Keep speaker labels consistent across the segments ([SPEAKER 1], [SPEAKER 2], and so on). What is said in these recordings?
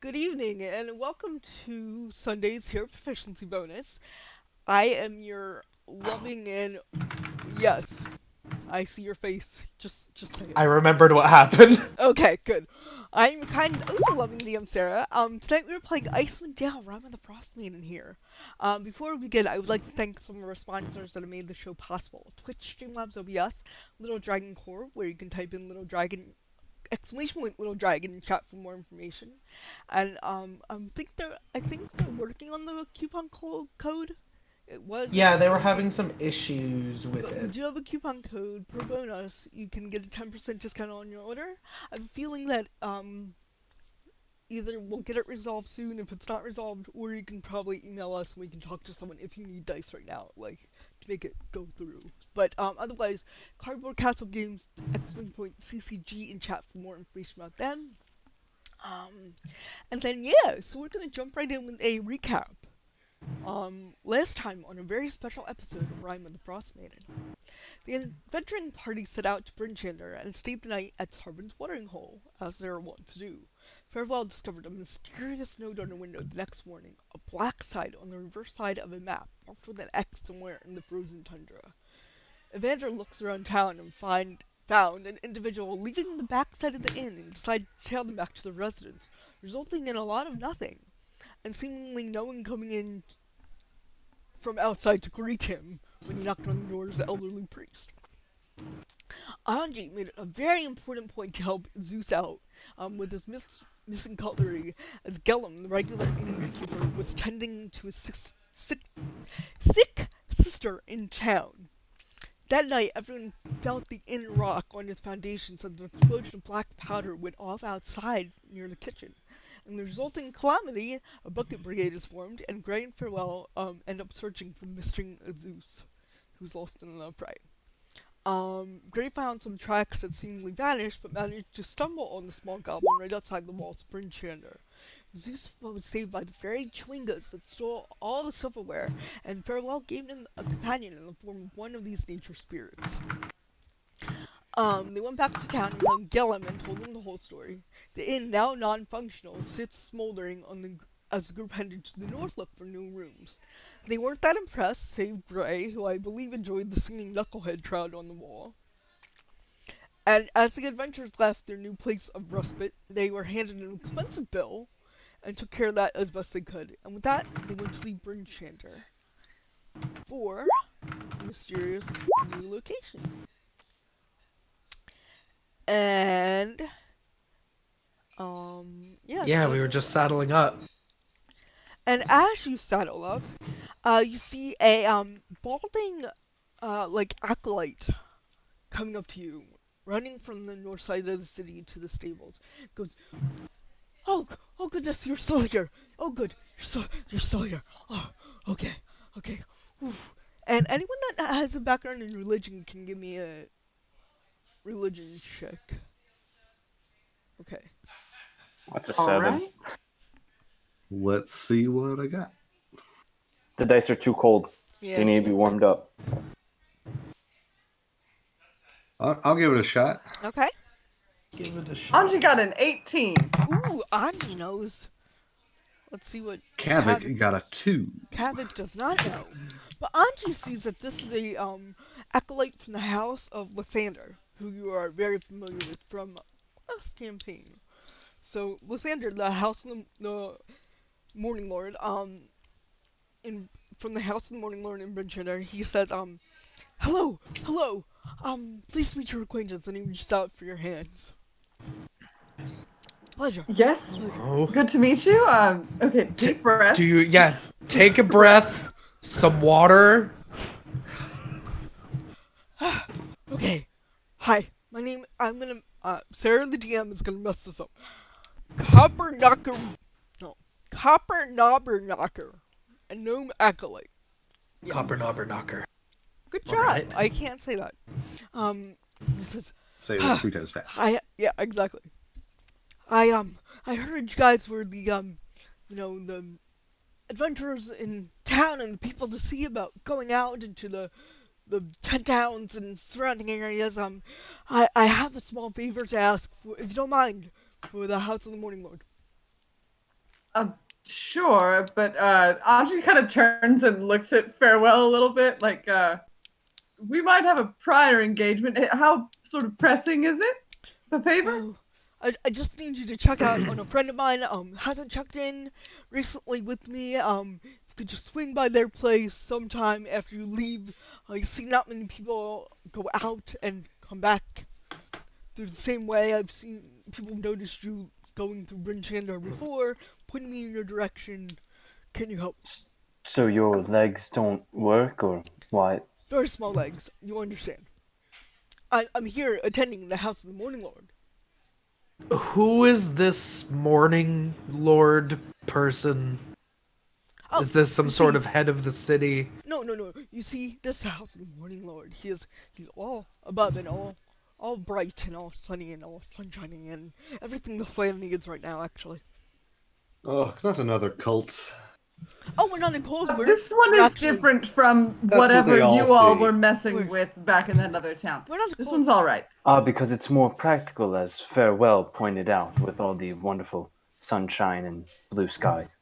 [SPEAKER 1] Good evening, and welcome to Sunday's Hero Proficiency Bonus. I am your loving and yes, I see your face. Just say it.
[SPEAKER 2] I remembered what happened.
[SPEAKER 1] Okay, good. I'm kind of also loving DM Sarah. Tonight we're playing Icewind Dale, Rime of the Frostmaiden here. Before we begin, I would like to thank some of our sponsors that have made the show possible: Twitch, Streamlabs, OBS, Little Dragon Core, where you can type in Little Dragon exclamation point Little Dragon in chat for more information. And I think they're working on the coupon code. It was,
[SPEAKER 2] Yeah, they were having some issues with
[SPEAKER 1] but we
[SPEAKER 2] it.
[SPEAKER 1] do have a coupon code per bonus. You can get a 10% discount on your order. I have a feeling that either we'll get it resolved soon if it's not resolved, or you can probably email us and we can talk to someone if you need dice right now, like to make it go through. But otherwise, Cardboard Castle Games, !CCG in chat for more information about them. And then yeah, so we're gonna jump right in with a recap. Last time on a very special episode of Rime of the Frostmaiden, the adventuring party set out to Brinchander and stayed the night at Sarvin's watering hole, as they were wont to do. Farewell discovered a mysterious note on a window the next morning, a black side on the reverse side of a map, marked with an X somewhere in the frozen tundra. Evander looks around town and found an individual leaving the backside of the inn and decided to tail them back to the residence, resulting in a lot of nothing, and seemingly no one coming in from outside to greet him when he knocked on the door as the elderly priest. Anji made it a very important point to help Zeus out with his missing cutlery, as Gellum, the regular innkeeper, was tending to his sick sister in town. That night, everyone felt the inn rock on its foundations as an explosion of black powder went off outside near the kitchen. In the resulting calamity, a bucket brigade is formed, and Gray and Farewell end up searching for missing Zeus, who's lost in the fray. Gray found some tracks that seemingly vanished, but managed to stumble on the small goblin right outside the walls of Brinchander. Zeus was saved by the fairy Chewingas that stole all the silverware, and Farewell gave him a companion in the form of one of these nature spirits. They went back to town and found Gellum and told him the whole story. The inn, now non-functional, sits smoldering as the group headed to the north look for new rooms. They weren't that impressed, save Gray, who I believe enjoyed the singing knucklehead trout on the wall. And as the adventurers left their new place of respite, they were handed an expensive bill and took care of that as best they could. And with that, they went to leave Brinchander for a mysterious new location. And yeah.
[SPEAKER 2] Yeah,
[SPEAKER 1] So,
[SPEAKER 2] we were just saddling up.
[SPEAKER 1] and as you saddle up, you see a balding like acolyte coming up to you, running from the north side of the city to the stables. Goes, oh goodness, you're still here. Oh good, you're still here. Oh, okay, okay. Oof. And anyone that has a background in religion can give me a religion check. Okay.
[SPEAKER 3] What's a
[SPEAKER 4] All
[SPEAKER 3] 7?
[SPEAKER 4] right.
[SPEAKER 5] Let's see what I got.
[SPEAKER 3] The dice are too cold.
[SPEAKER 1] Yeah.
[SPEAKER 3] They need to be warmed up.
[SPEAKER 5] I'll give it a shot.
[SPEAKER 1] Okay.
[SPEAKER 2] Give it a shot.
[SPEAKER 4] Anji got an 18.
[SPEAKER 1] Ooh, Ani knows. Let's see what
[SPEAKER 5] Kavik got a 2.
[SPEAKER 1] Kavik does not know. But Anji sees that this is a acolyte from the house of Lathander, who you are very familiar with from last campaign. So Lathander, the house of the Morning Lord, from the house of the Morning Lord in Brinchander, he says, hello, please meet your acquaintance, and he reaches out for your hands. Pleasure.
[SPEAKER 4] Yes.
[SPEAKER 2] Oh.
[SPEAKER 4] Good to meet you. Okay, deep breaths.
[SPEAKER 2] Take a breath, some water.
[SPEAKER 1] Okay. Hi, my name, Sarah the DM is gonna mess this up. Copper Knobber Knocker, a gnome acolyte. Yeah.
[SPEAKER 2] Copper knobber knocker.
[SPEAKER 1] Good job.
[SPEAKER 2] Alright.
[SPEAKER 1] I can't say that. He says,
[SPEAKER 5] Say it 3 times fast.
[SPEAKER 1] yeah, exactly. I heard you guys were the, the adventurers in town and the people to see about going out into the 10 towns and surrounding areas. I have a small favor to ask, if you don't mind, for the House of the Morning Lord.
[SPEAKER 4] Sure, but Audrey kind of turns and looks at Farewell a little bit, like, we might have a prior engagement. How sort of pressing is it? The favor?
[SPEAKER 1] Well, I just need you to check out on a friend of mine, hasn't checked in recently with me. You could just swing by their place sometime after you leave. I see not many people go out and come back through the same way. I've seen people notice you going through Bryn Chandler before, pointing me in your direction. Can you help?
[SPEAKER 3] So your legs don't work, or what?
[SPEAKER 1] Very small legs, you understand. I'm here attending the House of the Morning Lord.
[SPEAKER 2] Who is this Morning Lord person?
[SPEAKER 1] Oh,
[SPEAKER 2] Is this some
[SPEAKER 1] you
[SPEAKER 2] sort
[SPEAKER 1] see-
[SPEAKER 2] of head of the city?
[SPEAKER 1] No. You see, this is the House of the Morning Lord. He's all above and all bright and all sunny and all sunshiny and everything this land needs right now, actually.
[SPEAKER 5] Oh, not another cult.
[SPEAKER 1] Oh, we're not in cold.
[SPEAKER 4] This one
[SPEAKER 1] we're
[SPEAKER 4] is
[SPEAKER 1] actually,
[SPEAKER 4] different from
[SPEAKER 5] That's what
[SPEAKER 4] whatever
[SPEAKER 5] they all
[SPEAKER 4] you all
[SPEAKER 5] say.
[SPEAKER 4] were messing
[SPEAKER 1] We're-
[SPEAKER 4] with back in that other town.
[SPEAKER 1] We're not
[SPEAKER 4] This
[SPEAKER 1] cold.
[SPEAKER 4] one's all right.
[SPEAKER 3] Because it's more practical, as Farewell pointed out, with all the wonderful sunshine and blue skies.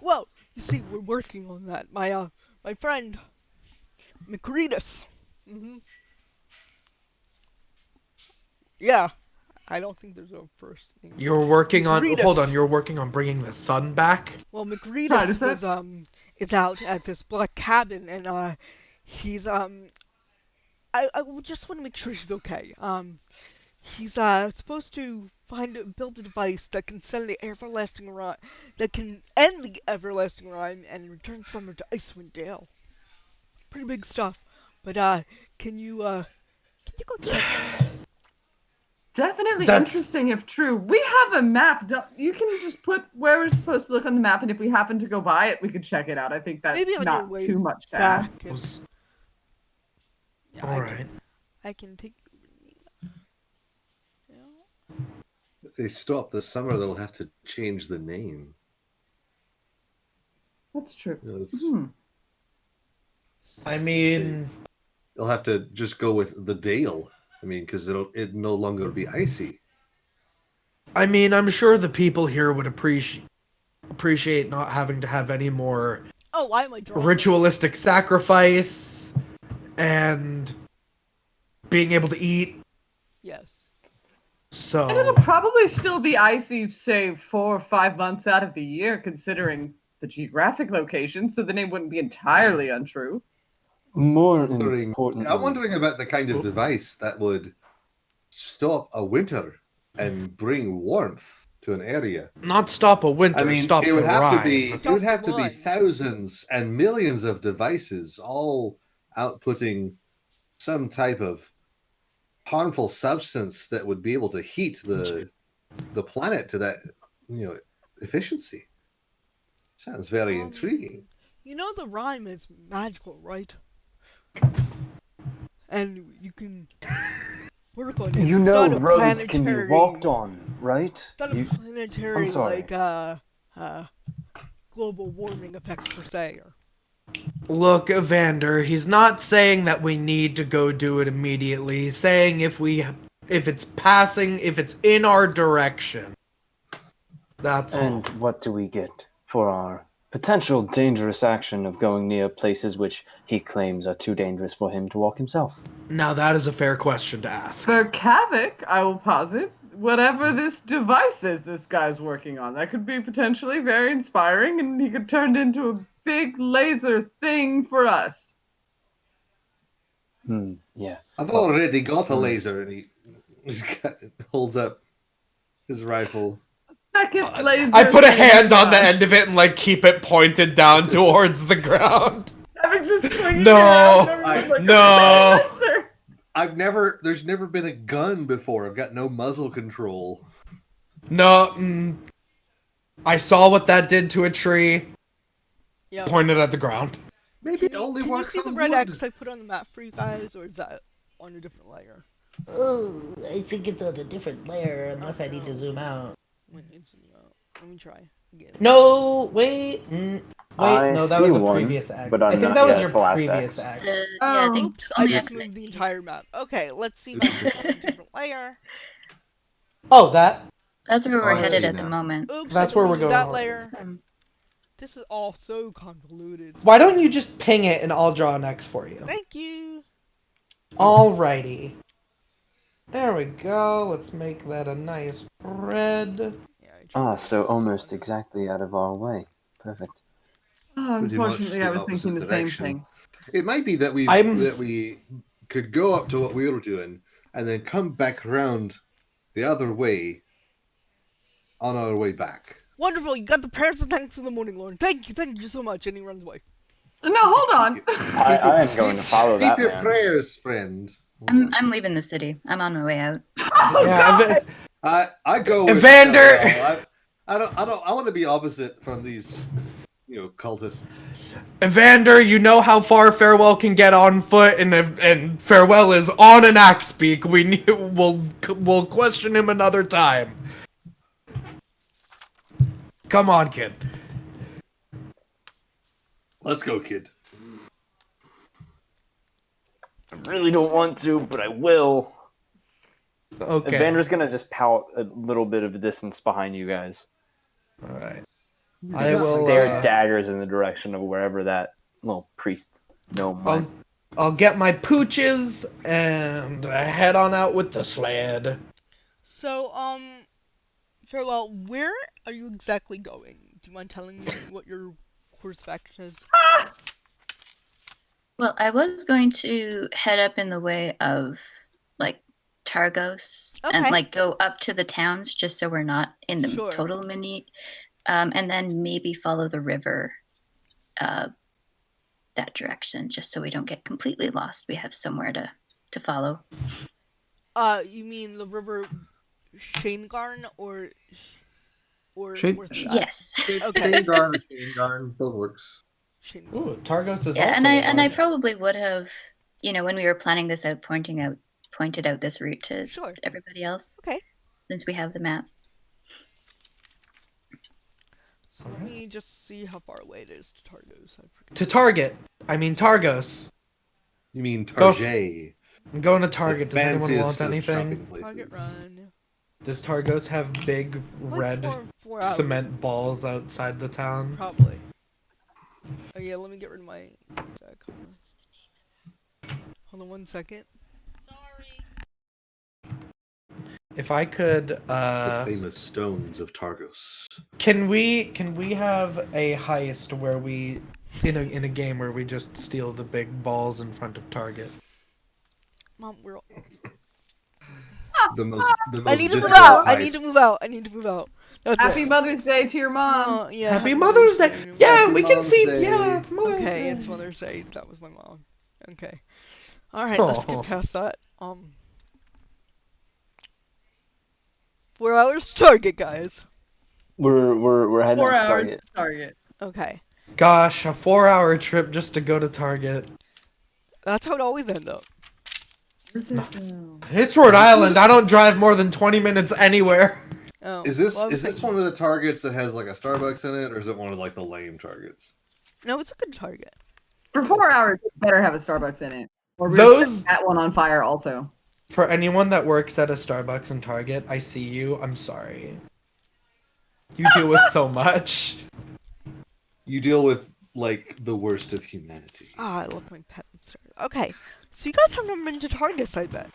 [SPEAKER 1] Well, you see, we're working on that. My friend, Macretus. Yeah, I don't think there's a first name.
[SPEAKER 2] You're working on.
[SPEAKER 1] Macretus.
[SPEAKER 2] Hold on. You're working on bringing the sun back.
[SPEAKER 1] Well,
[SPEAKER 4] Right,
[SPEAKER 1] Macretus
[SPEAKER 4] is that-
[SPEAKER 1] was is out at this black cabin, and he's I just want to make sure she's okay. He's supposed to build a device that can send the everlasting rhyme, that can end the everlasting rhyme and return summer to Icewind Dale. Pretty big stuff. But can you go check?
[SPEAKER 4] Definitely
[SPEAKER 2] That's-
[SPEAKER 4] interesting if true. We have a map. You can just put where we're supposed to look on the map, and if we happen to go by it, we could check it out. I think that's
[SPEAKER 1] Maybe on your
[SPEAKER 4] not
[SPEAKER 1] way
[SPEAKER 4] too much to ask.
[SPEAKER 1] back. And, yeah,
[SPEAKER 2] All right.
[SPEAKER 1] I can take you with me. Yeah.
[SPEAKER 5] If they stop this summer, they'll have to change the name.
[SPEAKER 4] That's true.
[SPEAKER 5] You know,
[SPEAKER 2] I mean,
[SPEAKER 5] they'll have to just go with the Dale. I mean, because it no longer be icy.
[SPEAKER 2] I'm sure the people here would appreciate not having to have any more
[SPEAKER 1] Oh, why am I drawing?
[SPEAKER 2] ritualistic sacrifice and being able to eat.
[SPEAKER 1] Yes.
[SPEAKER 2] So
[SPEAKER 4] And it'll probably still be icy, say, 4 or 5 months out of the year, considering the geographic location, so the name wouldn't be entirely untrue.
[SPEAKER 3] More
[SPEAKER 5] I'm
[SPEAKER 3] importantly,
[SPEAKER 5] wondering about the kind of device that would stop a winter and bring warmth to an area.
[SPEAKER 2] not stop a winter,
[SPEAKER 5] I mean,
[SPEAKER 2] stop
[SPEAKER 5] it would
[SPEAKER 2] the
[SPEAKER 5] have
[SPEAKER 2] rime.
[SPEAKER 5] to be it
[SPEAKER 1] Stop
[SPEAKER 5] would
[SPEAKER 1] the
[SPEAKER 5] have to be
[SPEAKER 1] rime.
[SPEAKER 5] thousands and millions of devices all outputting some type of harmful substance that would be able to heat the planet to that efficiency. Sounds very intriguing.
[SPEAKER 1] You know the rhyme is magical, right? And you can work on it.
[SPEAKER 3] you
[SPEAKER 1] It's
[SPEAKER 3] know
[SPEAKER 1] not a
[SPEAKER 3] roads can be
[SPEAKER 1] planetary-
[SPEAKER 3] walked on, right?
[SPEAKER 1] It's not a planetary
[SPEAKER 3] I'm sorry.
[SPEAKER 1] global warming effect per se.
[SPEAKER 2] Look, Evander, he's not saying that we need to go do it immediately. He's saying if it's in our direction. That's all.
[SPEAKER 3] And what do we get for our potential dangerous action of going near places which he claims are too dangerous for him to walk himself?
[SPEAKER 2] Now that is a fair question to ask.
[SPEAKER 4] For Kavik, I will posit, whatever this device is this guy's working on, that could be potentially very inspiring, and he could turn it into a big laser thing for us.
[SPEAKER 3] Yeah.
[SPEAKER 5] I've already got a laser, and he holds up his rifle.
[SPEAKER 4] Second laser.
[SPEAKER 2] I put a
[SPEAKER 4] thing
[SPEAKER 2] hand on the
[SPEAKER 4] done.
[SPEAKER 2] end of it and keep it pointed down towards the ground.
[SPEAKER 4] Kavik just swinging
[SPEAKER 2] No.
[SPEAKER 4] around, everyone's like,
[SPEAKER 2] No.
[SPEAKER 4] "Laser!"
[SPEAKER 5] There's never been a gun before. I've got no muzzle control.
[SPEAKER 2] No, I saw what that did to a tree.
[SPEAKER 1] Yeah.
[SPEAKER 2] Pointed at the ground.
[SPEAKER 5] Maybe it only
[SPEAKER 1] Can you
[SPEAKER 5] works
[SPEAKER 1] see the
[SPEAKER 5] on
[SPEAKER 1] red
[SPEAKER 5] wood.
[SPEAKER 1] X I put on the map for you guys, or is that on a different layer?
[SPEAKER 6] Oh, I think it's on a different layer unless I need to zoom out.
[SPEAKER 1] Let me try again.
[SPEAKER 6] No, wait.
[SPEAKER 3] I
[SPEAKER 6] No, that
[SPEAKER 3] see
[SPEAKER 6] was a
[SPEAKER 3] one,
[SPEAKER 6] previous act.
[SPEAKER 3] but
[SPEAKER 6] I
[SPEAKER 3] I'm
[SPEAKER 6] think
[SPEAKER 3] not-
[SPEAKER 6] that was
[SPEAKER 3] yeah,
[SPEAKER 6] your
[SPEAKER 3] it's the last
[SPEAKER 6] previous
[SPEAKER 3] X.
[SPEAKER 6] act.
[SPEAKER 7] Yeah, I think
[SPEAKER 1] Oops,
[SPEAKER 7] on
[SPEAKER 1] I
[SPEAKER 7] the
[SPEAKER 1] just
[SPEAKER 7] X
[SPEAKER 1] moved the
[SPEAKER 7] thing.
[SPEAKER 1] entire map. Okay, let's see if I can put it on a different layer.
[SPEAKER 6] Oh, that.
[SPEAKER 7] That's where we're
[SPEAKER 5] I
[SPEAKER 7] headed
[SPEAKER 5] see
[SPEAKER 7] at the
[SPEAKER 5] now.
[SPEAKER 7] moment.
[SPEAKER 1] Oops,
[SPEAKER 2] That's
[SPEAKER 1] I
[SPEAKER 2] where we're
[SPEAKER 1] deleted
[SPEAKER 2] going
[SPEAKER 1] that
[SPEAKER 2] already.
[SPEAKER 1] layer. This is all so convoluted.
[SPEAKER 2] Why don't you just ping it and I'll draw an X for you?
[SPEAKER 1] Thank you.
[SPEAKER 2] Alrighty. There we go. Let's make that a nice red.
[SPEAKER 1] Yeah,
[SPEAKER 3] So almost exactly out of our way. Perfect.
[SPEAKER 5] Pretty much
[SPEAKER 4] Unfortunately,
[SPEAKER 5] the
[SPEAKER 4] I was thinking
[SPEAKER 5] opposite
[SPEAKER 4] the same
[SPEAKER 5] direction.
[SPEAKER 4] thing.
[SPEAKER 5] It might be that we could go up to what we were doing and then come back around the other way on our way back.
[SPEAKER 1] Wonderful, you got the prayers and thanks in the morning, Lord. Thank you so much. And he runs away.
[SPEAKER 4] No, hold on.
[SPEAKER 3] I am going to follow
[SPEAKER 5] Keep
[SPEAKER 3] that
[SPEAKER 5] your
[SPEAKER 3] man.
[SPEAKER 5] prayers, friend.
[SPEAKER 7] I'm leaving the city. I'm on my way out.
[SPEAKER 4] Oh,
[SPEAKER 2] Yeah,
[SPEAKER 4] God!
[SPEAKER 5] I go with
[SPEAKER 2] Evander!
[SPEAKER 5] I want to be opposite from these, cultists.
[SPEAKER 2] Evander, you know how far Farewell can get on foot, and Farewell is on an axe beak. We'll question him another time. Come on, kid.
[SPEAKER 5] Let's go, kid.
[SPEAKER 3] I really don't want to, but I will.
[SPEAKER 2] Okay.
[SPEAKER 3] Evander's gonna just pout a little bit of a distance behind you guys.
[SPEAKER 2] All right.
[SPEAKER 3] And
[SPEAKER 2] I
[SPEAKER 3] just
[SPEAKER 2] will
[SPEAKER 3] stare daggers in the direction of wherever that little priest gnome went.
[SPEAKER 2] I'll get my pooches and head on out with the sled.
[SPEAKER 1] So, Farewell, where are you exactly going? Do you mind telling me what your course of action is?
[SPEAKER 7] Well, I was going to head up in the way of like Targos
[SPEAKER 1] Okay.
[SPEAKER 7] and like go up to the towns just so we're not in the
[SPEAKER 1] Sure.
[SPEAKER 7] total mini, and then maybe follow the river that direction just so we don't get completely lost. We have somewhere to follow.
[SPEAKER 1] You mean the river Shanegarn or
[SPEAKER 2] Shane-
[SPEAKER 1] where's that?
[SPEAKER 7] Yes.
[SPEAKER 1] Okay.
[SPEAKER 5] Shanegarn, both works.
[SPEAKER 1] Shanegarn.
[SPEAKER 2] Ooh, Targos is
[SPEAKER 7] Yeah,
[SPEAKER 2] also
[SPEAKER 7] and I
[SPEAKER 2] large.
[SPEAKER 7] probably would have, when we were planning this out, pointed out this route to
[SPEAKER 1] Sure.
[SPEAKER 7] everybody else.
[SPEAKER 1] Okay.
[SPEAKER 7] Since we have the map.
[SPEAKER 1] So let me just see how far away it is to Targos.
[SPEAKER 2] To Target. I mean Targos.
[SPEAKER 5] You mean
[SPEAKER 2] Go.
[SPEAKER 5] Target?
[SPEAKER 2] I'm going to Target.
[SPEAKER 5] The
[SPEAKER 2] Does anyone
[SPEAKER 5] fanciest
[SPEAKER 2] want
[SPEAKER 5] of
[SPEAKER 2] anything?
[SPEAKER 5] shopping places.
[SPEAKER 1] Target run.
[SPEAKER 2] Does Targos have big
[SPEAKER 1] Like
[SPEAKER 2] red
[SPEAKER 1] four hours.
[SPEAKER 2] cement balls outside the town?
[SPEAKER 1] Probably. Oh yeah, let me get rid of my deck. Hold on 1 second.
[SPEAKER 2] If I could,
[SPEAKER 5] The famous stones of Targos.
[SPEAKER 2] can we have a heist where we, in a game where we just steal the big balls in front of Target?
[SPEAKER 1] Mom, we're all...
[SPEAKER 5] The most
[SPEAKER 1] I need to move
[SPEAKER 5] difficult
[SPEAKER 1] out. I need to
[SPEAKER 5] heist.
[SPEAKER 1] move out. I need to move out. That's
[SPEAKER 4] Happy
[SPEAKER 1] it.
[SPEAKER 4] Mother's Day to your mom.
[SPEAKER 1] Oh, yeah.
[SPEAKER 2] Happy Mother's Day! Yeah,
[SPEAKER 5] Happy
[SPEAKER 2] we can
[SPEAKER 5] Mom's
[SPEAKER 2] see.
[SPEAKER 5] Day.
[SPEAKER 2] Yeah, it's Mother's
[SPEAKER 1] Okay,
[SPEAKER 2] Day.
[SPEAKER 1] it's Mother's Day. That was my mom. Okay. Alright, let's
[SPEAKER 2] Oh.
[SPEAKER 1] get past that. 4 hours to Target, guys.
[SPEAKER 3] We're heading
[SPEAKER 4] 4
[SPEAKER 3] out to
[SPEAKER 4] hours
[SPEAKER 3] Target.
[SPEAKER 4] Target.
[SPEAKER 1] Okay.
[SPEAKER 2] Gosh, a 4-hour trip just to go to Target.
[SPEAKER 1] That's how it always ends up.
[SPEAKER 2] It's Rhode Island. I don't drive more than 20 minutes anywhere.
[SPEAKER 1] Oh.
[SPEAKER 5] Is this
[SPEAKER 1] well, I was
[SPEAKER 5] is this
[SPEAKER 1] thinking-
[SPEAKER 5] one of the Targets that has like a Starbucks in it, or is it one of like the lame Targets?
[SPEAKER 1] No, it's a good Target.
[SPEAKER 4] For 4 hours, it better have a Starbucks in it. Or we're
[SPEAKER 2] Those-
[SPEAKER 4] setting that one on fire also.
[SPEAKER 2] For anyone that works at a Starbucks and Target, I see you. I'm sorry. You deal with so much.
[SPEAKER 5] You deal with like the worst of humanity.
[SPEAKER 1] Ah, I love my pet. Okay. So you guys have never been to Targus, I bet.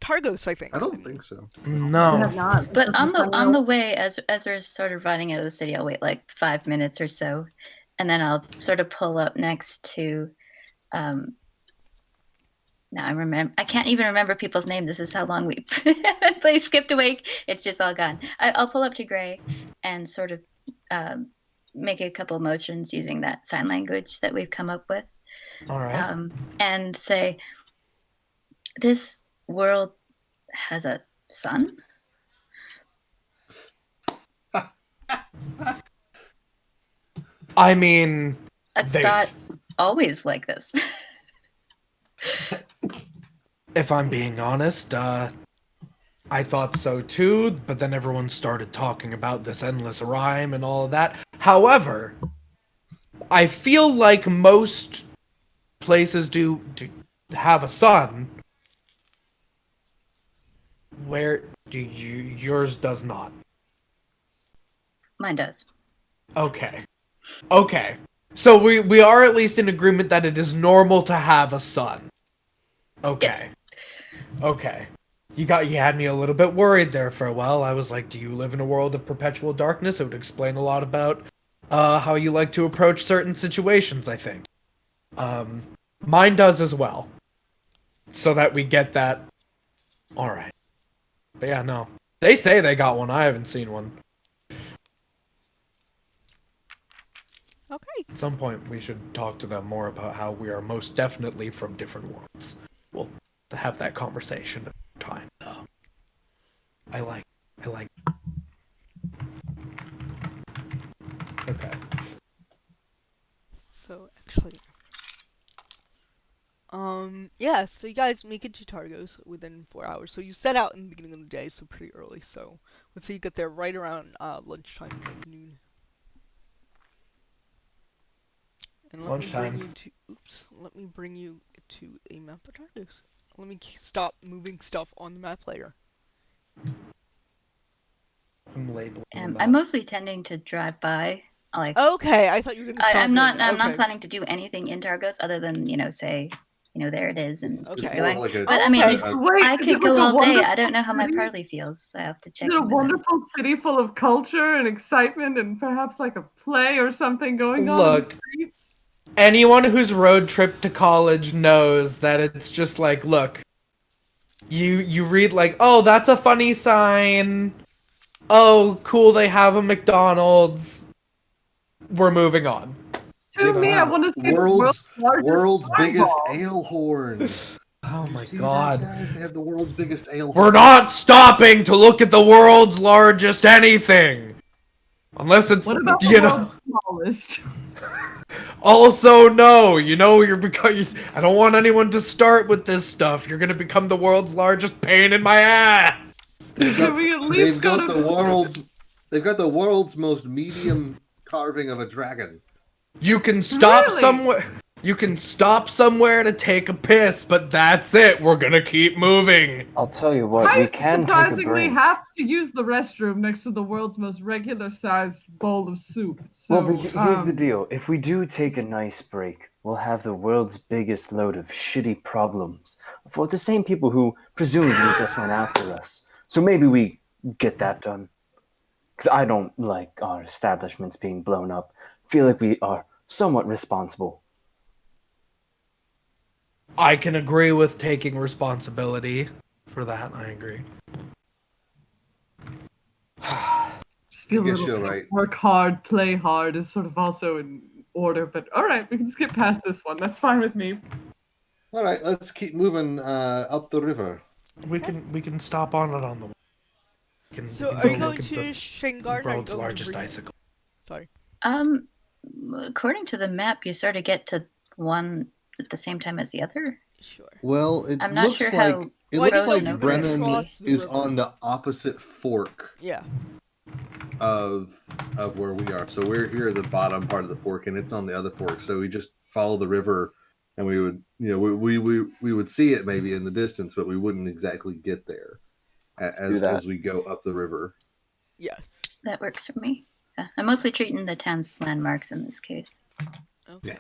[SPEAKER 1] Targos, I think.
[SPEAKER 5] I don't think so.
[SPEAKER 4] I
[SPEAKER 2] No.
[SPEAKER 4] have not.
[SPEAKER 7] But on the way, as we're sort of riding out of the city, I'll wait like 5 minutes or so, and then I'll sort of pull up next to. Now I can't even remember people's name. This is how long we play Skipped Awake. It's just all gone. I'll pull up to Gray, and sort of make a couple motions using that sign language that we've come up with,
[SPEAKER 2] All right.
[SPEAKER 7] and say, "This world has a sun."
[SPEAKER 2] I mean,
[SPEAKER 7] It's
[SPEAKER 2] they
[SPEAKER 7] not
[SPEAKER 2] s-
[SPEAKER 7] always like this.
[SPEAKER 2] if I'm being honest, I thought so too, but then everyone started talking about this endless rhyme and all of that. However, I feel like most places do have a sun. Where do yours does not?
[SPEAKER 7] Mine does.
[SPEAKER 2] Okay. Okay. So we are at least in agreement that it is normal to have a son. Okay.
[SPEAKER 7] Yes.
[SPEAKER 2] Okay. You had me a little bit worried there for a while. I was like, do you live in a world of perpetual darkness? It would explain a lot about how you like to approach certain situations, I think. Mine does as well. So that we get that. Alright. But yeah, no. They say they got one. I haven't seen one.
[SPEAKER 1] Okay.
[SPEAKER 2] At some point, we should talk to them more about how we are most definitely from different worlds. We'll have that conversation at a time, though. I like. Okay.
[SPEAKER 1] So actually, yeah. So you guys make it to Targos within 4 hours. So you set out in the beginning of the day, so pretty early. So let's say you get there right around lunchtime, like noon. And let me bring
[SPEAKER 2] Lunchtime.
[SPEAKER 1] you to. Oops. Let me bring you to a map of Targos. Let me stop moving stuff on the map layer.
[SPEAKER 2] I'm labeling them
[SPEAKER 7] I'm
[SPEAKER 2] up.
[SPEAKER 7] mostly tending to drive by. Like,
[SPEAKER 1] Okay, I thought you were gonna stop
[SPEAKER 7] I'm not.
[SPEAKER 1] in.
[SPEAKER 7] I'm not
[SPEAKER 1] Okay.
[SPEAKER 7] planning to do anything in Targos other than say, there it is and
[SPEAKER 5] It's
[SPEAKER 7] keep
[SPEAKER 1] Okay.
[SPEAKER 5] more of
[SPEAKER 7] going.
[SPEAKER 5] like a.
[SPEAKER 7] But I mean,
[SPEAKER 1] Okay.
[SPEAKER 4] Wait,
[SPEAKER 7] I
[SPEAKER 4] is
[SPEAKER 7] could
[SPEAKER 4] it
[SPEAKER 7] go
[SPEAKER 4] like a
[SPEAKER 7] all day. I
[SPEAKER 4] wonderful
[SPEAKER 7] don't know how my
[SPEAKER 4] city?
[SPEAKER 7] parley feels. So I have to check
[SPEAKER 4] Is it a
[SPEAKER 7] in with them.
[SPEAKER 4] wonderful city full of culture and excitement and perhaps like a play or something going on in the
[SPEAKER 2] Look.
[SPEAKER 4] streets?
[SPEAKER 2] Anyone who's road tripped to college knows that it's just like, look, you read like, oh, that's a funny sign. Oh, cool, they have a McDonald's. We're moving on.
[SPEAKER 4] To me, I
[SPEAKER 5] Wow,
[SPEAKER 4] want to see the world's largest
[SPEAKER 5] world's biggest
[SPEAKER 4] eyeball.
[SPEAKER 5] ale horn.
[SPEAKER 2] Oh
[SPEAKER 5] You
[SPEAKER 2] my
[SPEAKER 5] see
[SPEAKER 2] god.
[SPEAKER 5] that, guys? They have the world's biggest ale
[SPEAKER 2] We're
[SPEAKER 5] horn.
[SPEAKER 2] not stopping to look at the world's largest anything. Unless it's,
[SPEAKER 4] What about the
[SPEAKER 2] you know.
[SPEAKER 4] world's smallest?
[SPEAKER 2] Also, no, you're because I don't want anyone to start with this stuff. You're gonna become the world's largest pain in my ass.
[SPEAKER 5] They've
[SPEAKER 4] Can
[SPEAKER 5] got
[SPEAKER 4] we at least go to
[SPEAKER 5] they've got the world's most medium carving of a dragon.
[SPEAKER 2] You can stop
[SPEAKER 4] Really?
[SPEAKER 2] somewhere. You can stop somewhere to take a piss, but that's it. We're gonna keep moving.
[SPEAKER 3] I'll tell you what, we
[SPEAKER 4] I
[SPEAKER 3] can take a
[SPEAKER 4] surprisingly
[SPEAKER 3] break.
[SPEAKER 4] have to use the restroom next to the world's most regular-sized bowl of soup. So,
[SPEAKER 3] Well, but here's the deal. If we do take a nice break, we'll have the world's biggest load of shitty problems for the same people who presumably just went after us. So maybe we get that done. Because I don't like our establishments being blown up. Feel like we are somewhat responsible.
[SPEAKER 2] I can agree with taking responsibility for that. I agree.
[SPEAKER 4] just feel
[SPEAKER 5] I
[SPEAKER 4] a
[SPEAKER 5] guess
[SPEAKER 4] little
[SPEAKER 5] you're right.
[SPEAKER 4] work hard, play hard is sort of also in order. But all right, we can skip past this one. That's fine with me.
[SPEAKER 5] All right, let's keep moving up the river.
[SPEAKER 2] We can stop on it on the way.
[SPEAKER 1] So
[SPEAKER 2] we
[SPEAKER 1] are
[SPEAKER 2] can
[SPEAKER 1] you
[SPEAKER 2] go
[SPEAKER 1] going
[SPEAKER 2] look at
[SPEAKER 1] to
[SPEAKER 2] the
[SPEAKER 1] Shangarn or are you
[SPEAKER 2] world's
[SPEAKER 1] going
[SPEAKER 2] largest
[SPEAKER 1] to Bring...
[SPEAKER 2] icicle.
[SPEAKER 1] Sorry.
[SPEAKER 7] According to the map, you sort of get to one at the same time as the other.
[SPEAKER 1] Sure.
[SPEAKER 5] Well, it
[SPEAKER 7] I'm not
[SPEAKER 5] looks
[SPEAKER 7] sure
[SPEAKER 5] like
[SPEAKER 7] how
[SPEAKER 5] it
[SPEAKER 1] Well, I
[SPEAKER 5] looks
[SPEAKER 1] didn't know
[SPEAKER 5] like
[SPEAKER 1] if you were gonna
[SPEAKER 5] Brennan
[SPEAKER 1] cross the
[SPEAKER 5] is
[SPEAKER 1] river.
[SPEAKER 5] on the opposite fork
[SPEAKER 1] Yeah.
[SPEAKER 5] of where we are. So we're here at the bottom part of the fork, and it's on the other fork. So we just follow the river, and we would, we would see it maybe in the distance, but we wouldn't exactly get there
[SPEAKER 3] do that.
[SPEAKER 5] as we go up the river.
[SPEAKER 1] Yes.
[SPEAKER 7] That works for me. I'm mostly treating the towns as landmarks in this case.
[SPEAKER 1] Okay.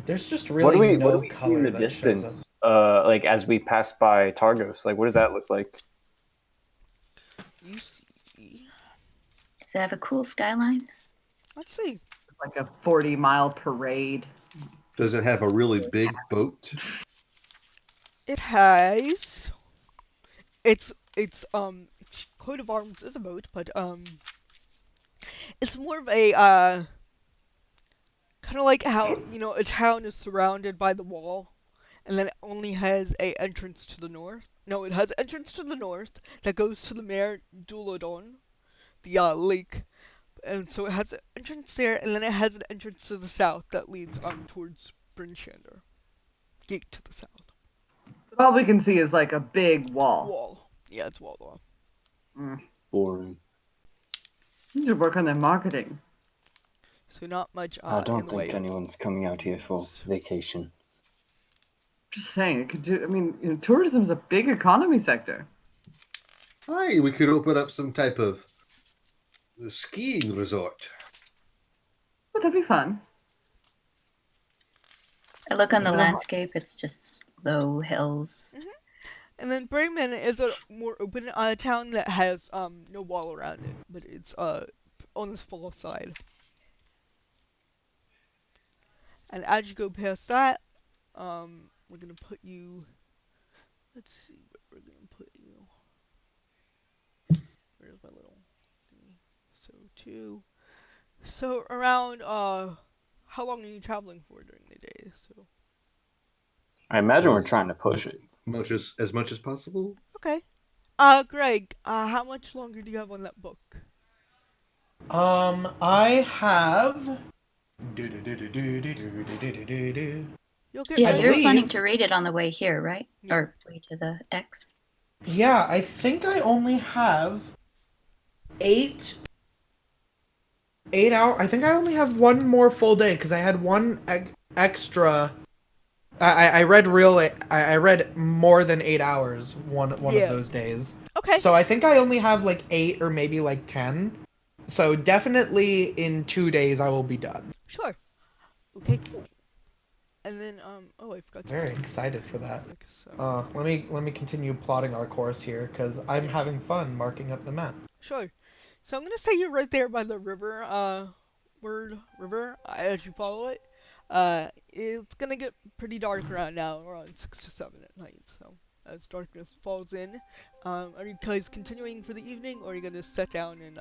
[SPEAKER 2] There's just
[SPEAKER 3] What do
[SPEAKER 2] really
[SPEAKER 3] we
[SPEAKER 2] no
[SPEAKER 3] see in
[SPEAKER 2] color
[SPEAKER 3] the
[SPEAKER 2] that shows up.
[SPEAKER 3] distance? Like as we pass by Targos, like what does that look like?
[SPEAKER 1] You see.
[SPEAKER 7] Does it have a cool skyline?
[SPEAKER 1] Let's see.
[SPEAKER 4] Like a 40-mile parade.
[SPEAKER 5] Does it have a really big boat?
[SPEAKER 1] It has. It's coat of arms is a boat, but it's more of a kind of like how a town is surrounded by the wall, and then it only has a entrance to the north. No, it has entrance to the north that goes to the Mare Duladon, the lake, and so it has an entrance there, and then it has an entrance to the south that leads towards Brinchander. Gate to the south.
[SPEAKER 4] But all we can see is like a big wall.
[SPEAKER 1] Wall. Yeah, it's wall to wall.
[SPEAKER 3] Boring.
[SPEAKER 4] Need to work on their marketing.
[SPEAKER 1] So not much
[SPEAKER 3] I
[SPEAKER 1] in
[SPEAKER 3] don't
[SPEAKER 1] the way
[SPEAKER 3] think
[SPEAKER 1] of
[SPEAKER 3] anyone's coming out here for
[SPEAKER 1] homes.
[SPEAKER 3] vacation.
[SPEAKER 4] Just saying, it could do. I mean, tourism's a big economy sector.
[SPEAKER 5] Hi, we could open up some type of skiing resort.
[SPEAKER 4] Oh, that'd be fun.
[SPEAKER 7] I look on the
[SPEAKER 2] Yeah.
[SPEAKER 7] landscape, it's just low hills.
[SPEAKER 1] And then Bremen is a more open town that has no wall around it, but it's on the small side. And as you go past that, we're gonna put you. Let's see what we're gonna put you. Where's my little thingy? So 2. So around how long are you traveling for during the day? So
[SPEAKER 3] I imagine
[SPEAKER 5] Well,
[SPEAKER 3] we're trying to push it.
[SPEAKER 5] As much as possible.
[SPEAKER 1] okay. Greg, how much longer do you have on that book?
[SPEAKER 2] I have.
[SPEAKER 1] You'll get
[SPEAKER 7] Yeah,
[SPEAKER 2] I
[SPEAKER 1] through
[SPEAKER 7] you're
[SPEAKER 1] it.
[SPEAKER 7] planning
[SPEAKER 2] believe-
[SPEAKER 7] to read it on the way here, right?
[SPEAKER 1] Yeah.
[SPEAKER 7] Or way to the X?
[SPEAKER 2] Yeah, I think I only have 8 hours. I think I only have one more full day because I had one extra. I read I read more than 8 hours one of
[SPEAKER 1] Yeah.
[SPEAKER 2] those days.
[SPEAKER 1] Okay.
[SPEAKER 2] So I think I only have like 8 or maybe like 10. So definitely in 2 days I will be done.
[SPEAKER 1] Sure. Okay, cool. And then oh, I forgot to
[SPEAKER 2] Very excited for that.
[SPEAKER 1] so
[SPEAKER 2] Let me continue plotting our course here because I'm
[SPEAKER 1] Yeah.
[SPEAKER 2] having fun marking up the map.
[SPEAKER 1] sure. So I'm gonna say you're right there by the river, word river, as you follow it. It's gonna get pretty dark around now, around 6 to 7 at night. So as darkness falls in, are you guys continuing for the evening, or are you gonna sit down and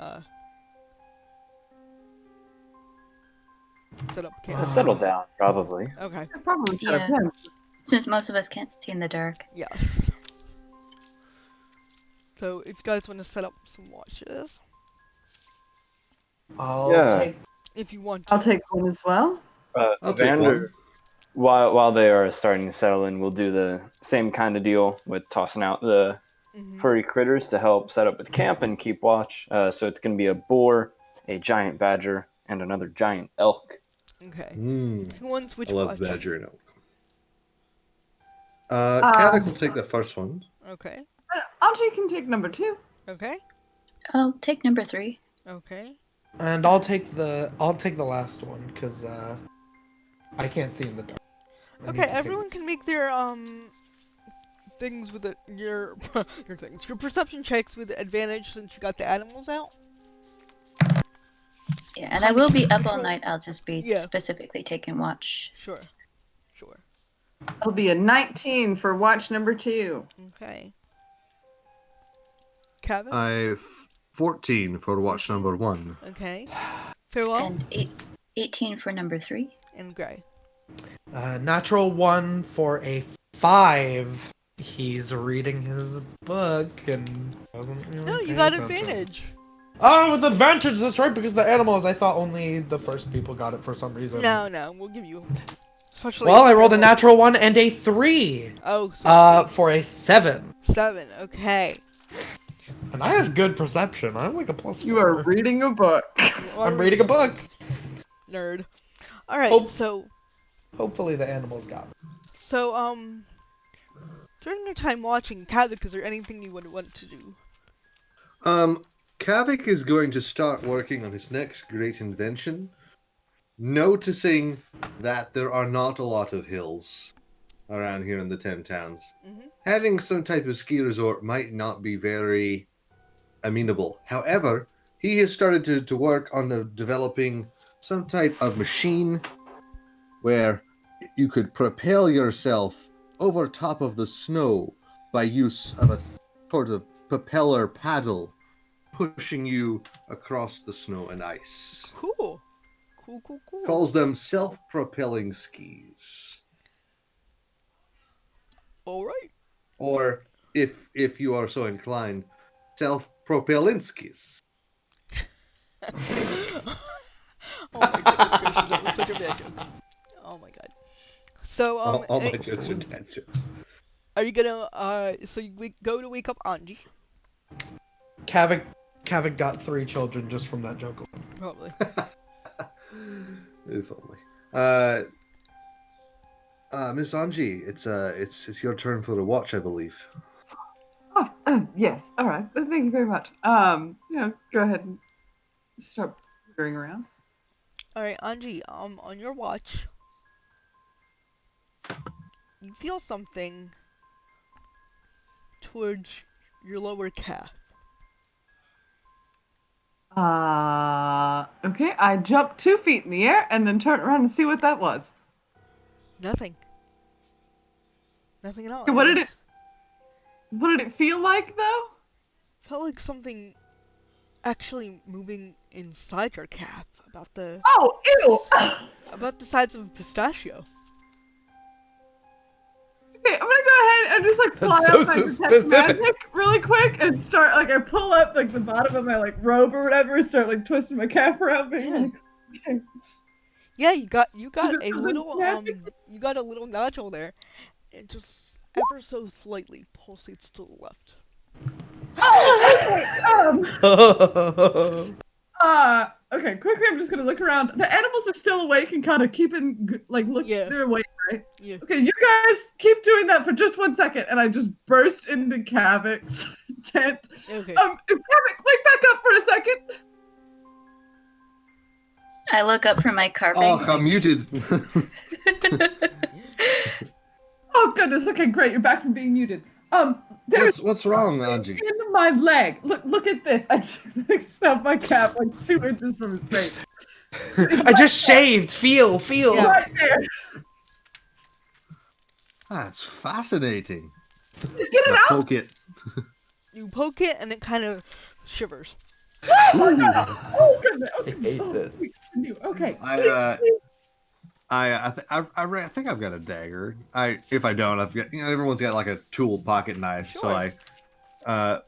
[SPEAKER 1] set up camp?
[SPEAKER 3] Settle down, probably.
[SPEAKER 1] Okay.
[SPEAKER 4] I'd probably set
[SPEAKER 7] Yeah.
[SPEAKER 4] up camp.
[SPEAKER 7] Since most of us can't see in the dark.
[SPEAKER 1] Yes. So if you guys want to set up some watches,
[SPEAKER 2] I'll
[SPEAKER 3] Yeah.
[SPEAKER 2] take.
[SPEAKER 1] if you want to.
[SPEAKER 4] I'll take one as well.
[SPEAKER 5] I'll take
[SPEAKER 3] Vander,
[SPEAKER 5] one.
[SPEAKER 3] while they are starting to settle in, we'll do the same kind of deal with tossing out the
[SPEAKER 1] Mhm.
[SPEAKER 3] furry critters to help set up with camp and keep watch. So it's going to be a boar, a giant badger, and another giant elk.
[SPEAKER 1] Okay.
[SPEAKER 5] Mm,
[SPEAKER 1] Who wants which
[SPEAKER 5] I love
[SPEAKER 1] watch?
[SPEAKER 5] badger and elk.
[SPEAKER 4] Uh,
[SPEAKER 5] Kavik will take the first one.
[SPEAKER 1] Okay.
[SPEAKER 4] Audrey can take number 2.
[SPEAKER 1] Okay.
[SPEAKER 7] I'll take number 3.
[SPEAKER 1] Okay.
[SPEAKER 2] And I'll take the last one because I can't see in the dark. I need
[SPEAKER 1] Okay.
[SPEAKER 2] to take-
[SPEAKER 1] Everyone can make their things with it. Your your things. Your perception checks with advantage since you got the animals out.
[SPEAKER 7] Yeah, and
[SPEAKER 1] Time
[SPEAKER 7] I
[SPEAKER 1] to
[SPEAKER 7] will
[SPEAKER 1] keep
[SPEAKER 7] be up all
[SPEAKER 1] control.
[SPEAKER 7] night. I'll just be
[SPEAKER 1] Yeah.
[SPEAKER 7] specifically taking watch.
[SPEAKER 1] Sure. Sure.
[SPEAKER 4] That'll be a 19 for watch number 2.
[SPEAKER 1] Okay. Kevin.
[SPEAKER 5] I've 14 for watch
[SPEAKER 1] 14.
[SPEAKER 5] number 1.
[SPEAKER 1] Okay. Farewell
[SPEAKER 7] And 18 for number 3.
[SPEAKER 1] and Gray.
[SPEAKER 2] Natural 1 for a 5. He's reading his book and doesn't really
[SPEAKER 1] No, you
[SPEAKER 2] pay
[SPEAKER 1] got
[SPEAKER 2] attention.
[SPEAKER 1] advantage.
[SPEAKER 2] Oh, with advantage, that's right, because the animals, I thought only the first people got it for some reason.
[SPEAKER 1] No, we'll give you. Especially
[SPEAKER 2] Well,
[SPEAKER 1] if
[SPEAKER 2] I rolled a
[SPEAKER 1] you're-
[SPEAKER 2] natural 1 and a 3.
[SPEAKER 1] Oh, so
[SPEAKER 2] For a 7.
[SPEAKER 1] 7. Okay.
[SPEAKER 2] And I have good perception. I'm like a plus
[SPEAKER 4] You are
[SPEAKER 2] 4.
[SPEAKER 4] reading a book.
[SPEAKER 2] I'm reading a book.
[SPEAKER 1] Nerd. All right.
[SPEAKER 2] Oh.
[SPEAKER 1] So
[SPEAKER 2] Hopefully the animals got it.
[SPEAKER 1] during your time watching Kavik, is there anything you would want to do?
[SPEAKER 5] Kavik is going to start working on his next great invention, noticing that there are not a lot of hills around here in the 10 towns.
[SPEAKER 1] Mhm.
[SPEAKER 5] Having some type of ski resort might not be very amenable. However, he has started to work on developing some type of machine where you could propel yourself over top of the snow by use of a sort of propeller paddle pushing you across the snow and ice.
[SPEAKER 1] Cool. Cool.
[SPEAKER 5] Calls them self-propelling skis.
[SPEAKER 1] All right.
[SPEAKER 5] Or, if you are so inclined, self-propellinskis.
[SPEAKER 1] Oh my goodness gracious, that was such a bad joke. Oh my god. So
[SPEAKER 5] All my jokes are dad jokes.
[SPEAKER 1] are you gonna so you go to wake up Anji?
[SPEAKER 2] Kavik got 3 children just from that joke alone.
[SPEAKER 1] Probably.
[SPEAKER 5] If only. Miss Anji, it's your turn for the watch, I believe.
[SPEAKER 4] Oh, yes. All right. Thank you very much. Go ahead and Start peering around.
[SPEAKER 1] All right, Anji. On your watch, you feel something towards your lower calf.
[SPEAKER 4] Okay, I jumped 2 feet in the air and then turn around and see what that was.
[SPEAKER 1] Nothing. Nothing at all.
[SPEAKER 4] Okay, what did it feel like though?
[SPEAKER 1] Felt like something actually moving inside your calf,
[SPEAKER 4] Oh, ew!
[SPEAKER 1] about the size of a pistachio.
[SPEAKER 4] Okay, I'm gonna go ahead and just like fly
[SPEAKER 2] That's
[SPEAKER 4] up
[SPEAKER 2] so
[SPEAKER 4] my detect
[SPEAKER 2] specific.
[SPEAKER 4] magic really quick and start like I pull up like the bottom of my like robe or whatever and start like twisting my calf around being
[SPEAKER 1] Yeah.
[SPEAKER 4] like, okay.
[SPEAKER 1] Yeah, you got
[SPEAKER 4] Is
[SPEAKER 1] a
[SPEAKER 4] it
[SPEAKER 1] little
[SPEAKER 4] magic?
[SPEAKER 1] you got a little nodule there. It just ever so slightly pulsates to the left.
[SPEAKER 4] Oh, okay. Okay, quickly I'm just gonna look around. The animals are still awake and kind of keeping like look
[SPEAKER 1] Yeah.
[SPEAKER 4] they're awake, right?
[SPEAKER 1] Yeah.
[SPEAKER 4] Okay, you guys keep doing that for just 1 second, and I just burst into Kavik's tent.
[SPEAKER 1] Okay.
[SPEAKER 4] Kavik, wake back up for a second.
[SPEAKER 7] I look up from my carving.
[SPEAKER 5] Oh, I'm muted.
[SPEAKER 4] Oh goodness. Okay, great. You're back from being muted. There's
[SPEAKER 5] what's wrong, Anji?
[SPEAKER 4] in my leg. Look at this. I just like, shoved my cap like 2 inches from his face.
[SPEAKER 2] I just shaved. Feel.
[SPEAKER 1] Yeah.
[SPEAKER 4] Right there.
[SPEAKER 5] That's fascinating.
[SPEAKER 4] Get it out.
[SPEAKER 5] Poke it.
[SPEAKER 1] You poke it and it kind of shivers.
[SPEAKER 4] Oh goodness. Okay.
[SPEAKER 2] I hate
[SPEAKER 4] Oh,
[SPEAKER 2] this.
[SPEAKER 4] okay.
[SPEAKER 5] I,
[SPEAKER 4] Please.
[SPEAKER 5] I think I've got a dagger. If I don't, I've got everyone's got like a tool pocket knife.
[SPEAKER 1] Sure.
[SPEAKER 5] So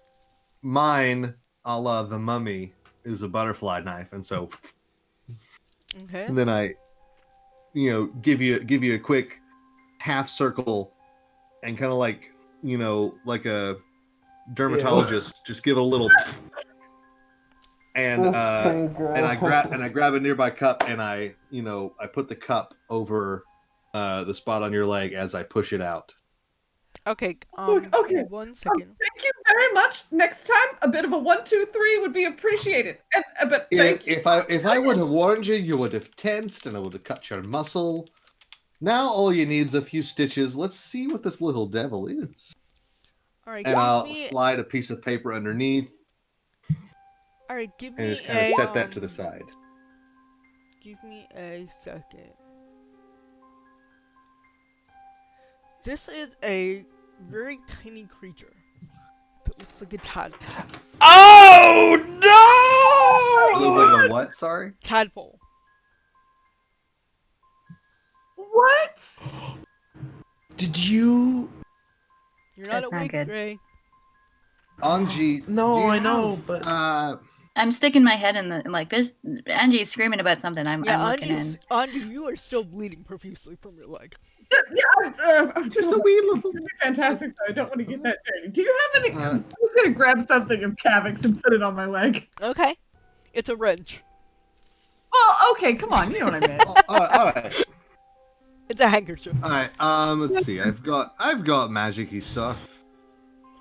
[SPEAKER 5] mine, a la the Mummy, is a butterfly knife, and so
[SPEAKER 1] Okay.
[SPEAKER 5] and then I, give you a quick half circle, and kind of like like a dermatologist, just give it a little. And and I grab a nearby cup and I put the cup over the spot on your leg as I push it out.
[SPEAKER 1] Okay.
[SPEAKER 4] Okay.
[SPEAKER 1] 1 second.
[SPEAKER 4] Thank you very much. Next time, a bit of a 1, 2, 3 would be appreciated. But thank you.
[SPEAKER 5] If I would have warned you, you would have tensed and I would have cut your muscle. Now all you need is a few stitches. Let's see what this little devil is.
[SPEAKER 1] All right.
[SPEAKER 5] And I'll
[SPEAKER 1] Give me.
[SPEAKER 5] slide a piece of paper underneath
[SPEAKER 1] All right. Give
[SPEAKER 5] and
[SPEAKER 1] me
[SPEAKER 5] just kind of
[SPEAKER 1] a.
[SPEAKER 5] set that to the side.
[SPEAKER 1] Give me a second. This is a very tiny creature that looks like a tadpole.
[SPEAKER 2] Oh
[SPEAKER 5] Look
[SPEAKER 2] no!
[SPEAKER 5] like a what? Sorry.
[SPEAKER 1] Tadpole.
[SPEAKER 4] What?
[SPEAKER 2] Did you?
[SPEAKER 1] You're not
[SPEAKER 7] That's not
[SPEAKER 1] awake,
[SPEAKER 7] good.
[SPEAKER 1] Gray.
[SPEAKER 5] Anji.
[SPEAKER 2] No,
[SPEAKER 5] do you
[SPEAKER 2] I know,
[SPEAKER 5] have,
[SPEAKER 2] but
[SPEAKER 7] I'm sticking my head in the like this. Angie's screaming about something. I'm looking in.
[SPEAKER 1] Anji, you are still bleeding profusely from your leg.
[SPEAKER 4] Yeah,
[SPEAKER 5] just a wee little.
[SPEAKER 4] fantastic. But I don't want to get that dirty. Do you have any? I'm just gonna grab something of Kavik's and put it on my leg.
[SPEAKER 1] Okay. It's a wrench.
[SPEAKER 4] Well, okay, come on. You know what I meant.
[SPEAKER 5] all right.
[SPEAKER 1] It's a handkerchief.
[SPEAKER 5] All right. Let's see. I've got magic-y stuff.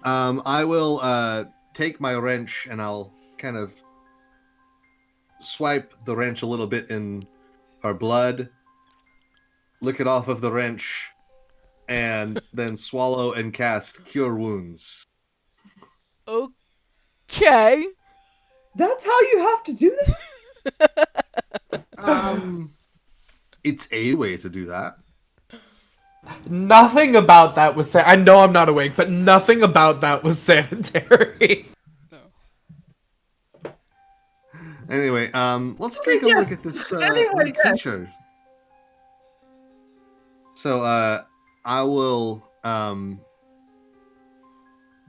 [SPEAKER 5] I will take my wrench and I'll kind of swipe the wrench a little bit in her blood, lick it off of the wrench, and then swallow and cast Cure Wounds.
[SPEAKER 1] Okay.
[SPEAKER 4] That's how you have to do that.
[SPEAKER 5] It's a way to do that.
[SPEAKER 2] nothing about that was. I know I'm not awake, but nothing about that was sanitary.
[SPEAKER 1] No.
[SPEAKER 5] Anyway, let's take a look at this
[SPEAKER 4] Anyway,
[SPEAKER 5] new creature. So, I will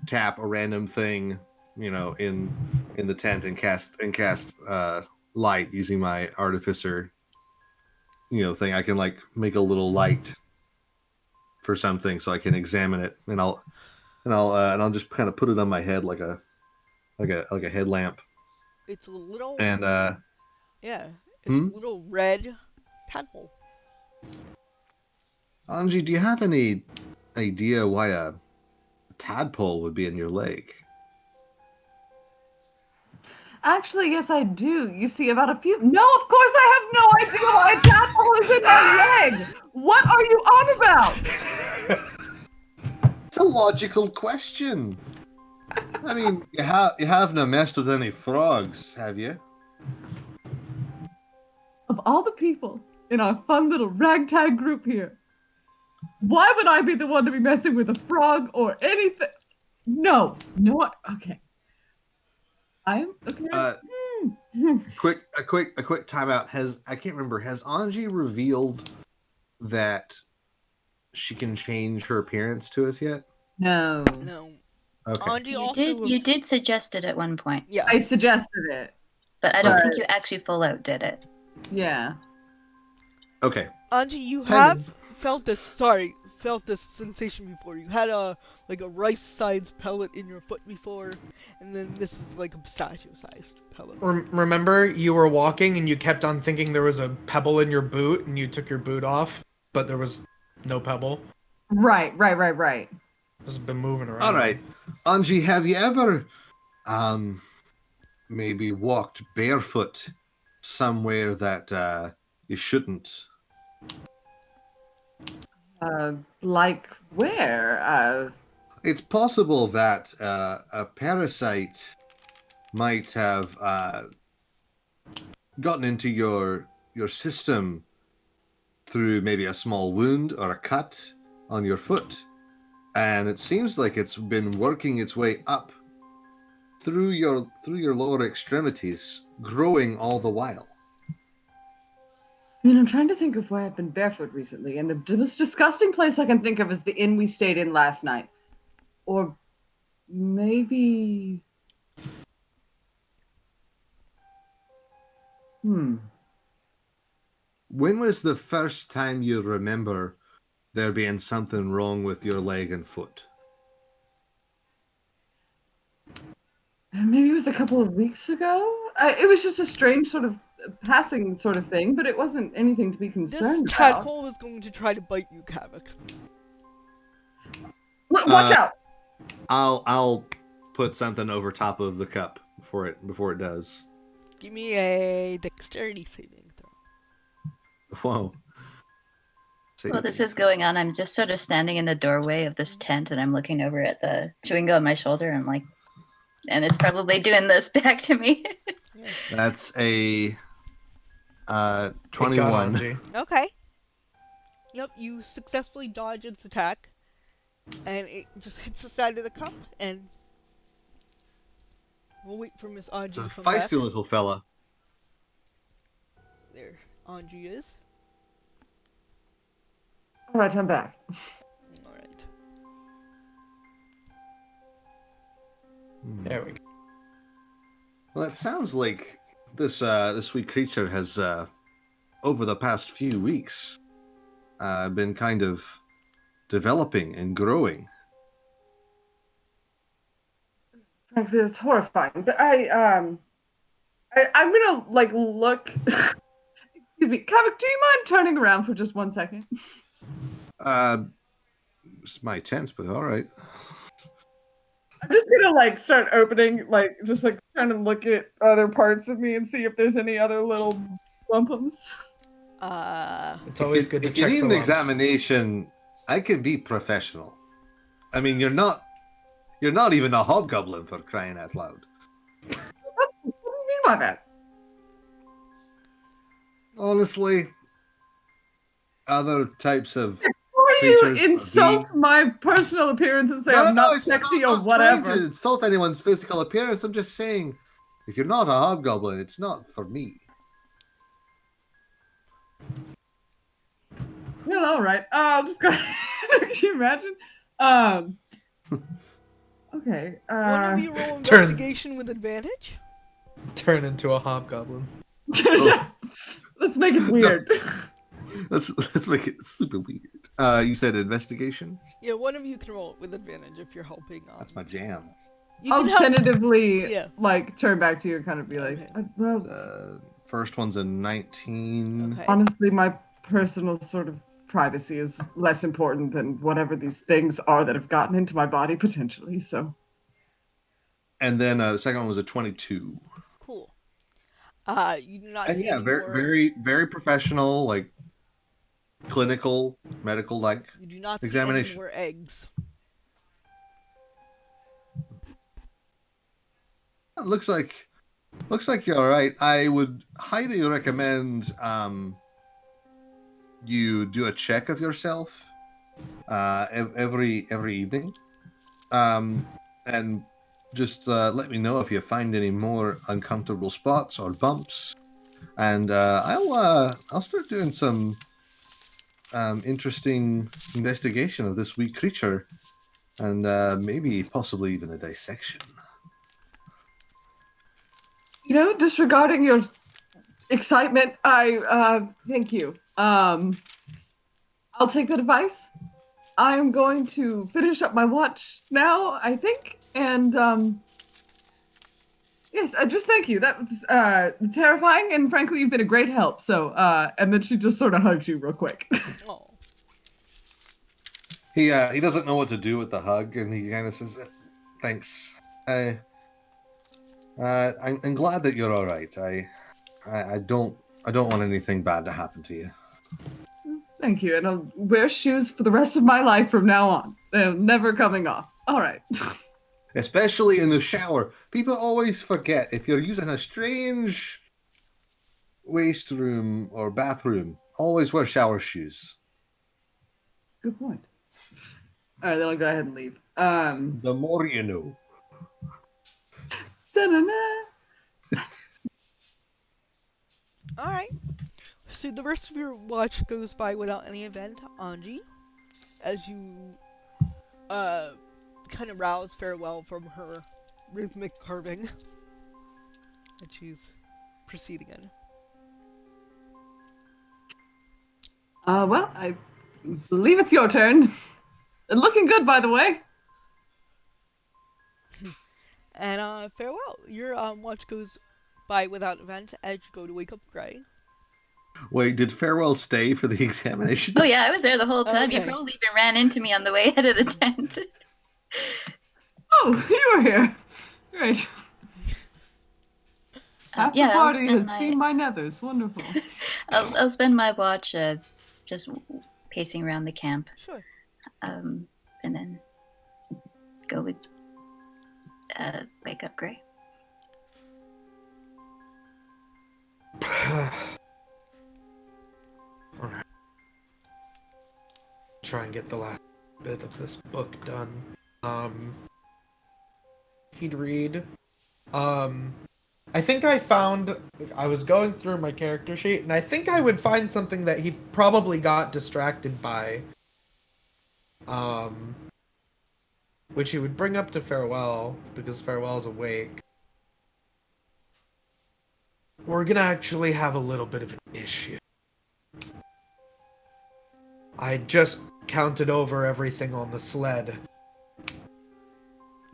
[SPEAKER 5] tap a random thing, in the tent and cast light using my artificer, thing. I can like make a little light for something so I can examine it, and I'll just kind of put it on my head like a headlamp.
[SPEAKER 1] It's a little.
[SPEAKER 5] And
[SPEAKER 1] Yeah. It's a little red tadpole.
[SPEAKER 5] Anji, do you have any idea why a tadpole would be in your leg?
[SPEAKER 4] Actually, yes, I do. You see, about a few. No, of course I have no idea why a tadpole is in my leg. What are you on about?
[SPEAKER 5] It's a logical question. I mean, you haven't messed with any frogs, have you?
[SPEAKER 4] Of all the people in our fun little ragtag group here, why would I be the one to be messing with a frog or anything? No. Okay. I'm okay.
[SPEAKER 5] A quick timeout. I can't remember. Has Anji revealed that she can change her appearance to us yet?
[SPEAKER 4] No.
[SPEAKER 1] No.
[SPEAKER 5] Okay.
[SPEAKER 1] Anji
[SPEAKER 7] You did suggest it at one point.
[SPEAKER 1] Yeah.
[SPEAKER 4] I suggested it.
[SPEAKER 7] But I don't think you actually full out did it.
[SPEAKER 4] Yeah.
[SPEAKER 5] Okay.
[SPEAKER 1] Anji, you
[SPEAKER 2] Timing.
[SPEAKER 1] have felt this sensation before. You had a rice-sized pellet in your foot before, and then this is like a pistachio-sized pellet.
[SPEAKER 2] Remember, you were walking and you kept on thinking there was a pebble in your boot, and you took your boot off, but there was no pebble.
[SPEAKER 4] Right.
[SPEAKER 2] It's been moving around.
[SPEAKER 5] All right. Anji, have you ever maybe walked barefoot somewhere that you shouldn't?
[SPEAKER 4] Like where?
[SPEAKER 5] It's possible that a parasite might have gotten into your system through maybe a small wound or a cut on your foot, and it seems like it's been working its way up through your lower extremities, growing all the while.
[SPEAKER 4] I mean, I'm trying to think of where I've been barefoot recently, and the most disgusting place I can think of is the inn we stayed in last night. Or maybe...
[SPEAKER 5] When was the first time you remember there being something wrong with your leg and foot?
[SPEAKER 4] Maybe it was a couple of weeks ago? It was just a strange sort of passing sort of thing, but it wasn't anything to be concerned
[SPEAKER 1] This
[SPEAKER 4] about.
[SPEAKER 1] tadpole was going to try to bite you, Kavik.
[SPEAKER 4] Watch out!
[SPEAKER 5] I'll put something over top of the cup before it does.
[SPEAKER 1] Give me a dexterity saving throw.
[SPEAKER 5] Whoa.
[SPEAKER 7] While this is going on, I'm just sort of standing in the doorway of this tent, and I'm looking over at the chewing gum on my shoulder. I'm like, and it's probably doing this back to me.
[SPEAKER 5] That's a 21.
[SPEAKER 2] Anji.
[SPEAKER 1] Okay. Yep, you successfully dodge its attack, and it just hits the side of the cup, and we'll wait for Miss Anji
[SPEAKER 5] It's a
[SPEAKER 1] to come back.
[SPEAKER 5] feisty little fella.
[SPEAKER 1] There, Anji is.
[SPEAKER 4] All right, I'm back.
[SPEAKER 1] Alright.
[SPEAKER 2] There we go.
[SPEAKER 5] Well, it sounds like this sweet creature has, over the past few weeks, been kind of developing and growing.
[SPEAKER 4] Frankly, it's horrifying. But I'm gonna like look. Excuse me, Kavik, do you mind turning around for just 1 second?
[SPEAKER 5] It's my tent, but all right.
[SPEAKER 4] I'm just gonna like start opening, like just like trying to look at other parts of me and see if there's any other little lumpums.
[SPEAKER 2] It's always good to
[SPEAKER 5] If you
[SPEAKER 2] check
[SPEAKER 5] need
[SPEAKER 2] for
[SPEAKER 5] an
[SPEAKER 2] lumps.
[SPEAKER 5] examination, I can be professional. I mean, you're not even a hobgoblin, for crying out loud.
[SPEAKER 4] What do you mean by that?
[SPEAKER 5] Honestly, other types of
[SPEAKER 4] Before you
[SPEAKER 5] creatures
[SPEAKER 4] insult my personal appearance and say I'm not sexy or
[SPEAKER 5] I'm not trying
[SPEAKER 4] whatever.
[SPEAKER 5] to insult anyone's physical appearance. I'm just saying, if you're not a hobgoblin, it's not for me.
[SPEAKER 4] Well, all right. I'll just go ahead. Can you imagine? Okay.
[SPEAKER 1] One of you roll
[SPEAKER 2] turn.
[SPEAKER 1] investigation with advantage?
[SPEAKER 2] Turn into a hobgoblin.
[SPEAKER 4] Let's make it weird.
[SPEAKER 5] Let's make it super weird. You said investigation?
[SPEAKER 1] Yeah, one of you can roll it with advantage if you're helping.
[SPEAKER 5] That's my jam.
[SPEAKER 1] You
[SPEAKER 4] I'll
[SPEAKER 1] can help.
[SPEAKER 4] tentatively
[SPEAKER 1] Yeah.
[SPEAKER 4] like turn back to you and kind of be like,
[SPEAKER 1] Okay.
[SPEAKER 4] well,
[SPEAKER 5] First one's a 19.
[SPEAKER 1] Okay.
[SPEAKER 4] honestly, my personal sort of privacy is less important than whatever these things are that have gotten into my body potentially. So
[SPEAKER 5] And then the second one was a 22.
[SPEAKER 1] Cool. You do not
[SPEAKER 5] And
[SPEAKER 1] see
[SPEAKER 5] yeah,
[SPEAKER 1] any
[SPEAKER 5] very,
[SPEAKER 1] more.
[SPEAKER 5] very, very professional, like clinical, medical like
[SPEAKER 1] You do not see any
[SPEAKER 5] examination.
[SPEAKER 1] more eggs.
[SPEAKER 5] Looks like you're all right. I would highly recommend you do a check of yourself every evening, and just let me know if you find any more uncomfortable spots or bumps, and I'll start doing some interesting investigation of this wee creature, and maybe possibly even a dissection.
[SPEAKER 4] You know, disregarding your excitement, I thank you. I'll take that advice. I am going to finish up my watch now, I think, and yes, just thank you. That was terrifying, and frankly, you've been a great help. So, and then she just sort of hugs you real quick.
[SPEAKER 1] Oh.
[SPEAKER 5] He doesn't know what to do with the hug, and he kind of says, "Thanks. I'm glad that you're all right. I don't want anything bad to happen to you."
[SPEAKER 4] Thank you, and I'll wear shoes for the rest of my life from now on. They're never coming off. All right.
[SPEAKER 5] Especially in the shower. People always forget if you're using a strange waste room or bathroom, always wear shower shoes.
[SPEAKER 4] Good point. All right, then I'll go ahead and leave.
[SPEAKER 5] The more you know.
[SPEAKER 4] Da-da-da.
[SPEAKER 1] Alright. So the rest of your watch goes by without any event, Anji, as you kind of rouse farewell from her rhythmic carving that she's proceeding in.
[SPEAKER 4] Well, I believe it's your turn. And looking good, by the way.
[SPEAKER 1] And farewell. Your watch goes by without event as you go to wake up Gray.
[SPEAKER 5] Wait, did Farewell stay for the examination?
[SPEAKER 7] Oh yeah, I was there the whole time. You
[SPEAKER 1] Okay.
[SPEAKER 7] probably even ran into me on the way out of the tent.
[SPEAKER 4] Oh, you were here. Great. Half the
[SPEAKER 7] Yeah, I'll
[SPEAKER 4] party
[SPEAKER 7] spend
[SPEAKER 4] has seen my nethers. Wonderful.
[SPEAKER 7] I'll spend my watch just pacing around the camp,
[SPEAKER 1] Sure.
[SPEAKER 7] and then go with wake up Gray.
[SPEAKER 2] Alright. Try and get the last bit of this book done. He'd read. I think I was going through my character sheet, and I think I would find something that he probably got distracted by. Which he would bring up to Farewell, because Farewell's awake. We're gonna actually have a little bit of an issue. I just counted over everything on the sled.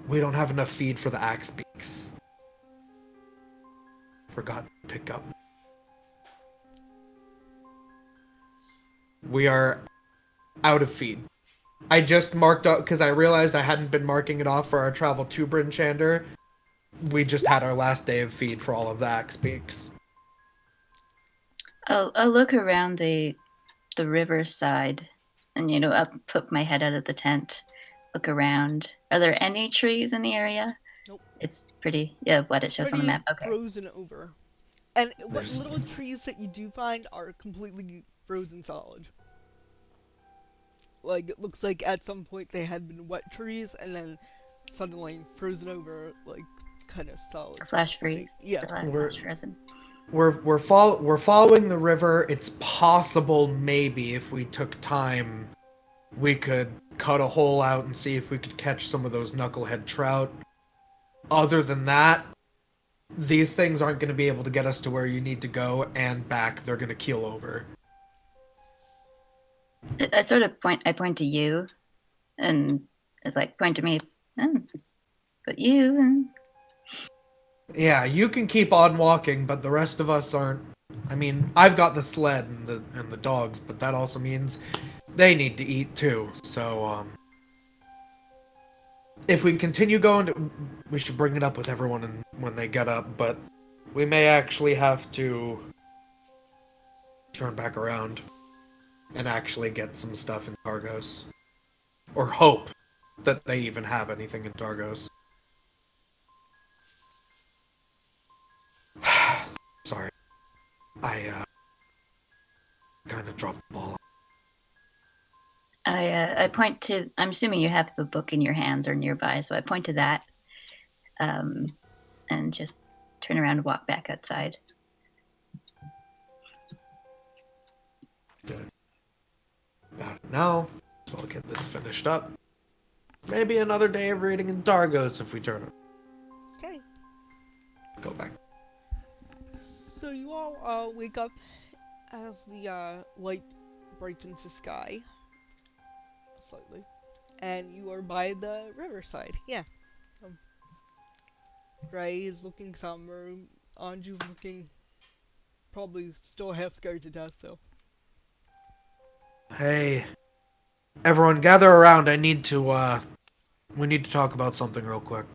[SPEAKER 2] We don't have enough feed for the axe beaks. Forgot to pick up. We are out of feed. I just marked up because I realized I hadn't been marking it off for our travel to Bryn Shander. We just had our last day of feed for all of the axe beaks.
[SPEAKER 7] I'll look around the riverside, and I'll poke my head out of the tent, look around. Are there any trees in the area?
[SPEAKER 1] Nope.
[SPEAKER 7] It's pretty. Yeah, what it shows on the
[SPEAKER 1] Pretty
[SPEAKER 7] map. Okay.
[SPEAKER 1] frozen over. And what
[SPEAKER 2] There's-
[SPEAKER 1] little trees that you do find are completely frozen solid. Like, it looks like at some point they had been wet trees and then suddenly frozen over, like, kind of solid.
[SPEAKER 7] Flash freeze.
[SPEAKER 1] Yeah.
[SPEAKER 7] Flash frozen.
[SPEAKER 2] We're following the river. It's possible maybe if we took time, we could cut a hole out and see if we could catch some of those knucklehead trout. Other than that, these things aren't going to be able to get us to where you need to go and back. They're going to keel over.
[SPEAKER 7] I sort of point to you, and it's like, point to me. But you.
[SPEAKER 2] Yeah, you can keep on walking, but the rest of us aren't. I mean, I've got the sled and the dogs, but that also means they need to eat too. So, if we continue going, we should bring it up with everyone when they get up. But we may actually have to turn back around and actually get some stuff in Targos. Or hope that they even have anything in Targos. Sorry. I kind of dropped the ball.
[SPEAKER 7] I point to. I'm assuming you have the book in your hands or nearby, so I point to that, and just turn around and walk back outside.
[SPEAKER 2] About it now, so I'll get this finished up. Maybe another day of reading in Targos if we turn it.
[SPEAKER 1] Okay.
[SPEAKER 2] Go back.
[SPEAKER 1] So you all wake up as the light brightens the sky slightly, and you are by the riverside. Yeah. Ray is looking somber. Anju's looking probably still half scared to death though.
[SPEAKER 2] Hey, everyone gather around. We need to talk about something real quick.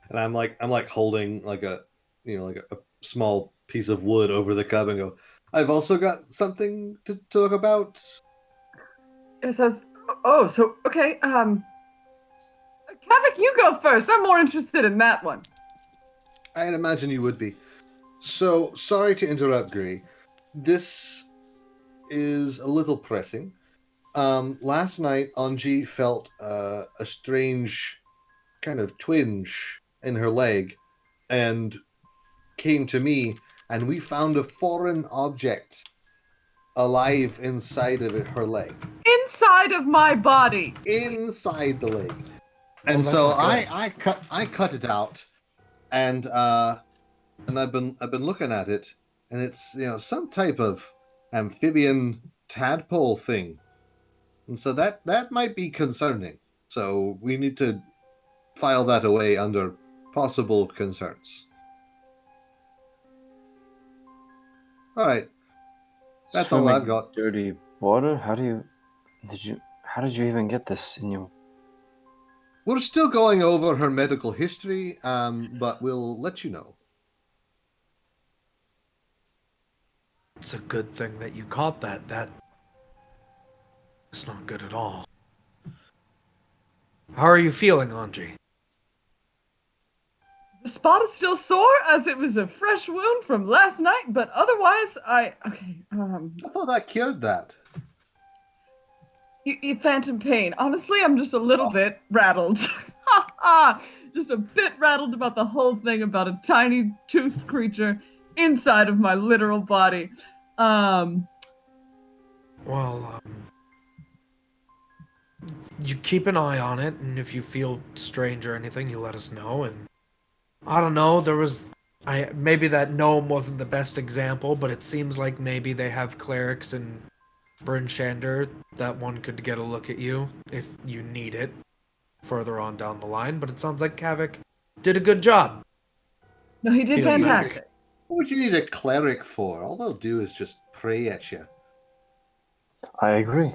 [SPEAKER 5] And I'm like holding like a a small piece of wood over the cub and go, I've also got something to talk about.
[SPEAKER 4] Yes, so okay. Kavik, you go first. I'm more interested in that one.
[SPEAKER 5] I'd imagine you would be. So sorry to interrupt, Gray. This is a little pressing. Last night Anji felt a strange kind of twinge in her leg and came to me, and we found a foreign object alive inside of her leg.
[SPEAKER 4] Inside of my body.
[SPEAKER 5] Inside the leg.
[SPEAKER 2] Well,
[SPEAKER 5] And
[SPEAKER 2] that's
[SPEAKER 5] so
[SPEAKER 2] not good.
[SPEAKER 5] I cut it out, and I've been looking at it, and it's some type of amphibian tadpole thing. And so that might be concerning. So we need to file that away under possible concerns. All right. That's all I've got.
[SPEAKER 3] Dirty water? How did you even get this in your...
[SPEAKER 5] We're still going over her medical history, but we'll let you know.
[SPEAKER 2] It's a good thing that you caught that. That's not good at all. How are you feeling, Anji?
[SPEAKER 4] The spot is still sore as it was a fresh wound from last night, but otherwise,
[SPEAKER 5] I thought I cured that.
[SPEAKER 4] You phantom pain. Honestly, I'm just a little bit rattled. Just a bit rattled about the whole thing about a tiny toothed creature inside of my literal body.
[SPEAKER 2] You keep an eye on it, and if you feel strange or anything, you let us know. And I don't know, maybe that gnome wasn't the best example, but it seems like maybe they have clerics in Bryn Shander that one could get a look at you if you need it further on down the line. But it sounds like Kavik did a good job.
[SPEAKER 4] No, he did fantastic.
[SPEAKER 5] What would you need a cleric for? All they'll do is just pray at you.
[SPEAKER 3] I agree.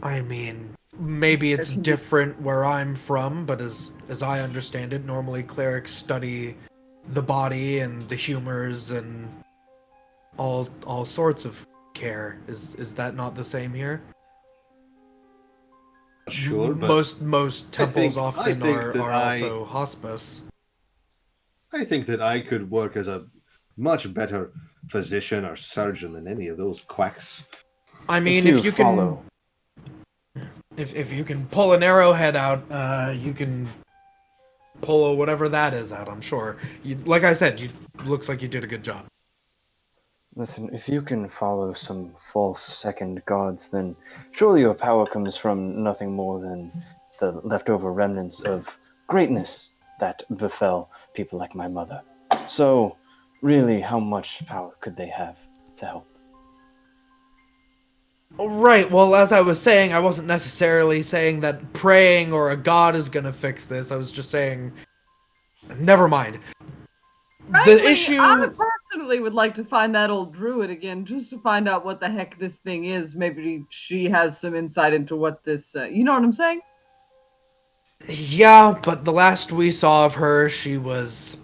[SPEAKER 2] I mean, maybe it's different where I'm from, but as I understand it, normally clerics study the body and the humors and all sorts of care. Is that not the same here?
[SPEAKER 5] Sure, but
[SPEAKER 2] most temples often are
[SPEAKER 5] I
[SPEAKER 2] also hospice.
[SPEAKER 5] I think that I could work as a much better physician or surgeon than any of those quacks.
[SPEAKER 2] I mean, if you can pull an arrowhead out, you can pull whatever that is out, I'm sure. Like I said, looks like you did a good job.
[SPEAKER 3] Listen, if you can follow some false second gods, then surely your power comes from nothing more than the leftover remnants of greatness that befell people like my mother. So, really, how much power could they have to help?
[SPEAKER 2] Right, well, as I was saying, I wasn't necessarily saying that praying or a god is gonna fix this. I was just saying... Never mind.
[SPEAKER 4] Frankly,
[SPEAKER 2] The issue...
[SPEAKER 4] I personally would like to find that old druid again, just to find out what the heck this thing is. Maybe she has some insight into what this... you know what I'm saying?
[SPEAKER 2] Yeah, but the last we saw of her, she was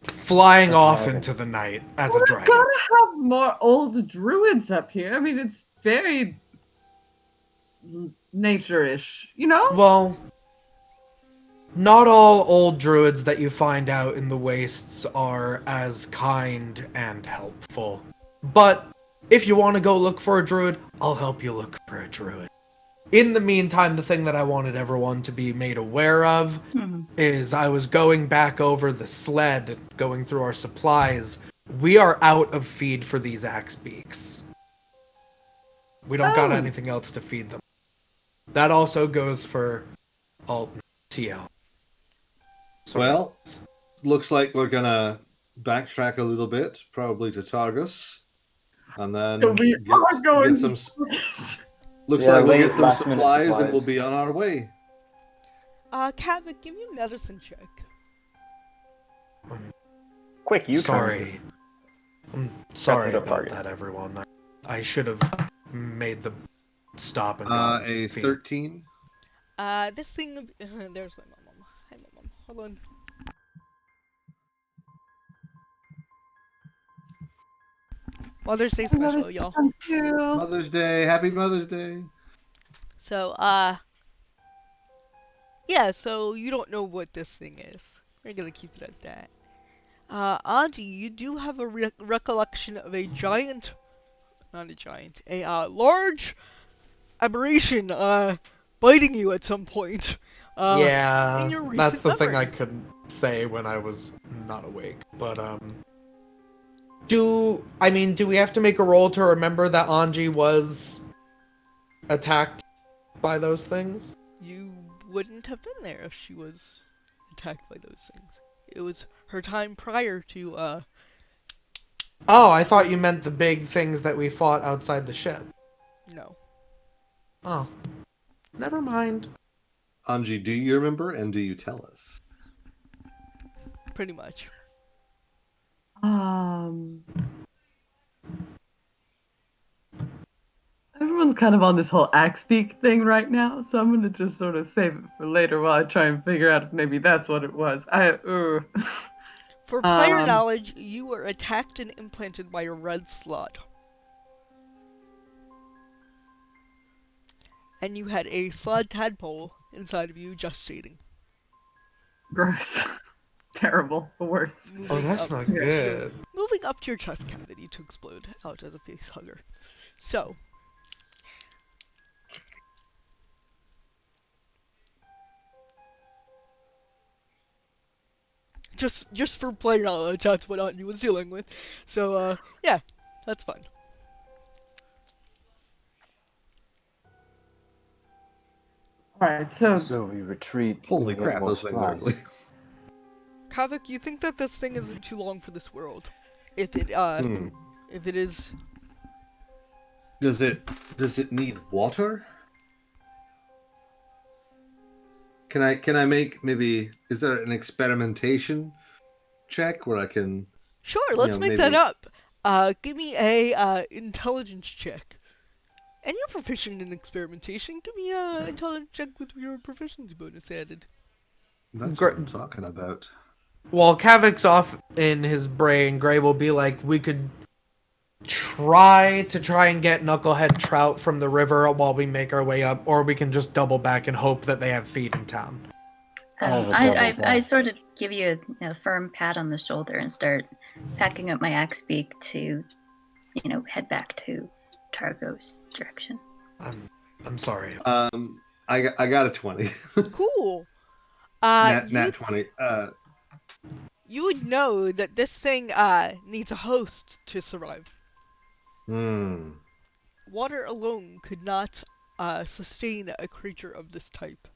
[SPEAKER 2] flying
[SPEAKER 3] A
[SPEAKER 2] off
[SPEAKER 3] dragon.
[SPEAKER 2] into the night as a
[SPEAKER 4] We've
[SPEAKER 2] dragon.
[SPEAKER 4] gotta have more old druids up here. I mean, it's very nature-ish, you know?
[SPEAKER 2] Well, not all old druids that you find out in the wastes are as kind and helpful. But if you want to go look for a druid, I'll help you look for a druid. In the meantime, the thing that I wanted everyone to be made aware of
[SPEAKER 7] Mhm.
[SPEAKER 2] is I was going back over the sled, going through our supplies. We are out of feed for these axe beaks. We don't got
[SPEAKER 4] Oh.
[SPEAKER 2] anything else to feed them. That also goes for Alt TL. Sorry.
[SPEAKER 5] Well, looks like we're gonna backtrack a little bit, probably to Targus, and then
[SPEAKER 4] So we are going
[SPEAKER 5] get some. Looks
[SPEAKER 3] Yeah,
[SPEAKER 5] like we'll
[SPEAKER 3] late
[SPEAKER 5] get some
[SPEAKER 3] last-minute
[SPEAKER 5] supplies, and we'll
[SPEAKER 3] supplies.
[SPEAKER 5] be on our way.
[SPEAKER 1] Kavik, give me a medicine check.
[SPEAKER 3] Quick, you
[SPEAKER 2] Sorry. I'm sorry
[SPEAKER 3] hit up
[SPEAKER 2] about
[SPEAKER 3] target.
[SPEAKER 2] that, everyone. I should have made the stop and got
[SPEAKER 5] A
[SPEAKER 2] feed.
[SPEAKER 5] 13.
[SPEAKER 1] This thing. There's my mom. Hi, mom. Hold on. Mother's Day special, y'all.
[SPEAKER 4] Thank you.
[SPEAKER 5] Mother's Day. Happy Mother's Day.
[SPEAKER 1] So, yeah, so you don't know what this thing is. We're gonna keep it at that. Auntie, you do have a recollection of a giant, not a giant, a large aberration, biting you at some point. In
[SPEAKER 2] Yeah,
[SPEAKER 1] your
[SPEAKER 2] that's
[SPEAKER 1] recent
[SPEAKER 2] the thing I
[SPEAKER 1] memory.
[SPEAKER 2] couldn't say when I was not awake. But do we have to make a roll to remember that Anji was attacked by those things?
[SPEAKER 1] You wouldn't have been there if she was attacked by those things. It was her time prior to,
[SPEAKER 2] Oh, I thought you meant the big things that we fought outside the ship.
[SPEAKER 1] no.
[SPEAKER 2] Oh, never mind.
[SPEAKER 5] Anji, do you remember, and do you tell us?
[SPEAKER 1] Pretty much.
[SPEAKER 4] Everyone's kind of on this whole axe beak thing right now, so I'm gonna just sort of save it for later while I try and figure out if maybe that's what it was.
[SPEAKER 1] For prior
[SPEAKER 4] Um,
[SPEAKER 1] knowledge, you were attacked and implanted by a red slud. And you had a slud tadpole inside of you, just stating.
[SPEAKER 4] gross. Terrible. The worst.
[SPEAKER 2] Oh, that's not good.
[SPEAKER 1] Moving up to your chest cavity to explode out as a face hugger. So, just for player knowledge, that's what Anya was dealing with. So, yeah, that's fun.
[SPEAKER 4] Alright, so
[SPEAKER 3] So we retreat.
[SPEAKER 5] Holy
[SPEAKER 3] we get
[SPEAKER 5] crap,
[SPEAKER 3] more
[SPEAKER 5] those things are
[SPEAKER 3] supplies.
[SPEAKER 5] ugly.
[SPEAKER 1] Kavik, you think that this thing isn't too long for this world? If it, if it is...
[SPEAKER 5] Does it need water? Can I make maybe, is there an experimentation check where I can,
[SPEAKER 1] Sure, let's make that up. Give me a intelligence check. And you're proficient in experimentation. Give me a intelligence check with your proficiency bonus added.
[SPEAKER 5] That's what I'm talking about.
[SPEAKER 2] While Kavik's off in his brain, Gray will be like, we could try and get Knucklehead Trout from the river while we make our way up, or we can just double back and hope that they have feed in town.
[SPEAKER 7] I sort of give you a firm pat on the shoulder and start packing up my axe beak to, head back to Targo's direction.
[SPEAKER 2] I'm sorry.
[SPEAKER 5] I got a 20.
[SPEAKER 1] Cool.
[SPEAKER 5] Nat 20.
[SPEAKER 1] You would know that this thing needs a host to survive. Water alone could not sustain a creature of this type.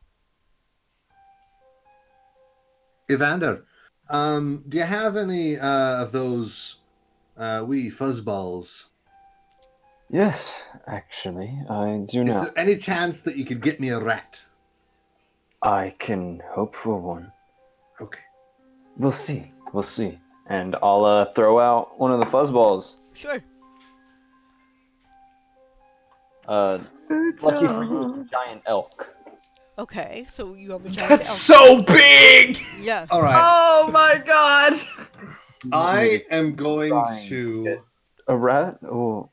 [SPEAKER 5] Evander, do you have any of those wee fuzzballs?
[SPEAKER 3] Yes, actually, I do
[SPEAKER 5] Is
[SPEAKER 3] now.
[SPEAKER 5] there any chance that you could get me a rat?
[SPEAKER 3] I can hope for one.
[SPEAKER 5] Okay.
[SPEAKER 3] We'll see. And I'll throw out one of the fuzzballs.
[SPEAKER 1] Sure.
[SPEAKER 3] Lucky for you, it's a giant elk.
[SPEAKER 1] Okay, so you have a giant
[SPEAKER 2] That's
[SPEAKER 1] elk.
[SPEAKER 2] so big!
[SPEAKER 1] Yes.
[SPEAKER 5] All right.
[SPEAKER 4] Oh my god!
[SPEAKER 5] I am going
[SPEAKER 3] Trying
[SPEAKER 5] to.
[SPEAKER 3] get a rat? Oh,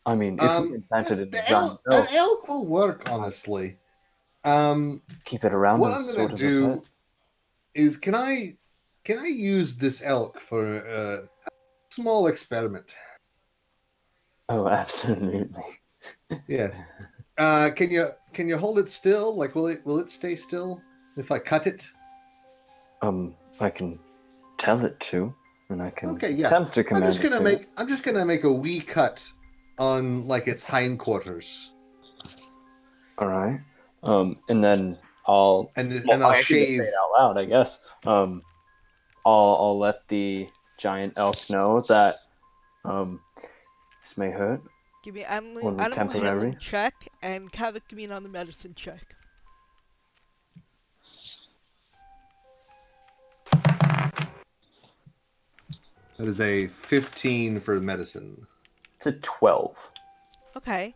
[SPEAKER 3] I mean, if we implanted it in a giant
[SPEAKER 5] An
[SPEAKER 3] elk,
[SPEAKER 5] elk will work, honestly.
[SPEAKER 3] keep it around
[SPEAKER 5] What
[SPEAKER 3] as
[SPEAKER 5] I'm
[SPEAKER 3] sort
[SPEAKER 5] gonna
[SPEAKER 3] of a
[SPEAKER 5] do
[SPEAKER 3] pet.
[SPEAKER 5] is, can I use this elk for a small experiment?
[SPEAKER 3] Oh, absolutely.
[SPEAKER 5] Yes. Can you hold it still? Like, will it stay still if I cut it?
[SPEAKER 3] I can tell it to, and I can
[SPEAKER 5] Okay, yeah.
[SPEAKER 3] attempt to command it to.
[SPEAKER 5] I'm just gonna make a wee cut on like its hindquarters,
[SPEAKER 3] All right. And then I'll.
[SPEAKER 5] and
[SPEAKER 3] Well,
[SPEAKER 5] I'll
[SPEAKER 3] I can just say
[SPEAKER 5] shave.
[SPEAKER 3] it out loud, I guess. I'll let the giant elk know that this may hurt.
[SPEAKER 1] Give me
[SPEAKER 3] Only
[SPEAKER 1] animal handling
[SPEAKER 3] temporary.
[SPEAKER 1] check, and Kavik, give me another medicine check.
[SPEAKER 5] That is a 15 for medicine.
[SPEAKER 3] It's a 12.
[SPEAKER 1] Okay.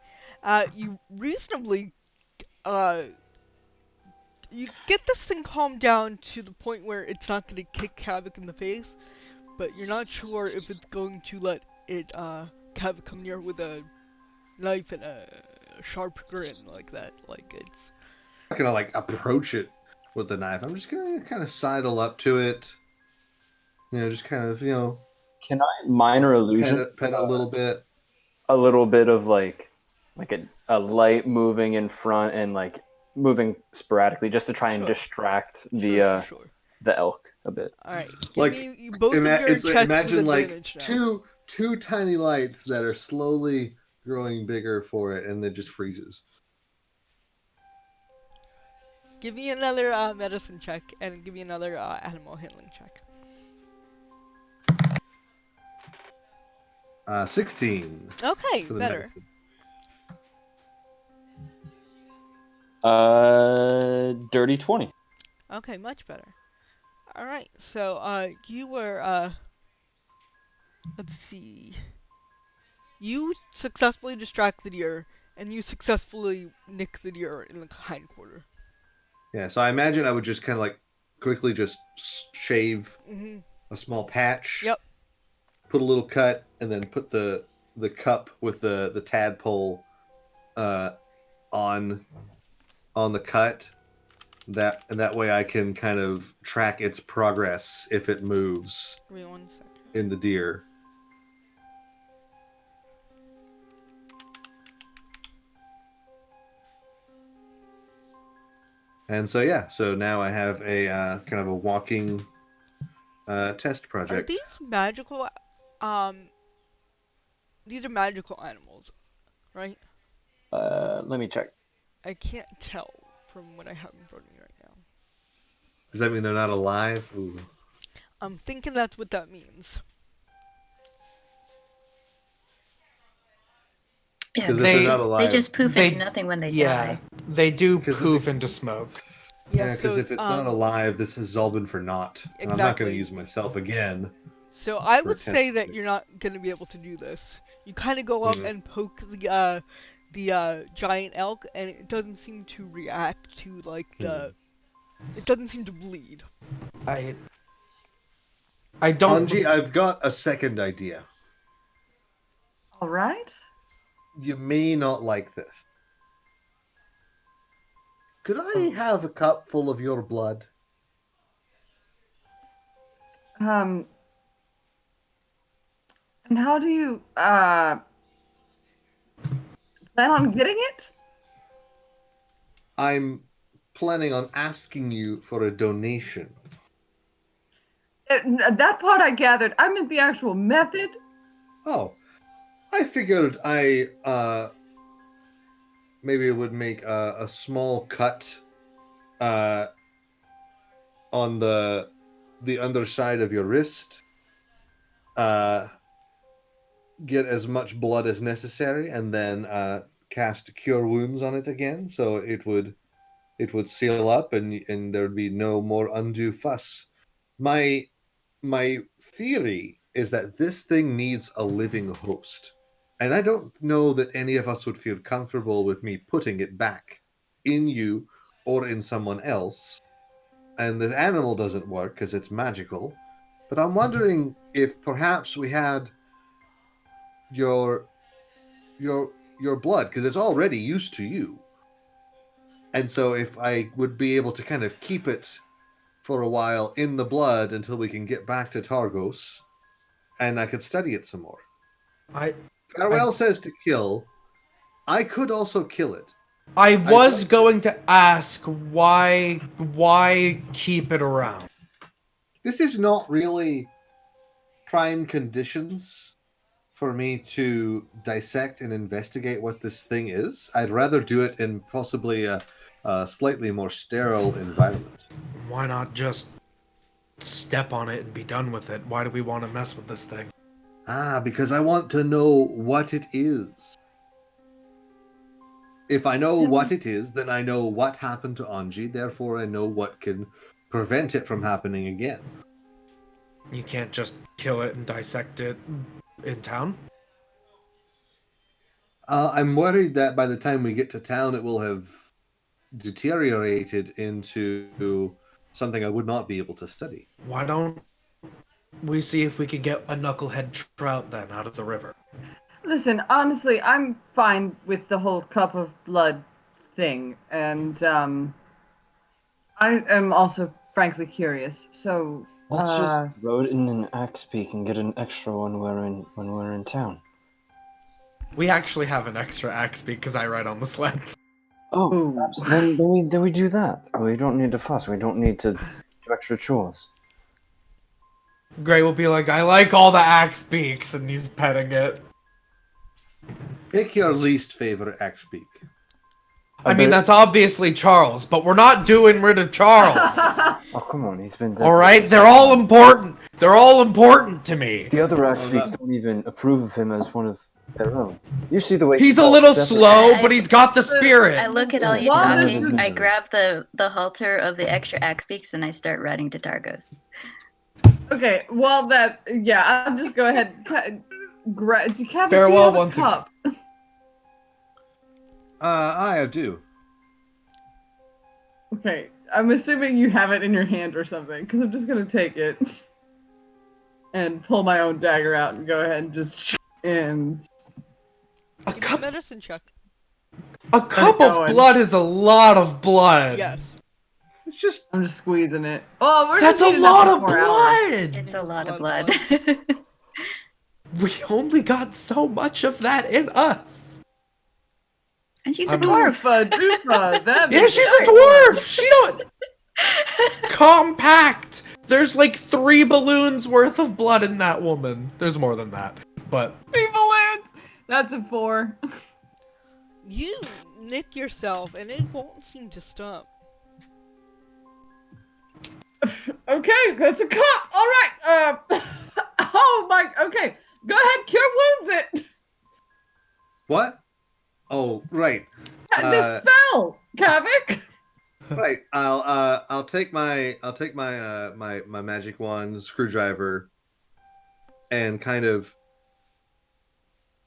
[SPEAKER 1] You reasonably, you get this thing calmed down to the point where it's not going to kick Kavik in the face, but you're not sure if it's going to let it, Kavik come near with a knife and a sharp grin like that. Like, it's...
[SPEAKER 5] I'm not gonna like approach it with the knife. I'm just gonna kind of sidle up to it. Just kind of
[SPEAKER 3] Can I minor illusion?
[SPEAKER 5] pet it a little bit.
[SPEAKER 3] A little bit of like a light moving in front and like moving sporadically just to try and
[SPEAKER 1] Sure.
[SPEAKER 3] distract
[SPEAKER 1] Sure.
[SPEAKER 3] the elk a bit.
[SPEAKER 1] Alright, give
[SPEAKER 5] Like,
[SPEAKER 1] me you both of your checks with
[SPEAKER 5] imagine like
[SPEAKER 1] advantage now.
[SPEAKER 5] two tiny lights that are slowly growing bigger for it, and then just freezes.
[SPEAKER 1] Give me another medicine check, and give me another animal handling check.
[SPEAKER 5] 16.
[SPEAKER 1] Okay,
[SPEAKER 5] For the
[SPEAKER 1] better.
[SPEAKER 5] medicine.
[SPEAKER 3] Dirty 20.
[SPEAKER 1] Okay, much better. Alright, so you were let's see. You successfully distract the deer, and you successfully nick the deer in the hindquarter.
[SPEAKER 5] Yeah, so I imagine I would just kind of like quickly just shave
[SPEAKER 1] Mm-hmm.
[SPEAKER 5] a small patch.
[SPEAKER 1] Yep.
[SPEAKER 5] Put a little cut, and then put the cup with the tadpole on the cut. That way I can kind of track its progress if it moves
[SPEAKER 1] Give me 1 second.
[SPEAKER 5] in the deer. And so yeah, so now I have a kind of a walking test
[SPEAKER 1] Are
[SPEAKER 5] project.
[SPEAKER 1] these magical? These are magical animals, right?
[SPEAKER 3] Let me check.
[SPEAKER 1] I can't tell from what I have in front of me right now.
[SPEAKER 5] Does that mean they're not alive? Ooh.
[SPEAKER 1] I'm thinking that's what that means.
[SPEAKER 7] Yeah,
[SPEAKER 5] 'Cause if
[SPEAKER 2] They-
[SPEAKER 5] they're not
[SPEAKER 7] they
[SPEAKER 5] alive,
[SPEAKER 7] just poof
[SPEAKER 2] they-
[SPEAKER 7] into nothing when they
[SPEAKER 2] Yeah,
[SPEAKER 7] die.
[SPEAKER 2] they do
[SPEAKER 5] 'Cause
[SPEAKER 2] poof into smoke.
[SPEAKER 1] Yeah,
[SPEAKER 5] because
[SPEAKER 1] so
[SPEAKER 5] if it's not alive, this has all been for naught, and I'm not going
[SPEAKER 1] Exactly.
[SPEAKER 5] to use myself again.
[SPEAKER 1] So I
[SPEAKER 5] for
[SPEAKER 1] would
[SPEAKER 5] a
[SPEAKER 1] say
[SPEAKER 5] test.
[SPEAKER 1] that you're not gonna be able to do this. You kind of go up and poke the giant elk, and it doesn't seem to react to like the. It doesn't seem to bleed.
[SPEAKER 2] I don't.
[SPEAKER 5] Anji, I've got a second idea.
[SPEAKER 4] All right.
[SPEAKER 5] You may not like this. Could I have a cup full of your blood?
[SPEAKER 4] And how do you plan on getting it?
[SPEAKER 5] I'm planning on asking you for a donation.
[SPEAKER 4] That part I gathered. I meant the actual method.
[SPEAKER 5] Oh, I figured I maybe would make a small cut on the underside of your wrist. Get as much blood as necessary, and then cast Cure Wounds on it again, so it would seal up, and there would be no more undue fuss. My theory is that this thing needs a living host, and I don't know that any of us would feel comfortable with me putting it back in you or in someone else, and the animal doesn't work because it's magical. But I'm wondering if perhaps we had your blood, because it's already used to you. And so if I would be able to kind of keep it for a while in the blood until we can get back to Targos, and I could study it some more.
[SPEAKER 2] I
[SPEAKER 5] Farewell says to kill. I could also kill it.
[SPEAKER 2] I was going to ask why keep it around?
[SPEAKER 5] This is not really prime conditions for me to dissect and investigate what this thing is. I'd rather do it in possibly a slightly more sterile environment.
[SPEAKER 2] Why not just step on it and be done with it? Why do we want to mess with this thing?
[SPEAKER 5] Because I want to know what it is. If I know what it is, then I know what happened to Anji, therefore I know what can prevent it from happening again.
[SPEAKER 2] You can't just kill it and dissect it in town?
[SPEAKER 5] I'm worried that by the time we get to town, it will have deteriorated into something I would not be able to study.
[SPEAKER 2] Why don't we see if we can get a knucklehead trout then out of the river?
[SPEAKER 4] Listen, honestly, I'm fine with the whole cup of blood thing, and I am also frankly curious. So
[SPEAKER 3] Let's just load in an axe beak and get an extra one when we're in town.
[SPEAKER 2] We actually have an extra axe beak because I ride on the sled.
[SPEAKER 3] Oh, so then we do that. We don't need to fuss. We don't need to do extra chores.
[SPEAKER 2] Gray will be like, I like all the axe beaks, and he's petting it.
[SPEAKER 5] Pick your least favorite axe beak.
[SPEAKER 2] I mean, that's obviously Charles, but we're not doing rid of Charles.
[SPEAKER 3] Oh, come on, he's been dead.
[SPEAKER 2] All right, they're all important. They're all important to me.
[SPEAKER 3] The other axe beaks don't even approve of him as one of their own. You see the way
[SPEAKER 2] he's a little slow, but he's got the spirit.
[SPEAKER 7] I look at all you
[SPEAKER 4] Why
[SPEAKER 7] talking, I grab the halter of the extra axe beaks, and I start riding to Targos.
[SPEAKER 4] okay, well I'll just go ahead.
[SPEAKER 2] Farewell once
[SPEAKER 4] cup.
[SPEAKER 5] I do.
[SPEAKER 4] Okay, I'm assuming you have it in your hand or something, because I'm just gonna take it and pull my own dagger out and go ahead and just and
[SPEAKER 2] A cup,
[SPEAKER 1] Medicine check.
[SPEAKER 2] a cup of blood is a lot of blood.
[SPEAKER 1] Yes.
[SPEAKER 5] It's just
[SPEAKER 4] I'm just squeezing it. Oh, we're
[SPEAKER 2] That's
[SPEAKER 4] just
[SPEAKER 2] a
[SPEAKER 4] eating
[SPEAKER 2] lot
[SPEAKER 4] it
[SPEAKER 2] of
[SPEAKER 4] for 4 hours.
[SPEAKER 2] blood.
[SPEAKER 7] It's a lot of blood.
[SPEAKER 2] We only got so much of that in us.
[SPEAKER 7] And she's a dwarf.
[SPEAKER 4] Doofa, that
[SPEAKER 2] Yeah,
[SPEAKER 4] is
[SPEAKER 2] she's a dwarf. She don't compact. There's like 3 balloons worth of blood in that woman. There's more than that, but
[SPEAKER 4] 3 balloons. That's a 4.
[SPEAKER 1] You nick yourself, and it won't seem to stop.
[SPEAKER 4] Okay, that's a cup. All right. Oh my. Okay, go ahead. Cure wounds it.
[SPEAKER 5] what? Oh, right.
[SPEAKER 4] The spell, Kavik.
[SPEAKER 5] Right. I'll take my my magic wand screwdriver and kind of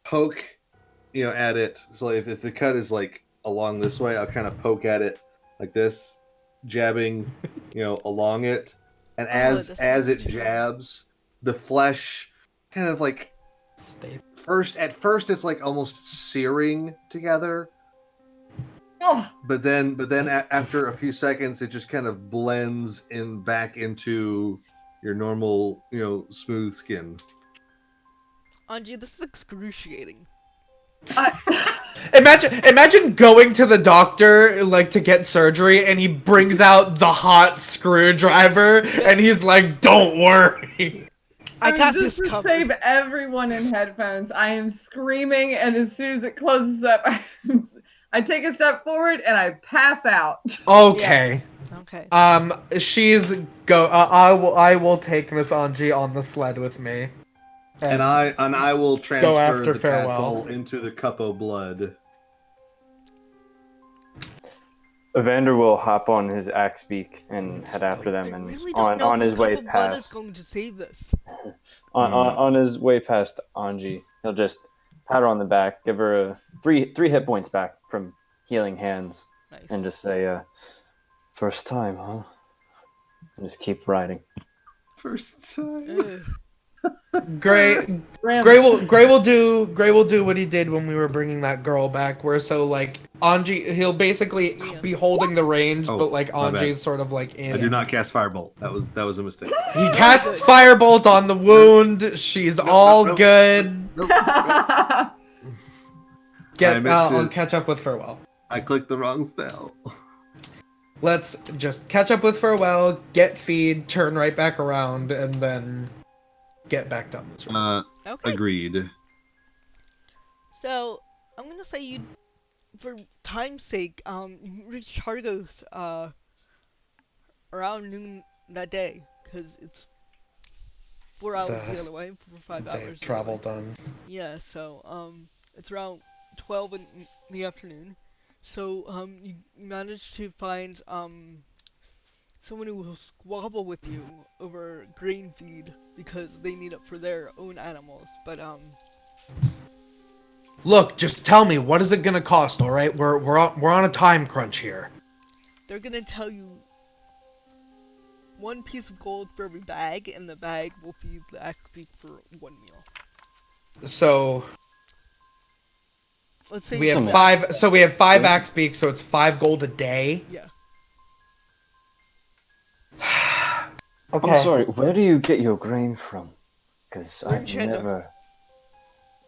[SPEAKER 5] poke, at it. So if the cut is like along this way, I'll kind of poke at it like this, jabbing, along it. And as it jabs, the flesh kind of like at first it's like almost searing together.
[SPEAKER 4] Oh,
[SPEAKER 5] But then after a few seconds, it just kind of blends back into your normal, smooth skin.
[SPEAKER 1] Anji, this is excruciating.
[SPEAKER 2] Imagine going to the doctor like to get surgery, and he brings out the hot screwdriver, and he's like, "Don't worry."
[SPEAKER 1] I got
[SPEAKER 4] just
[SPEAKER 1] this
[SPEAKER 4] to
[SPEAKER 1] covered.
[SPEAKER 4] save everyone in headphones, I am screaming, and as soon as it closes up, I take a step forward and I pass out.
[SPEAKER 2] Okay.
[SPEAKER 1] Okay.
[SPEAKER 2] I will take Miss Anji on the sled with me.
[SPEAKER 5] And I will transfer
[SPEAKER 2] after
[SPEAKER 5] the
[SPEAKER 2] farewell.
[SPEAKER 5] tadpole into the cup of blood.
[SPEAKER 3] Evander will hop on his axe beak and head after them,
[SPEAKER 1] I
[SPEAKER 3] and
[SPEAKER 1] really don't know
[SPEAKER 3] on
[SPEAKER 1] if
[SPEAKER 3] his
[SPEAKER 1] a
[SPEAKER 3] way
[SPEAKER 1] cup of blood is
[SPEAKER 3] past
[SPEAKER 1] going to save this.
[SPEAKER 3] on his way past Anji, he'll just pat her on the back, give her three hit points back from healing hands,
[SPEAKER 1] Nice.
[SPEAKER 3] and just say, First time, huh? Just keep riding.
[SPEAKER 5] First time.
[SPEAKER 2] Gray will do what he did when we were bringing that girl back, where so like Anji, he'll basically be holding the range,
[SPEAKER 5] Oh,
[SPEAKER 2] but like
[SPEAKER 5] my bad.
[SPEAKER 2] Anji's sort of like in.
[SPEAKER 5] I do not cast Firebolt. That was a mistake.
[SPEAKER 2] He casts Firebolt on the wound. She's all
[SPEAKER 5] nope,
[SPEAKER 2] good.
[SPEAKER 5] Nope.
[SPEAKER 2] I'll catch up with Farewell.
[SPEAKER 5] I clicked the wrong spell.
[SPEAKER 2] Let's just catch up with Farewell, get feed, turn right back around, and then get back down this road.
[SPEAKER 1] Okay.
[SPEAKER 5] Agreed.
[SPEAKER 1] So I'm gonna say you, for time's sake, you reach Targos around noon that day, because it's 4 hours the other way, 4 or 5
[SPEAKER 2] Day
[SPEAKER 1] hours.
[SPEAKER 2] of travel done.
[SPEAKER 1] Yeah, so it's around 12 in the afternoon. So you manage to find someone who will squabble with you over grain feed because they need it for their own animals. But
[SPEAKER 2] Look, just tell me, what is it gonna cost? All right, we're on a time crunch here.
[SPEAKER 1] they're gonna tell you 1 piece of gold for every bag, and the bag will feed the Axbeak for 1 meal.
[SPEAKER 2] So
[SPEAKER 1] Let's say
[SPEAKER 2] we have
[SPEAKER 3] Some
[SPEAKER 2] 5. So we have 5 axe beaks, so it's 5 gold a day.
[SPEAKER 1] Yeah.
[SPEAKER 2] Okay.
[SPEAKER 3] I'm sorry, where do you get your grain from? Because
[SPEAKER 1] We're in
[SPEAKER 3] I've
[SPEAKER 1] China.
[SPEAKER 3] never...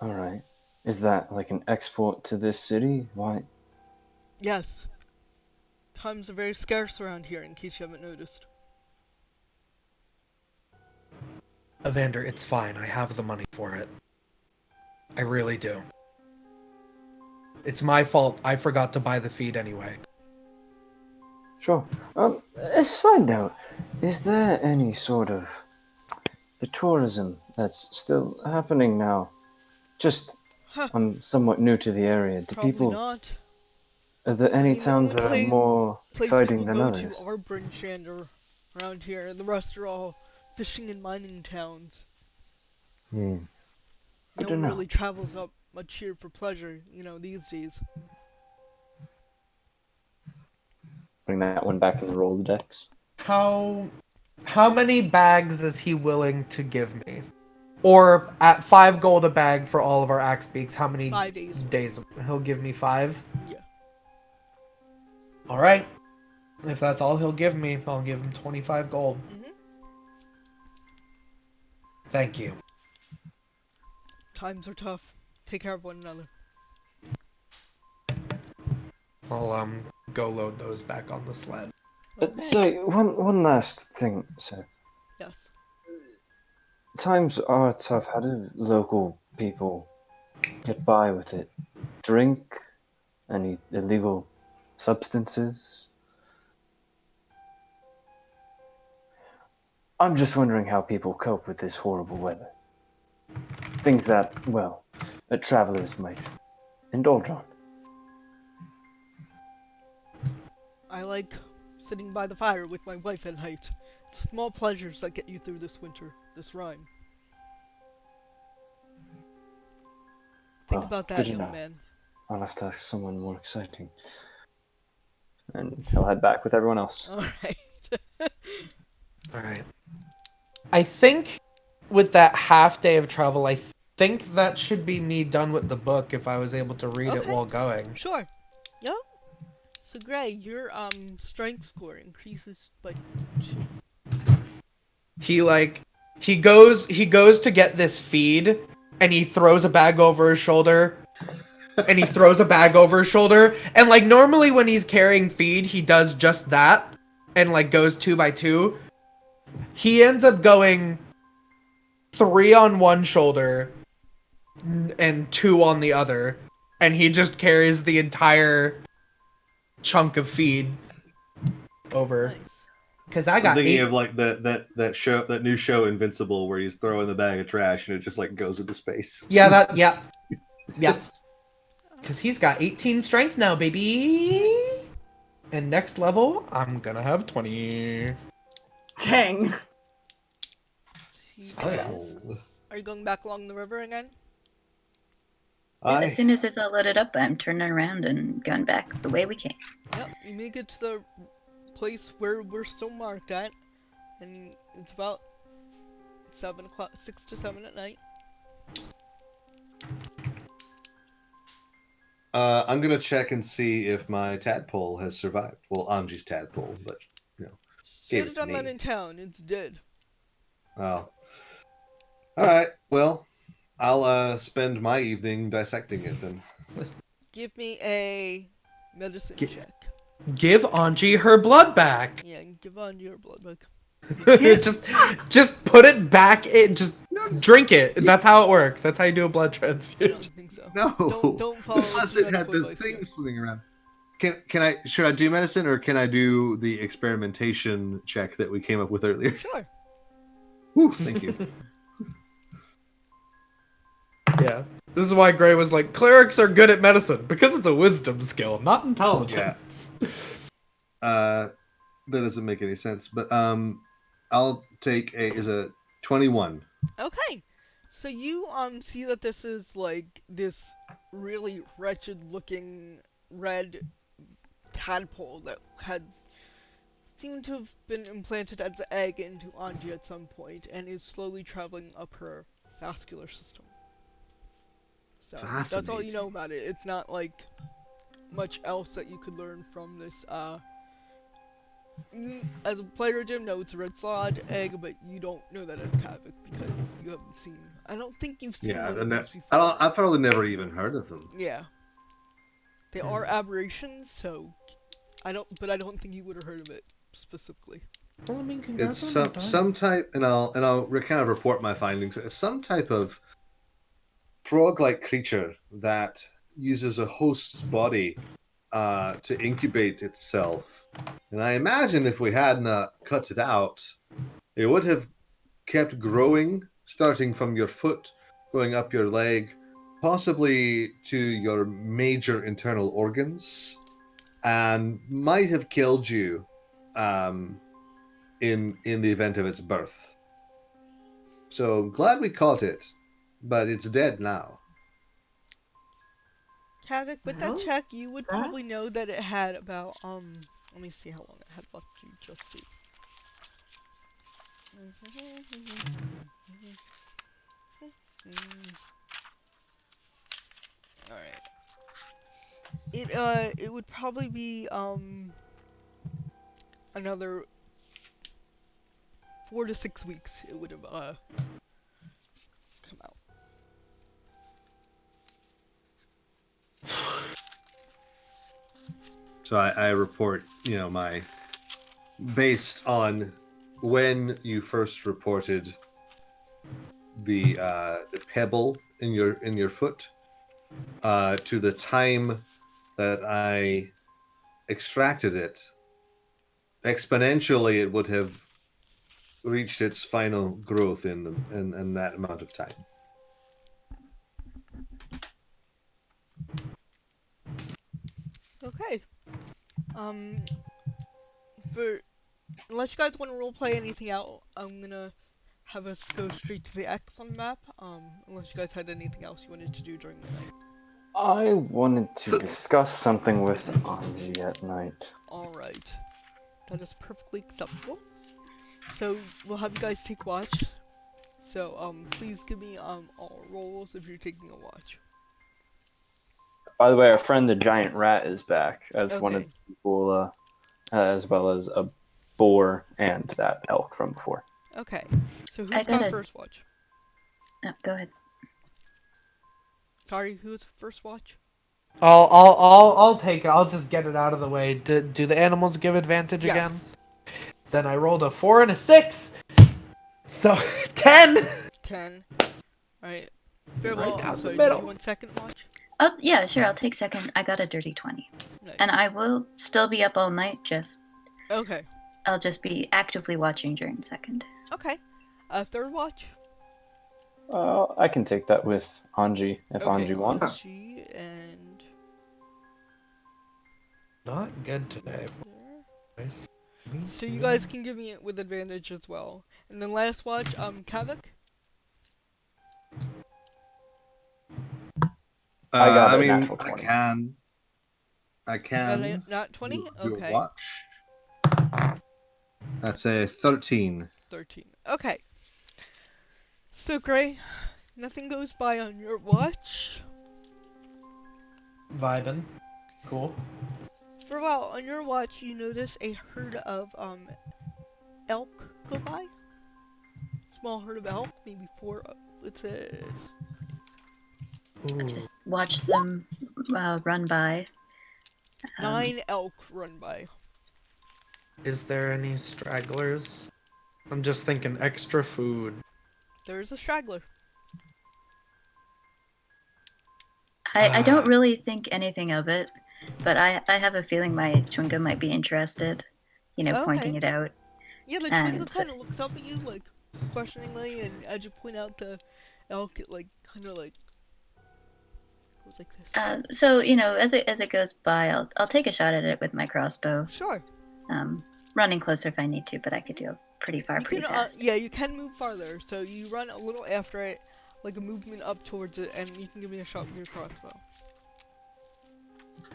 [SPEAKER 3] Alright. Is that like an export to this city? Why?
[SPEAKER 1] Yes. Times are very scarce around here, in case you haven't noticed.
[SPEAKER 2] Evander, it's fine. I have the money for it. I really do. It's my fault. I forgot to buy the feed anyway.
[SPEAKER 3] Sure. A side note, is there any sort of the tourism that's still happening now? Just,
[SPEAKER 1] Huh.
[SPEAKER 3] I'm somewhat new to the area. Do
[SPEAKER 1] Probably
[SPEAKER 3] people?
[SPEAKER 1] not.
[SPEAKER 3] Are there any
[SPEAKER 1] I mean, the
[SPEAKER 3] towns
[SPEAKER 1] only
[SPEAKER 3] that are more
[SPEAKER 1] Place
[SPEAKER 3] exciting
[SPEAKER 1] people
[SPEAKER 3] than
[SPEAKER 1] go
[SPEAKER 3] others?
[SPEAKER 1] to are Brynchander around here. The rest are all fishing and mining towns.
[SPEAKER 3] Good
[SPEAKER 1] No
[SPEAKER 3] to
[SPEAKER 1] one
[SPEAKER 3] know.
[SPEAKER 1] really travels up much here for pleasure, these days.
[SPEAKER 3] Bring that one back in the Rolodex.
[SPEAKER 2] How many bags is he willing to give me? Or at 5 gold a bag for all of our axe beaks, how many
[SPEAKER 1] 5 days.
[SPEAKER 2] days? He'll give me 5?
[SPEAKER 1] Yeah.
[SPEAKER 2] Alright. If that's all he'll give me, I'll give him 25 gold.
[SPEAKER 1] Mhm.
[SPEAKER 2] Thank you.
[SPEAKER 1] Times are tough. Take care of one another.
[SPEAKER 2] I'll go load those back on the sled.
[SPEAKER 1] Okay.
[SPEAKER 3] So, one last thing, sir.
[SPEAKER 1] Yes.
[SPEAKER 3] Times are tough. How do local people get by with it? Drink? Any illegal substances? I'm just wondering how people cope with this horrible weather. Things that travelers might indulge on.
[SPEAKER 1] I like sitting by the fire with my wife at night. Small pleasures that get you through this winter. This rhyme. Think
[SPEAKER 3] Well,
[SPEAKER 1] about that,
[SPEAKER 3] good
[SPEAKER 1] young
[SPEAKER 3] enough.
[SPEAKER 1] man.
[SPEAKER 3] I'll have to ask someone more exciting. And he'll head back with everyone else.
[SPEAKER 1] Alright.
[SPEAKER 2] Alright. I think with that half day of travel, I think that should be me done with the book if I was able to read it
[SPEAKER 1] Okay.
[SPEAKER 2] while going.
[SPEAKER 1] Sure. Yep. So Gray, your strength score increases by 2.
[SPEAKER 2] He goes to get this feed and he throws a bag over his shoulder. And he throws a bag over his shoulder. And like normally when he's carrying feed, he does just that and like goes 2 by 2. He ends up going 3 on one shoulder and 2 on the other, and he just carries the entire chunk of feed over.
[SPEAKER 1] Nice.
[SPEAKER 2] Because I
[SPEAKER 5] I'm
[SPEAKER 2] got
[SPEAKER 5] thinking
[SPEAKER 2] 8.
[SPEAKER 5] of like that new show Invincible, where he's throwing the bag of trash and it just like goes into space.
[SPEAKER 2] Yeah. Because he's got 18 strength now, baby. And next level, I'm gonna have 20.
[SPEAKER 4] Dang.
[SPEAKER 1] You
[SPEAKER 2] Oh, yeah.
[SPEAKER 1] guys, are you going back along the river again?
[SPEAKER 7] As soon as it's all loaded up, I'm turning around and going back the way we came.
[SPEAKER 1] Yep. You make it to the place where we're still marked at, and it's about 7 o'clock, 6 to 7 at night.
[SPEAKER 5] I'm gonna check and see if my tadpole has survived. Well, Anji's tadpole, but gave
[SPEAKER 1] Should have
[SPEAKER 5] it to
[SPEAKER 1] done that
[SPEAKER 5] me.
[SPEAKER 1] in town. It's dead.
[SPEAKER 5] Oh. All right. Well, I'll spend my evening dissecting it then.
[SPEAKER 1] Give me a medicine
[SPEAKER 2] Gi-
[SPEAKER 1] check.
[SPEAKER 2] Give Anji her blood back.
[SPEAKER 1] Yeah, give on your blood book.
[SPEAKER 2] just put it back. Just drink it. That's how it works. That's how you do a blood
[SPEAKER 1] I
[SPEAKER 2] transfusion.
[SPEAKER 1] don't think so.
[SPEAKER 5] No.
[SPEAKER 1] Don't follow
[SPEAKER 5] Unless
[SPEAKER 1] the
[SPEAKER 5] it had
[SPEAKER 1] medical
[SPEAKER 5] the
[SPEAKER 1] advice
[SPEAKER 5] thing
[SPEAKER 1] here.
[SPEAKER 5] swimming around. Should I do medicine or can I do the experimentation check that we came up with earlier?
[SPEAKER 1] Sure.
[SPEAKER 5] Whew, thank you.
[SPEAKER 2] Yeah. This is why Gray was like, clerics are good at medicine because it's a wisdom skill, not intelligence.
[SPEAKER 5] That doesn't make any sense. But I'll take a 21.
[SPEAKER 1] Okay. So you see that this is like this really wretched looking red tadpole that had seemed to have been implanted as an egg into Anji at some point and is slowly traveling up her vascular system. So that's all you know about it. It's not like much else that you could learn from this. As a player, Jim, know it's a red slot egg, but you don't know that it's Kavik because you haven't seen. I don't think you've seen one of these before.
[SPEAKER 5] I've probably never even heard of them.
[SPEAKER 1] Yeah, they are aberrations, so I don't think you would have heard of it specifically.
[SPEAKER 2] Well, I mean,
[SPEAKER 5] It's some type, and I'll kind of report my findings. It's some type of frog-like creature that uses a host's body to incubate itself. And I imagine if we hadn't cut it out, it would have kept growing, starting from your foot, going up your leg, possibly to your major internal organs, and might have killed you in the event of its birth. So glad we caught it, but it's dead now.
[SPEAKER 1] Kavik, with that
[SPEAKER 4] Well,
[SPEAKER 1] check, you would probably
[SPEAKER 4] that's-
[SPEAKER 1] know that it had about Let me see how long it had left to just eat. All right. It would probably be another 4 to 6 weeks. It would have come out.
[SPEAKER 5] So I report, my based on when you first reported the pebble in your foot to the time that I extracted it. Exponentially, it would have reached its final growth in that amount of time.
[SPEAKER 1] Okay. For unless you guys want to roleplay anything out, I'm gonna have us go straight to the X on the map. Unless you guys had anything else you wanted to do during the night.
[SPEAKER 3] I wanted to discuss something with Anji at night.
[SPEAKER 1] Alright. That is perfectly acceptable. So we'll have you guys take watch. So please give me all rolls if you're taking a watch.
[SPEAKER 3] By the way, our friend the giant rat is back as one of
[SPEAKER 1] Okay.
[SPEAKER 3] the people, as well as a boar and that elk from before.
[SPEAKER 1] Okay. So
[SPEAKER 7] I
[SPEAKER 1] who's got
[SPEAKER 7] gotta-
[SPEAKER 1] first watch?
[SPEAKER 7] No, go ahead.
[SPEAKER 1] Sorry, who's first watch?
[SPEAKER 2] I'll take it. I'll just get it out of the way. Do the animals give advantage again?
[SPEAKER 1] Yes.
[SPEAKER 2] Then I rolled a 4 and a 6. So 10.
[SPEAKER 1] 10. Alright. Very
[SPEAKER 2] Right
[SPEAKER 1] well.
[SPEAKER 2] down
[SPEAKER 1] I'm
[SPEAKER 2] the
[SPEAKER 1] sorry,
[SPEAKER 2] middle.
[SPEAKER 1] did you want second watch?
[SPEAKER 7] Oh, yeah, sure, I'll take second. I got a dirty 20.
[SPEAKER 1] Nice.
[SPEAKER 7] And I will still be up all night,
[SPEAKER 1] Okay.
[SPEAKER 7] I'll just be actively watching during second.
[SPEAKER 1] Okay. Third watch?
[SPEAKER 3] I can take that with Anji if
[SPEAKER 1] Okay.
[SPEAKER 3] Anji wants.
[SPEAKER 1] Anji and...
[SPEAKER 2] Not good today. boys.
[SPEAKER 1] So you guys can give me it with advantage as well. And then last watch, Kavik?
[SPEAKER 3] I got a
[SPEAKER 5] mean,
[SPEAKER 3] natural
[SPEAKER 5] I
[SPEAKER 3] 20.
[SPEAKER 5] can. I can
[SPEAKER 1] Not 20?
[SPEAKER 5] do a
[SPEAKER 1] Okay.
[SPEAKER 5] watch. That's a 13.
[SPEAKER 1] 13. Okay. So, Gray, nothing goes by on your watch.
[SPEAKER 2] Vibin. Cool.
[SPEAKER 1] For a while, on your watch, you notice a herd of elk go by. Small herd of elk, maybe 4. It says
[SPEAKER 7] I
[SPEAKER 2] Ooh.
[SPEAKER 7] just watch them run by.
[SPEAKER 1] 9 elk run by.
[SPEAKER 2] Is there any stragglers? I'm just thinking extra food.
[SPEAKER 1] There's a straggler.
[SPEAKER 7] I don't really think anything of it, but I have a feeling my Chunga might be interested, pointing
[SPEAKER 1] Okay.
[SPEAKER 7] it out.
[SPEAKER 1] Yeah, the
[SPEAKER 7] And
[SPEAKER 1] Chwinga kind of looks up at you, like, questioningly, and as you point out the elk, it, like, kind of, like, goes like this.
[SPEAKER 7] so as it goes by, I'll take a shot at it with my crossbow.
[SPEAKER 1] Sure.
[SPEAKER 7] Running closer if I need to, but I could do pretty far,
[SPEAKER 1] You
[SPEAKER 7] pretty
[SPEAKER 1] can,
[SPEAKER 7] fast.
[SPEAKER 1] yeah, you can move farther, so you run a little after it, like a movement up towards it, and you can give me a shot with your crossbow.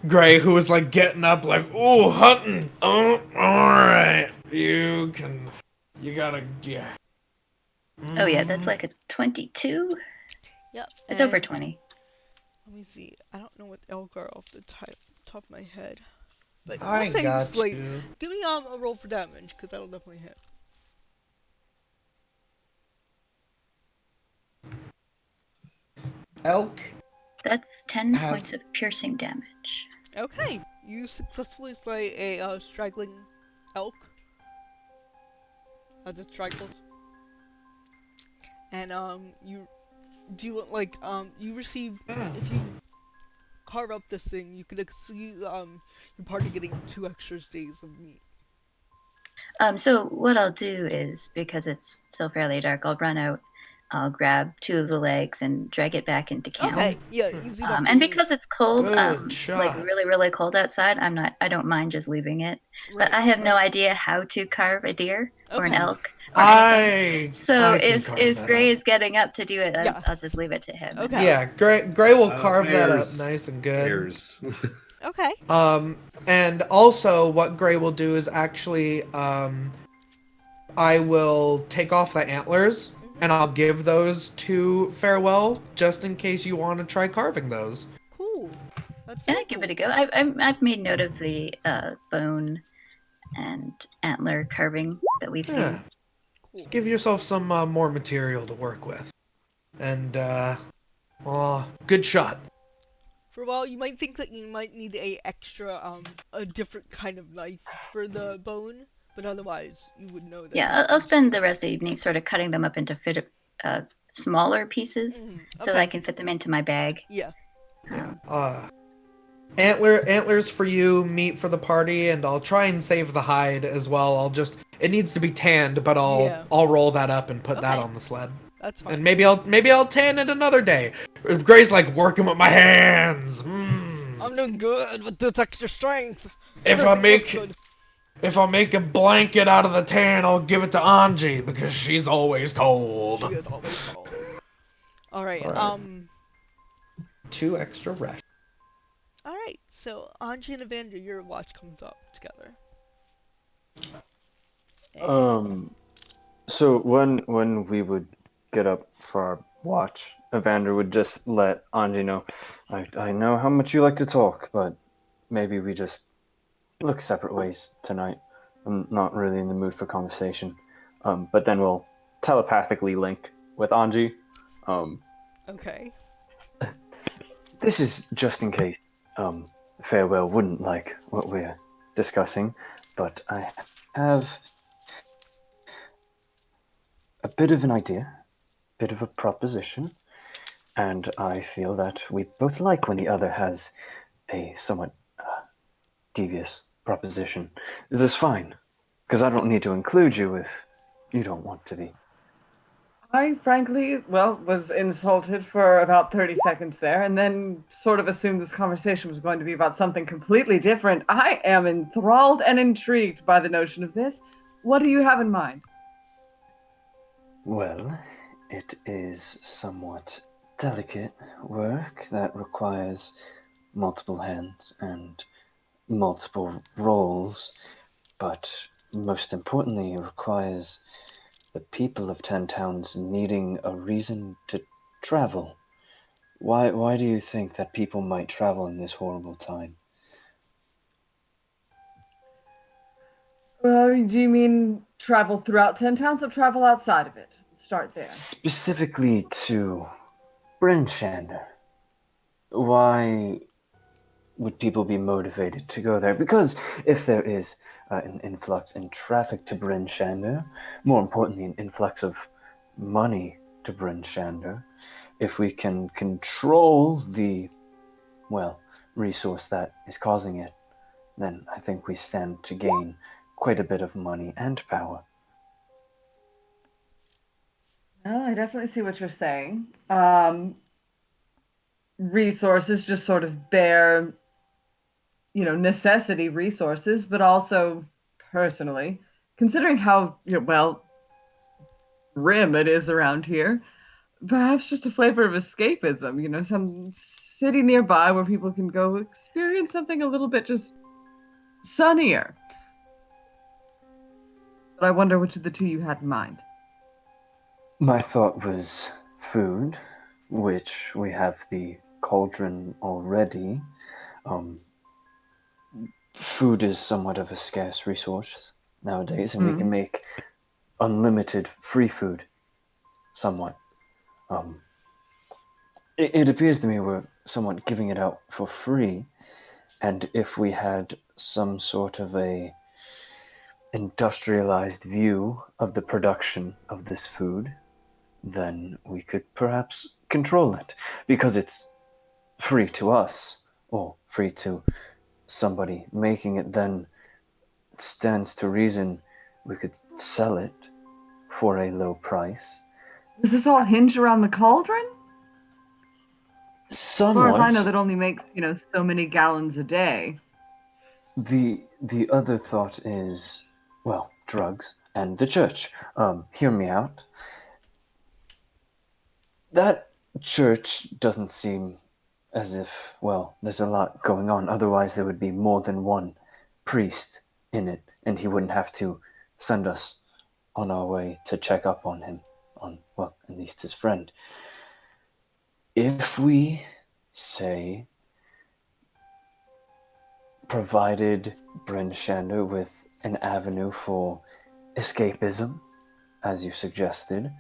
[SPEAKER 2] Gray, who was like getting up, like, ooh, hunting. Oh, alright. You gotta get.
[SPEAKER 7] Oh yeah, that's like a 22.
[SPEAKER 1] Yep.
[SPEAKER 7] It's over
[SPEAKER 1] and
[SPEAKER 7] 20.
[SPEAKER 1] Let me see. I don't know what elk are off the top of my head, but
[SPEAKER 2] I
[SPEAKER 1] we'll say
[SPEAKER 2] got
[SPEAKER 1] just like
[SPEAKER 2] you.
[SPEAKER 1] give me a roll for damage, because that'll definitely hit.
[SPEAKER 2] Elk.
[SPEAKER 7] That's 10
[SPEAKER 2] Have-
[SPEAKER 7] points of piercing damage.
[SPEAKER 1] Okay, you successfully slay a straggling elk as it straggles, and you do you receive if you carve up this thing, you could see your party getting 2 extra days of meat.
[SPEAKER 7] So what I'll do is, because it's still fairly dark, I'll run out. I'll grab 2 of the legs and drag it back into camp.
[SPEAKER 1] Okay, yeah, easy enough.
[SPEAKER 7] And because it's cold,
[SPEAKER 2] Good shot.
[SPEAKER 7] like really, really cold outside, I don't mind just leaving it. But I have no idea how to carve a deer or an
[SPEAKER 1] Okay.
[SPEAKER 7] elk or anything. So
[SPEAKER 2] I can
[SPEAKER 7] if
[SPEAKER 2] carve
[SPEAKER 7] Gray
[SPEAKER 2] that
[SPEAKER 7] is getting up to do it,
[SPEAKER 1] Yeah.
[SPEAKER 7] I'll just leave it to him.
[SPEAKER 1] Okay.
[SPEAKER 2] Yeah, Gray will carve that up
[SPEAKER 5] Bears.
[SPEAKER 2] nice and good.
[SPEAKER 5] Bears.
[SPEAKER 1] Okay.
[SPEAKER 2] And also what Gray will do is actually, I will take off the antlers and I'll give those to Farewell just in case you want to try carving those.
[SPEAKER 1] Cool. That's
[SPEAKER 7] Yeah,
[SPEAKER 1] very
[SPEAKER 7] give
[SPEAKER 1] cool.
[SPEAKER 7] it a go. I've made note of the bone and antler carving that we've
[SPEAKER 2] Yeah.
[SPEAKER 7] seen.
[SPEAKER 1] Cool.
[SPEAKER 2] Give yourself some more material to work with. And, good shot.
[SPEAKER 1] For a while, you might think that you might need a different kind of knife for the bone, but otherwise, you would know that.
[SPEAKER 7] Yeah, I'll spend the rest of the evening sort of cutting them up into smaller pieces so that I can fit them into my bag.
[SPEAKER 1] Yeah.
[SPEAKER 2] Yeah. Antlers for you, meat for the party, and I'll try and save the hide as well. It needs to be tanned, but I'll roll that up and put that
[SPEAKER 1] Okay.
[SPEAKER 2] on the sled.
[SPEAKER 1] That's fine.
[SPEAKER 2] And maybe I'll tan it another day. Gray's like working with my hands.
[SPEAKER 1] I'm doing good with this extra strength.
[SPEAKER 2] If
[SPEAKER 1] Everything looks
[SPEAKER 2] If I make a blanket out of the tan, I'll give it to Anji because she's always cold.
[SPEAKER 1] good. She is always cold. Alright,
[SPEAKER 2] Alright. 2 extra rest.
[SPEAKER 1] Alright, so Anji and Evander, your watch comes up together.
[SPEAKER 3] So when we would get up for our watch, Evander would just let Anji know, I know how much you like to talk, but maybe we just look separate ways tonight. I'm not really in the mood for conversation. But then we'll telepathically link with Anji.
[SPEAKER 1] Okay.
[SPEAKER 3] This is just in case Farewell wouldn't like what we're discussing, but I have a bit of an idea, a bit of a proposition, and I feel that we both like when the other has a somewhat devious proposition. Is this fine? Because I don't need to include you if you don't want to be.
[SPEAKER 4] I frankly, was insulted for about 30 seconds there and then sort of assumed this conversation was going to be about something completely different. I am enthralled and intrigued by the notion of this. What do you have in mind?
[SPEAKER 3] Well, it is somewhat delicate work that requires multiple hands and multiple roles, but most importantly, it requires the people of 10 towns needing a reason to travel. Why do you think that people might travel in this horrible time?
[SPEAKER 4] Do you mean travel throughout 10 towns or travel outside of it? Let's start there.
[SPEAKER 3] Specifically to Bryn Shander. Why would people be motivated to go there? Because if there is an influx in traffic to Bryn Shander, more importantly, an influx of money to Bryn Shander, if we can control the, well, resource that is causing it, then I think we stand to gain quite a bit of money and power.
[SPEAKER 4] Well, I definitely see what you're saying. Resources just sort of bare, necessity resources, but also personally, considering how, well, grim it is around here, perhaps just a flavor of escapism, some city nearby where people can go experience something a little bit just sunnier. But I wonder which of the two you had in mind.
[SPEAKER 3] My thought was food, which we have the cauldron already. Um, Food is somewhat of a scarce resource nowadays, and we can make unlimited free food somewhat. Um, it appears to me we're somewhat giving it out for free, and if we had some sort of a industrialized view of the production of this food, then we could perhaps control it, because it's free to us, or free to somebody making it, then it stands to reason we could sell it for a low price.
[SPEAKER 4] Does this all hinge around the cauldron? As far as I know,
[SPEAKER 3] Somewhat.
[SPEAKER 4] that only makes, so many gallons a day.
[SPEAKER 3] The other thought is, well, drugs and the church. Hear me out. That church doesn't seem as if, well, there's a lot going on. Otherwise, there would be more than one priest in it, and he wouldn't have to send us on our way to check up on him, on, well, at least his friend. If we, say, provided Bryn Shander with an avenue for escapism, as you suggested,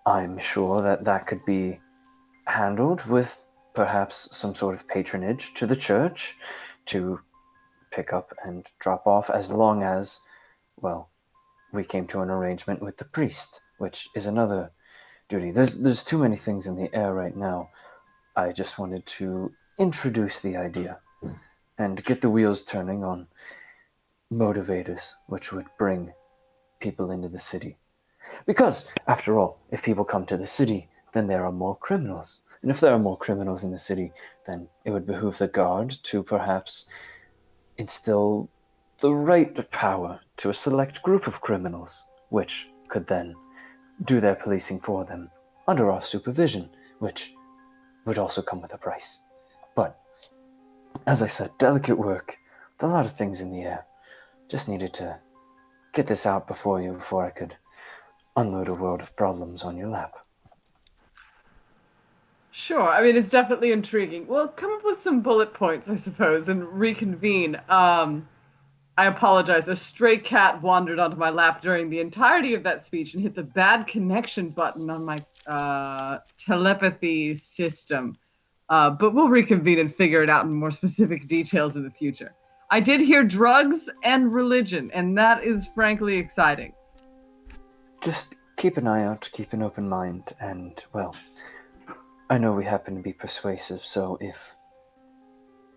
[SPEAKER 3] I'm sure that that could be handled with perhaps some sort of patronage to the church to pick up and drop off, as long as, well, we came to an arrangement with the priest, which is another duty. There's too many things in the air right now. I just wanted to introduce the idea and get the wheels turning on motivators which would bring people into the city. Because, after all, if people come to the city, then there are more criminals. And if there are more criminals in the city, then it would behoove the guard to perhaps instill the right power to a select group of criminals, which could then do their policing for them under our supervision, which would also come with a price. But, as I said, delicate work, with a lot of things in the air. Just needed to get this out before I could unload a world of problems on your lap.
[SPEAKER 4] Sure. I mean, it's definitely intriguing. Well, come up with some bullet points, I suppose, and reconvene. I apologize. A stray cat wandered onto my lap during the entirety of that speech and hit the bad connection button on my telepathy system. But we'll reconvene and figure it out in more specific details in the future. I did hear drugs and religion, and that is frankly exciting.
[SPEAKER 3] Just keep an eye out, keep an open mind, and, well, I know we happen to be persuasive, so if,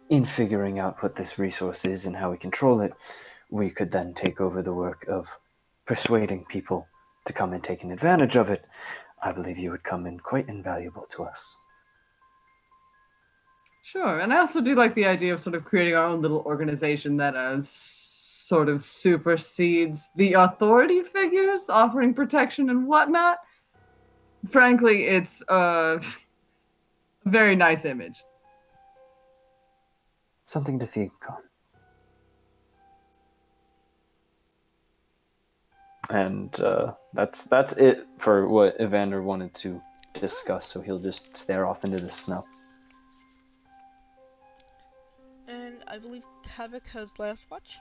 [SPEAKER 3] in figuring out what this resource is and how we control it, we could then take over the work of persuading people to come and take an advantage of it, I believe you would come in quite invaluable to us.
[SPEAKER 4] Sure, and I also do like the idea of sort of creating our own little organization that sort of supersedes the authority figures offering protection and whatnot. Frankly, it's a very nice image.
[SPEAKER 3] Something to think on. And that's it for what Evander wanted to discuss. So he'll just stare off into the snow.
[SPEAKER 1] And I believe Havoc has last watch.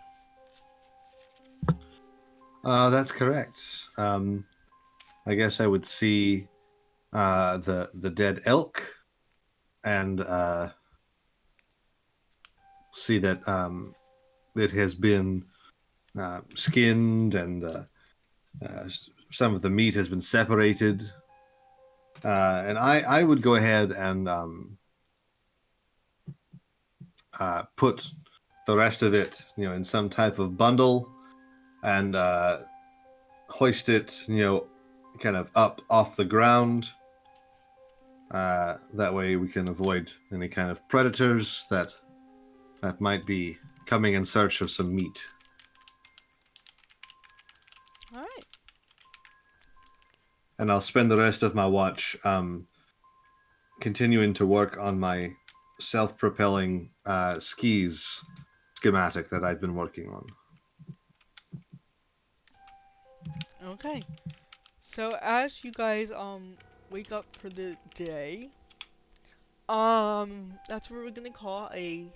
[SPEAKER 5] That's correct. I guess I would see the dead elk and see that it has been skinned and some of the meat has been separated. And I would go ahead and put the rest of it, in some type of bundle and hoist it, kind of up off the ground. That way we can avoid any kind of predators that might be coming in search of some meat.
[SPEAKER 1] All right.
[SPEAKER 5] And I'll spend the rest of my watch continuing to work on my self-propelling skis schematic that I've been working on.
[SPEAKER 1] Okay. So as you guys wake up for the day, that's what we're gonna call a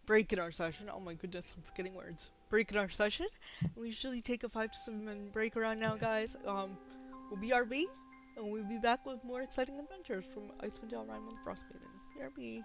[SPEAKER 1] break in our session. Oh my goodness, I'm forgetting words. Break in our session. We usually take a 5 to 7 minute break around now, guys. We'll be RB, and we'll be back with more exciting adventures from Icewind Dale, Rime, and Frostmaiden. BRB.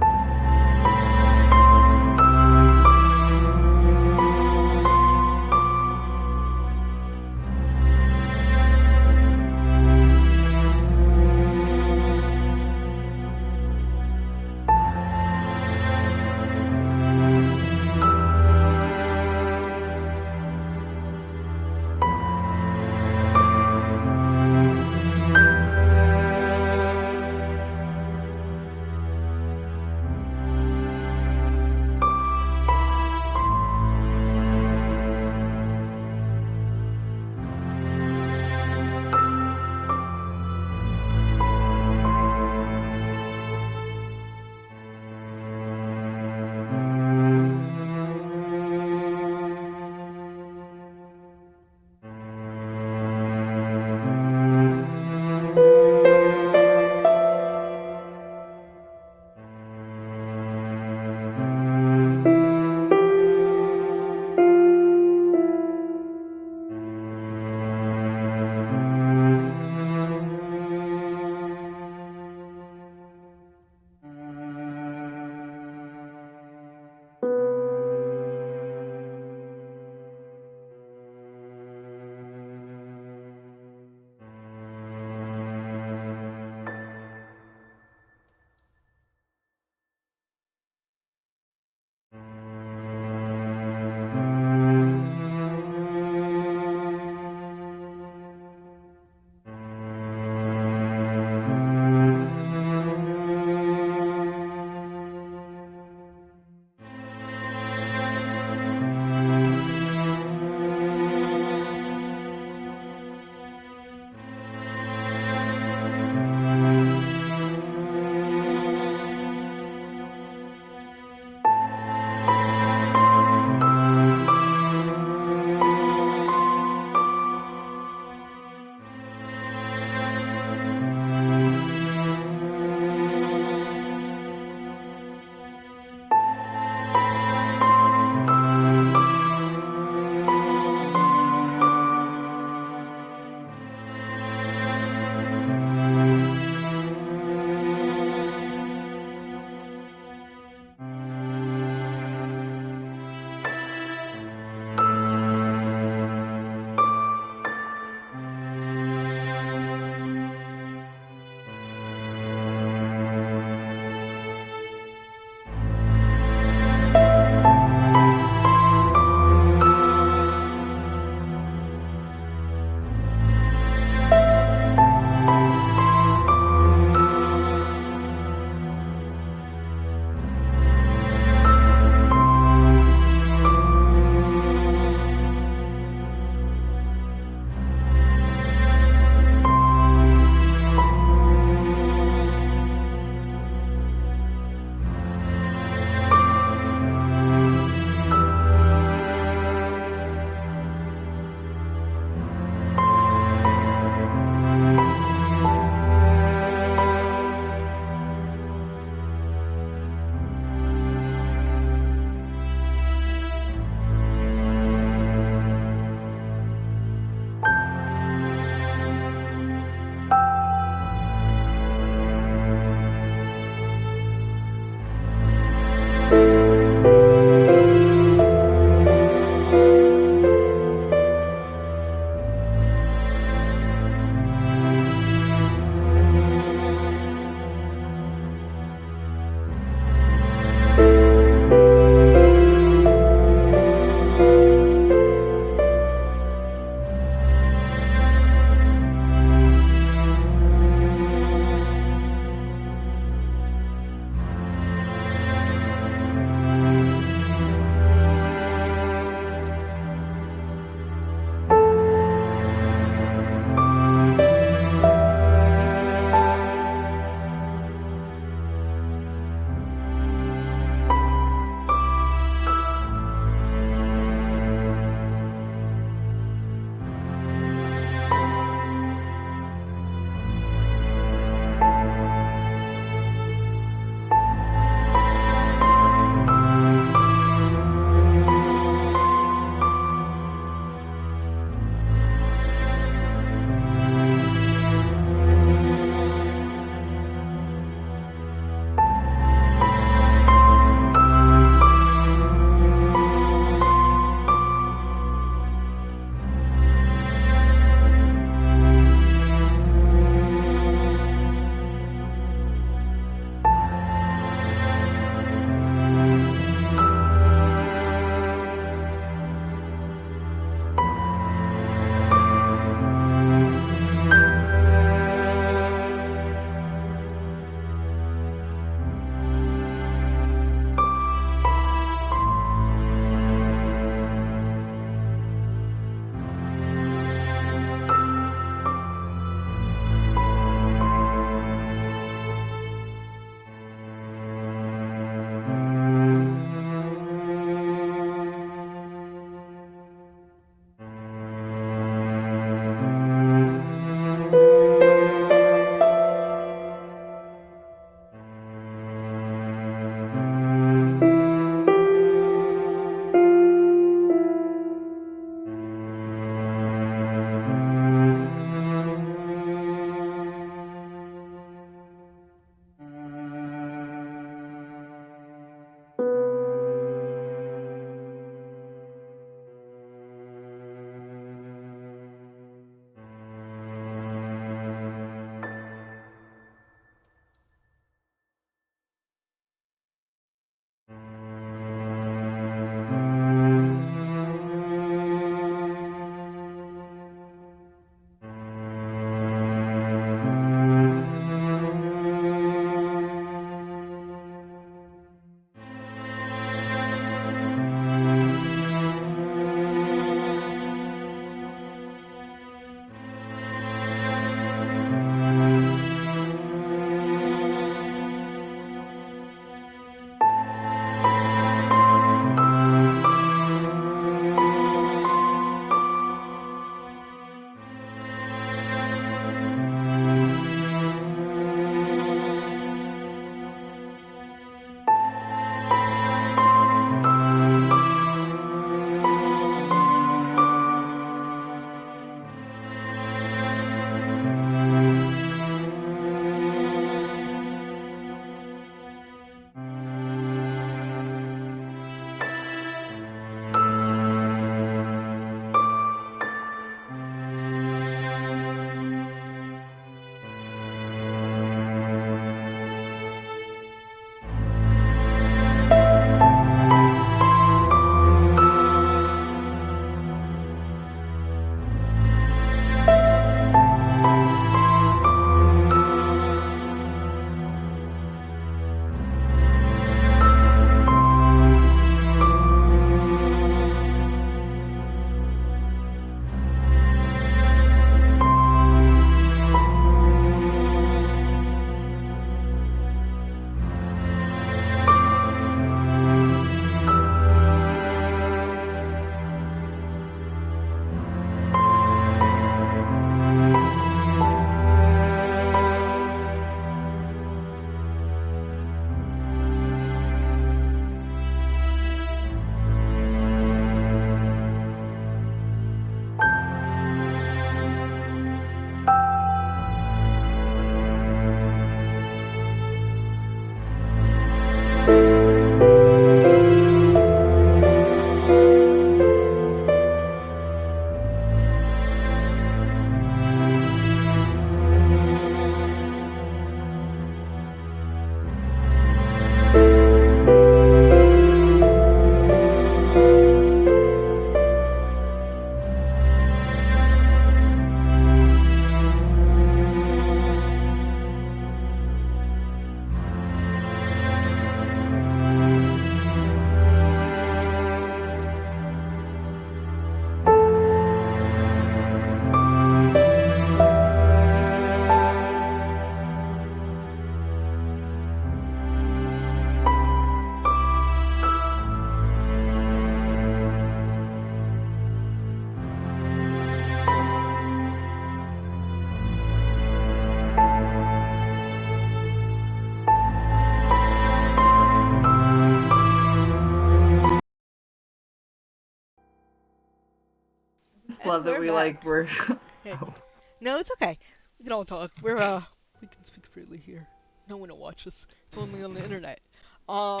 [SPEAKER 4] love that
[SPEAKER 1] We're
[SPEAKER 4] we
[SPEAKER 1] back.
[SPEAKER 4] we're.
[SPEAKER 1] Hey.
[SPEAKER 4] Oh.
[SPEAKER 1] No, it's okay. We can all talk. We can speak freely here. No one will watch us. It's only on the internet. So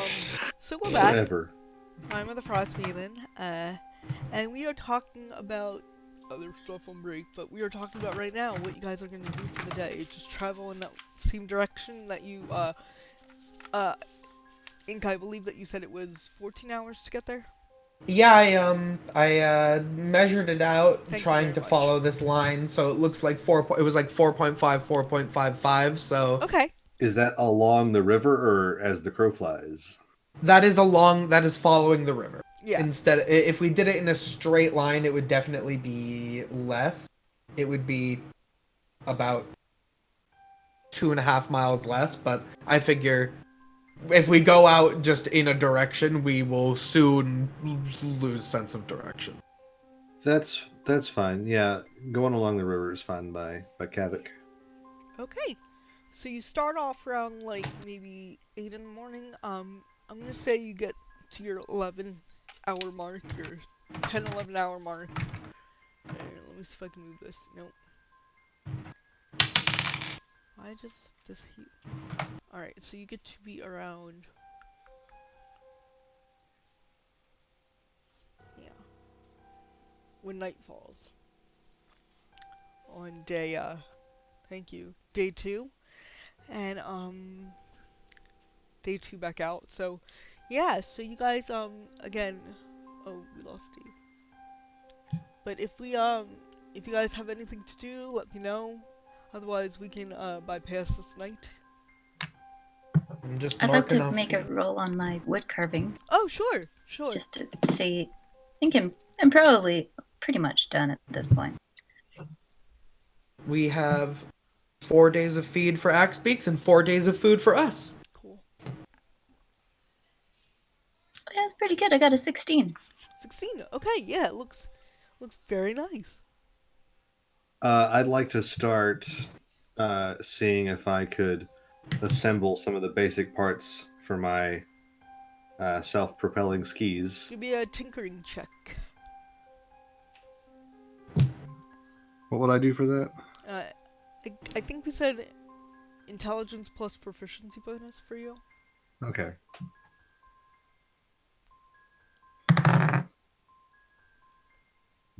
[SPEAKER 1] we're back.
[SPEAKER 5] Whatever.
[SPEAKER 1] I'm the Frostmaiden, and we are talking about other stuff on break, but we are talking about right now what you guys are going to do for the day. Just travel in that same direction that you, Ink, I believe that you said it was 14 hours to get there?
[SPEAKER 2] Yeah, I measured it out,
[SPEAKER 1] Thank you
[SPEAKER 2] trying
[SPEAKER 1] very
[SPEAKER 2] to
[SPEAKER 1] much.
[SPEAKER 2] follow this line, so it looks like it was like 4.5, 4.55, so
[SPEAKER 1] Okay.
[SPEAKER 5] Is that along the river or as the crow flies?
[SPEAKER 2] that is following the river.
[SPEAKER 1] Yeah.
[SPEAKER 2] Instead, if we did it in a straight line, it would definitely be less. It would be about 2.5 miles less, but I figure if we go out just in a direction, we will soon lose sense of direction.
[SPEAKER 5] That's fine. Yeah, going along the river is fine by Kavik.
[SPEAKER 1] Okay. So you start off around like maybe 8 in the morning. I'm gonna say you get to your 11-hour mark, your 10, 11-hour mark. Here, let me see if I can move this. Nope. Why does this heat? Alright, so you get to be around. Yeah. When night falls. On day, thank you. Day 2. And, day 2 back out. So, yeah, so you guys, again. Oh, we lost Steve. But if you guys have anything to do, let me know. Otherwise, we can bypass this night.
[SPEAKER 2] I'm just
[SPEAKER 7] I'd like
[SPEAKER 2] marking
[SPEAKER 7] to
[SPEAKER 2] off
[SPEAKER 7] make
[SPEAKER 2] the-
[SPEAKER 7] a roll on my wood carving,
[SPEAKER 1] Oh, sure.
[SPEAKER 7] just to see. I think I'm probably pretty much done at this point.
[SPEAKER 2] We have 4 days of feed for Axe Beaks and 4 days of food for us.
[SPEAKER 1] Cool.
[SPEAKER 7] Yeah, it's pretty good. I got a 16.
[SPEAKER 1] 16. Okay, yeah, it looks very nice.
[SPEAKER 5] I'd like to start seeing if I could assemble some of the basic parts for my self-propelling skis.
[SPEAKER 1] Give me a tinkering check.
[SPEAKER 5] What would I do for that?
[SPEAKER 1] I think we said intelligence plus proficiency bonus for you.
[SPEAKER 5] Okay.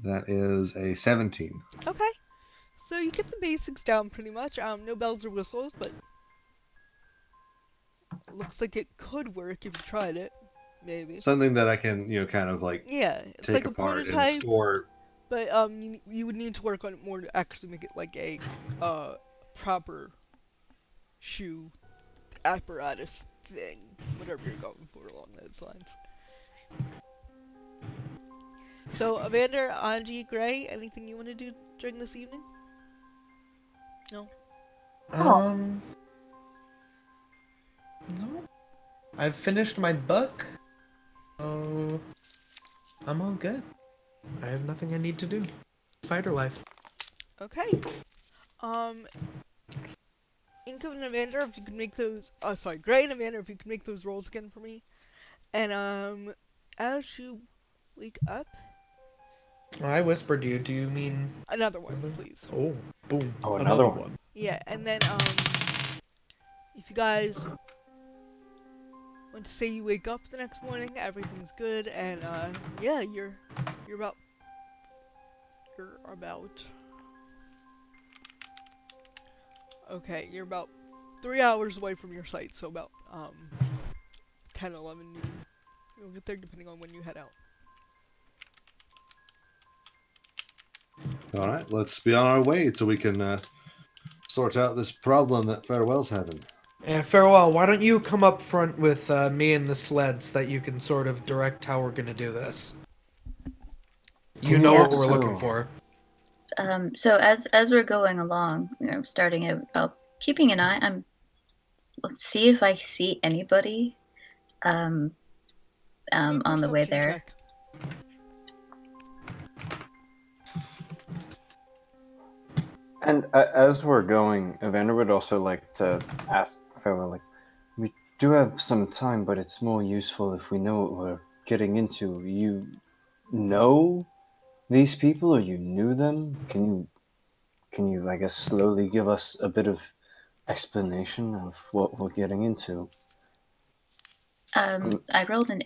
[SPEAKER 5] That is a 17.
[SPEAKER 1] Okay. So you get the basics down pretty much. No bells or whistles, but it looks like it could work if you tried it. Maybe.
[SPEAKER 5] Something that I can, kind of like
[SPEAKER 1] Yeah, it's
[SPEAKER 5] take
[SPEAKER 1] like a
[SPEAKER 5] apart and
[SPEAKER 1] prototype,
[SPEAKER 5] store.
[SPEAKER 1] but you would need to work on it more to actually make it like a proper shoe apparatus thing, whatever you're going for along those lines. So, Evander, Anji, Gray, anything you want to do during this evening? No?
[SPEAKER 2] No. I've finished my book. So I'm all good. I have nothing I need to do. Fighter life.
[SPEAKER 1] Okay. Inca and Evander, if you could make those, sorry, Gray and Evander, if you could make those rolls again for me. And, as you wake up,
[SPEAKER 2] I whispered you. Do you mean
[SPEAKER 1] another one, please.
[SPEAKER 2] Oh, boom.
[SPEAKER 3] Oh, another one.
[SPEAKER 1] Yeah, and then, if you guys want to say you wake up the next morning, everything's good, and, yeah, you're about, okay, you're about 3 hours away from your site, so about, 10, 11 noon. You'll get there depending on when you head out.
[SPEAKER 5] All right, let's be on our way so we can sort out this problem that Farewell's having.
[SPEAKER 2] Farewell, why don't you come up front with me and the sled so that you can sort of direct how we're gonna do this? You know what we're looking for.
[SPEAKER 7] So as we're going along, starting out, keeping an eye. Let's see if I see anybody. On the way there.
[SPEAKER 1] Check.
[SPEAKER 3] And as we're going, Evander would also like to ask Farewell, like, we do have some time, but it's more useful if we know what we're getting into. You know these people, or you knew them? Can you, I guess, slowly give us a bit of explanation of what we're getting into?
[SPEAKER 7] I rolled an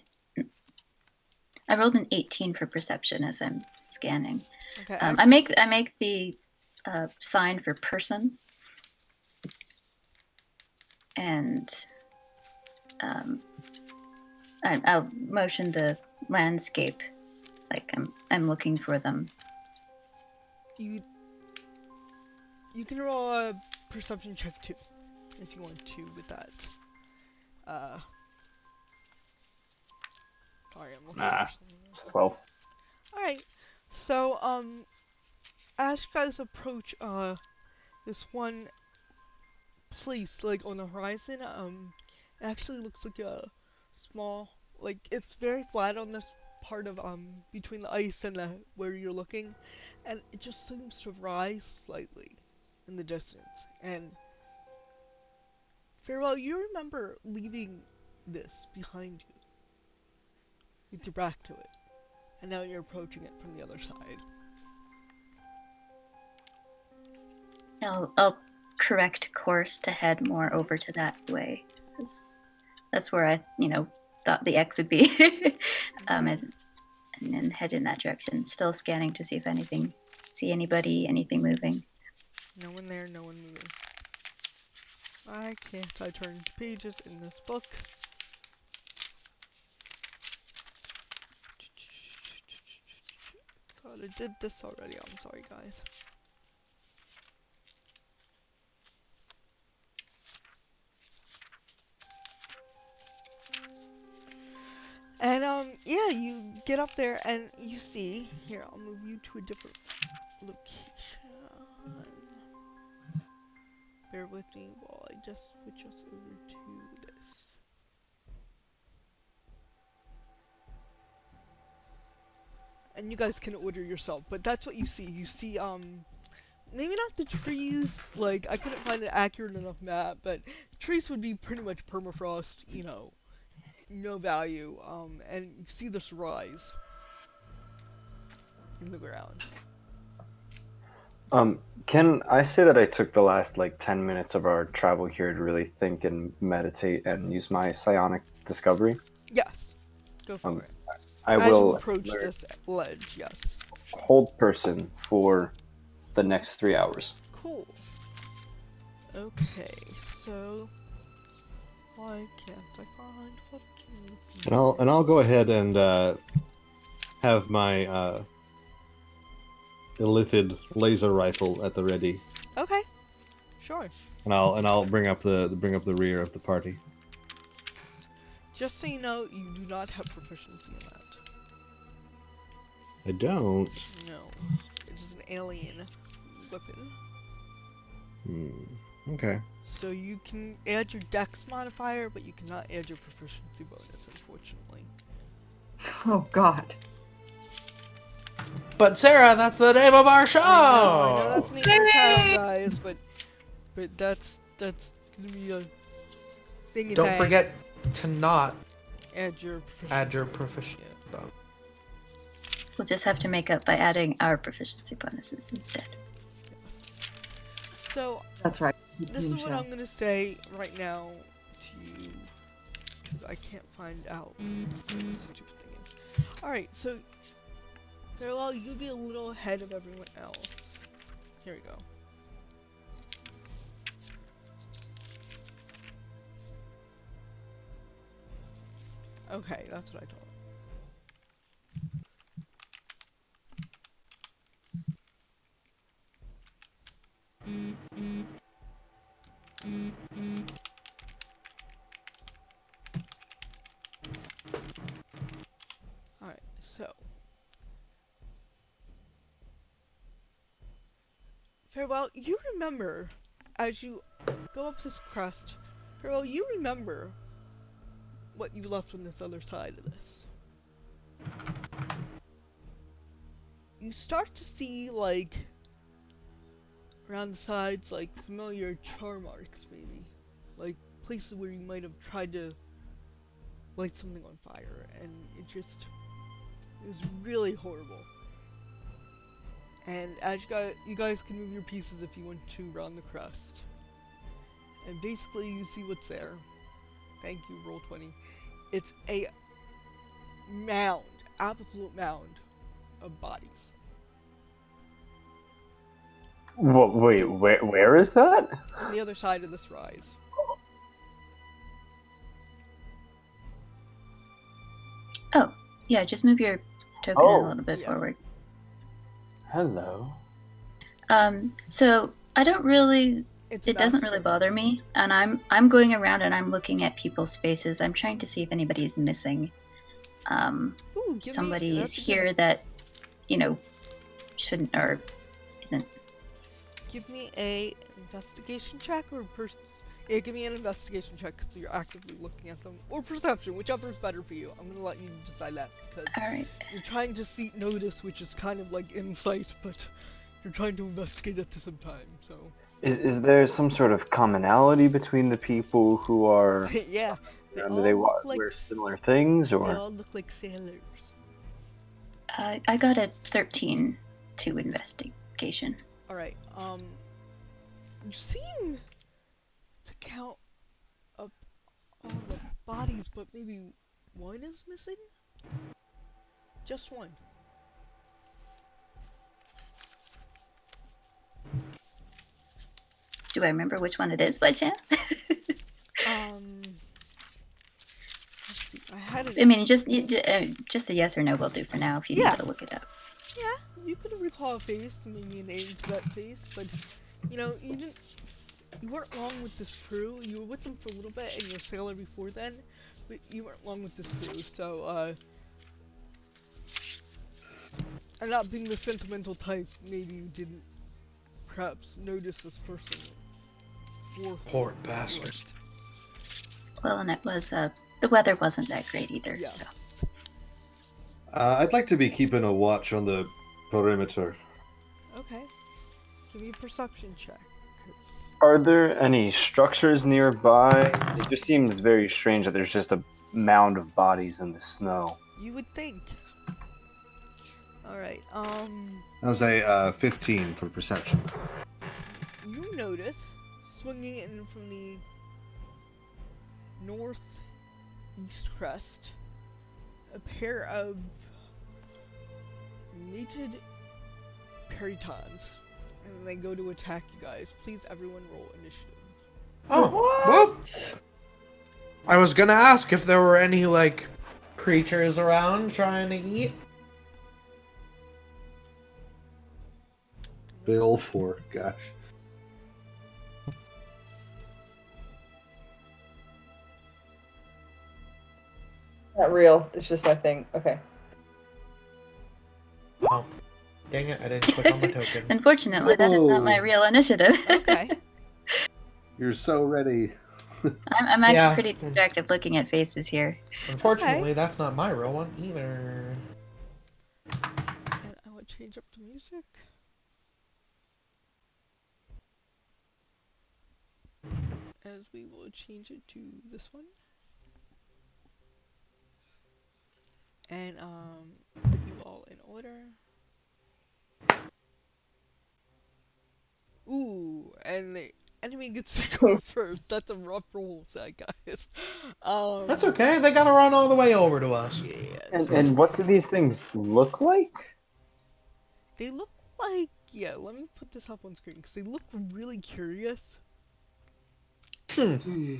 [SPEAKER 7] 18 for perception as I'm scanning.
[SPEAKER 1] Okay.
[SPEAKER 7] I make the sign for person, and I'll motion the landscape like I'm looking for them.
[SPEAKER 1] You can roll a perception check too, if you want to with that. Sorry, I'm looking for something.
[SPEAKER 3] It's 12.
[SPEAKER 1] Alright, so, as you guys approach, this one place, like, on the horizon, it actually looks like a small, like, it's very flat on this part of, between the ice and where you're looking, and it just seems to rise slightly in the distance, and Farewell, you remember leaving this behind you, with your back to it, and now you're approaching it from the other side.
[SPEAKER 7] I'll correct course to head more over to that way. That's where I, thought the X would be. And then head in that direction. Still scanning to see if see anybody, anything moving.
[SPEAKER 1] No one there, no one moving. Why can't I turn to pages in this book? Thought I did this already, I'm sorry guys. And yeah, you get up there and you see, here, I'll move you to a different location. Bear with me while I just switch us over to this. And you guys can order yourself, but that's what you see. You see, maybe not the trees, like, I couldn't find an accurate enough map, but trees would be pretty much permafrost, no value, and you see this rise in the ground.
[SPEAKER 3] Can I say that I took the last 10 minutes of our travel here to really think and meditate and use my psionic discovery?
[SPEAKER 1] Yes, go for it.
[SPEAKER 3] I
[SPEAKER 1] As
[SPEAKER 3] will
[SPEAKER 1] you approach this ledge, yes.
[SPEAKER 3] hold person for the next 3 hours.
[SPEAKER 1] Cool. Okay, so why can't I find what to do?
[SPEAKER 5] And I'll go ahead and have my illithid laser rifle at the ready.
[SPEAKER 1] Okay, sure.
[SPEAKER 5] And I'll bring up the rear of the party.
[SPEAKER 1] Just so you know, you do not have proficiency in that.
[SPEAKER 5] I don't.
[SPEAKER 1] No, it is an alien weapon.
[SPEAKER 5] Okay.
[SPEAKER 1] So you can add your dex modifier, but you cannot add your proficiency bonus, unfortunately.
[SPEAKER 4] Oh God.
[SPEAKER 2] But Sarah, that's the name of our show.
[SPEAKER 1] I know that's an English title, guys, but that's gonna be a thing in
[SPEAKER 2] Don't
[SPEAKER 1] tag.
[SPEAKER 2] forget to not
[SPEAKER 1] Add your proficiency.
[SPEAKER 2] add your proficiency.
[SPEAKER 1] Yeah.
[SPEAKER 7] We'll just have to make up by adding our proficiency bonuses instead.
[SPEAKER 1] So
[SPEAKER 4] That's right.
[SPEAKER 1] this is what I'm gonna say right now to you, because I can't find out what the stupid thing is. Alright, so Farewell, you'll be a little ahead of everyone else. Here we go. Okay, that's what I thought. Alright, so Farewell, you remember as you go up this crest, Farewell, you remember what you left on this other side of this. You start to see, like, around the sides, like, familiar char marks, maybe. Like, places where you might have tried to light something on fire, and it was really horrible. And as you guys can move your pieces if you want to around the crest. And basically you see what's there. Thank you, roll 20. It's a mound, absolute mound of bodies.
[SPEAKER 3] Wait, where is that?
[SPEAKER 1] On the other side of this rise.
[SPEAKER 7] Oh, yeah, just move your token a little bit
[SPEAKER 1] Yeah.
[SPEAKER 7] forward.
[SPEAKER 3] Hello.
[SPEAKER 7] So I don't really.
[SPEAKER 1] It's
[SPEAKER 7] It doesn't really
[SPEAKER 1] massive.
[SPEAKER 7] bother me, and I'm going around and I'm looking at people's faces. I'm trying to see if anybody's missing.
[SPEAKER 1] Ooh,
[SPEAKER 7] Somebody is
[SPEAKER 1] that's a good-
[SPEAKER 7] here that, you know, shouldn't or isn't.
[SPEAKER 1] Give me a investigation check or yeah, give me an investigation check because you're actively looking at them, or perception, whichever is better for you. I'm gonna let you decide that because
[SPEAKER 7] All right.
[SPEAKER 1] you're trying to see notice, which is kind of like insight, but you're trying to investigate at the same time. So
[SPEAKER 3] Is there some sort of commonality between the people who are?
[SPEAKER 1] yeah, they
[SPEAKER 3] Do
[SPEAKER 1] all
[SPEAKER 3] they
[SPEAKER 1] look like
[SPEAKER 3] wear similar things,
[SPEAKER 1] they
[SPEAKER 3] or?
[SPEAKER 1] all look like sailors.
[SPEAKER 7] I got a 13 to investigation.
[SPEAKER 1] All right. You seem to count up all the bodies, but maybe one is missing. Just one.
[SPEAKER 7] Do I remember which one it is by chance?
[SPEAKER 1] Let's see. I had it.
[SPEAKER 7] I mean, just a yes or no will do for now if you
[SPEAKER 1] Yeah.
[SPEAKER 7] need to look it up.
[SPEAKER 1] Yeah, you could recall a face, maybe a name to that face, but you know, you weren't long with this crew. You were with them for a little bit, and you were a sailor before then, but you weren't long with this crew. So, and not being the sentimental type, maybe you didn't perhaps notice this person.
[SPEAKER 2] Poor bastard.
[SPEAKER 7] Well, and it was the weather wasn't that great either.
[SPEAKER 1] Yes.
[SPEAKER 7] So
[SPEAKER 5] I'd like to be keeping a watch on the perimeter.
[SPEAKER 1] Okay. Give me a perception check. 'Cause
[SPEAKER 3] Are there any structures nearby? It just seems very strange that there's just a mound of bodies in the snow.
[SPEAKER 1] you would think. Alright,
[SPEAKER 5] That was a 15 for perception.
[SPEAKER 1] you notice, swinging in from the northeast crest, a pair of mated peritons, and they go to attack you guys. Please, everyone, roll initiative.
[SPEAKER 2] Oh, well. I was gonna ask if there were any, like, creatures around trying to eat.
[SPEAKER 5] Bill for, gosh.
[SPEAKER 8] Not real. It's just my thing. Okay.
[SPEAKER 2] Oh, dang it, I didn't click on my token.
[SPEAKER 7] unfortunately, that is not my
[SPEAKER 5] Whoa.
[SPEAKER 7] real initiative.
[SPEAKER 1] Okay.
[SPEAKER 5] You're so ready.
[SPEAKER 7] I'm actually
[SPEAKER 2] Yeah.
[SPEAKER 7] pretty distracted looking at faces here.
[SPEAKER 2] Unfortunately, that's not my real one either.
[SPEAKER 1] And I will change up the music. As we will change it to this one. And put you all in order. Ooh, and the enemy gets to go first. That's a rough roll, sad guys.
[SPEAKER 2] That's okay, they gotta run all the way over to us.
[SPEAKER 1] Yeah.
[SPEAKER 3] And what do these things look like?
[SPEAKER 1] They look like, yeah, let me put this up on screen because they look really curious.
[SPEAKER 2] Hmm.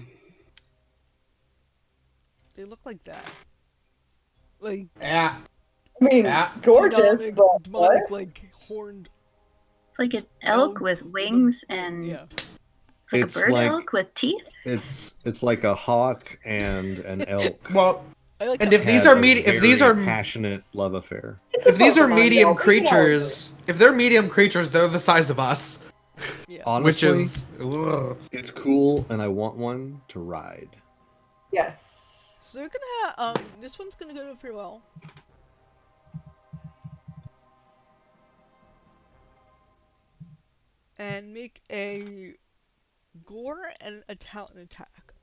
[SPEAKER 1] They look like that. Like,
[SPEAKER 2] Yeah.
[SPEAKER 8] I mean,
[SPEAKER 2] Yeah.
[SPEAKER 8] gorgeous, but
[SPEAKER 1] demonic,
[SPEAKER 8] what?
[SPEAKER 1] like, horned
[SPEAKER 7] It's like an elk with
[SPEAKER 1] with a-
[SPEAKER 7] wings and
[SPEAKER 1] yeah.
[SPEAKER 7] it's like
[SPEAKER 5] It's
[SPEAKER 7] a bird
[SPEAKER 5] like-
[SPEAKER 7] elk with teeth.
[SPEAKER 5] It's like a hawk and an elk.
[SPEAKER 2] Well,
[SPEAKER 1] I like
[SPEAKER 2] and
[SPEAKER 1] that.
[SPEAKER 2] if these
[SPEAKER 5] had
[SPEAKER 2] are
[SPEAKER 5] a
[SPEAKER 2] if these
[SPEAKER 5] very
[SPEAKER 2] are
[SPEAKER 5] passionate love affair.
[SPEAKER 8] It's a
[SPEAKER 2] if these are
[SPEAKER 8] Pokemon
[SPEAKER 2] medium
[SPEAKER 8] elk, we can all agree.
[SPEAKER 2] creatures, if they're medium creatures, they're the size of us,
[SPEAKER 1] Yeah.
[SPEAKER 5] Honestly,
[SPEAKER 2] which is ugh.
[SPEAKER 5] it's cool, and I want one to ride.
[SPEAKER 8] Yes.
[SPEAKER 1] So they're gonna this one's gonna go to farewell. And make a gore and a talent attack.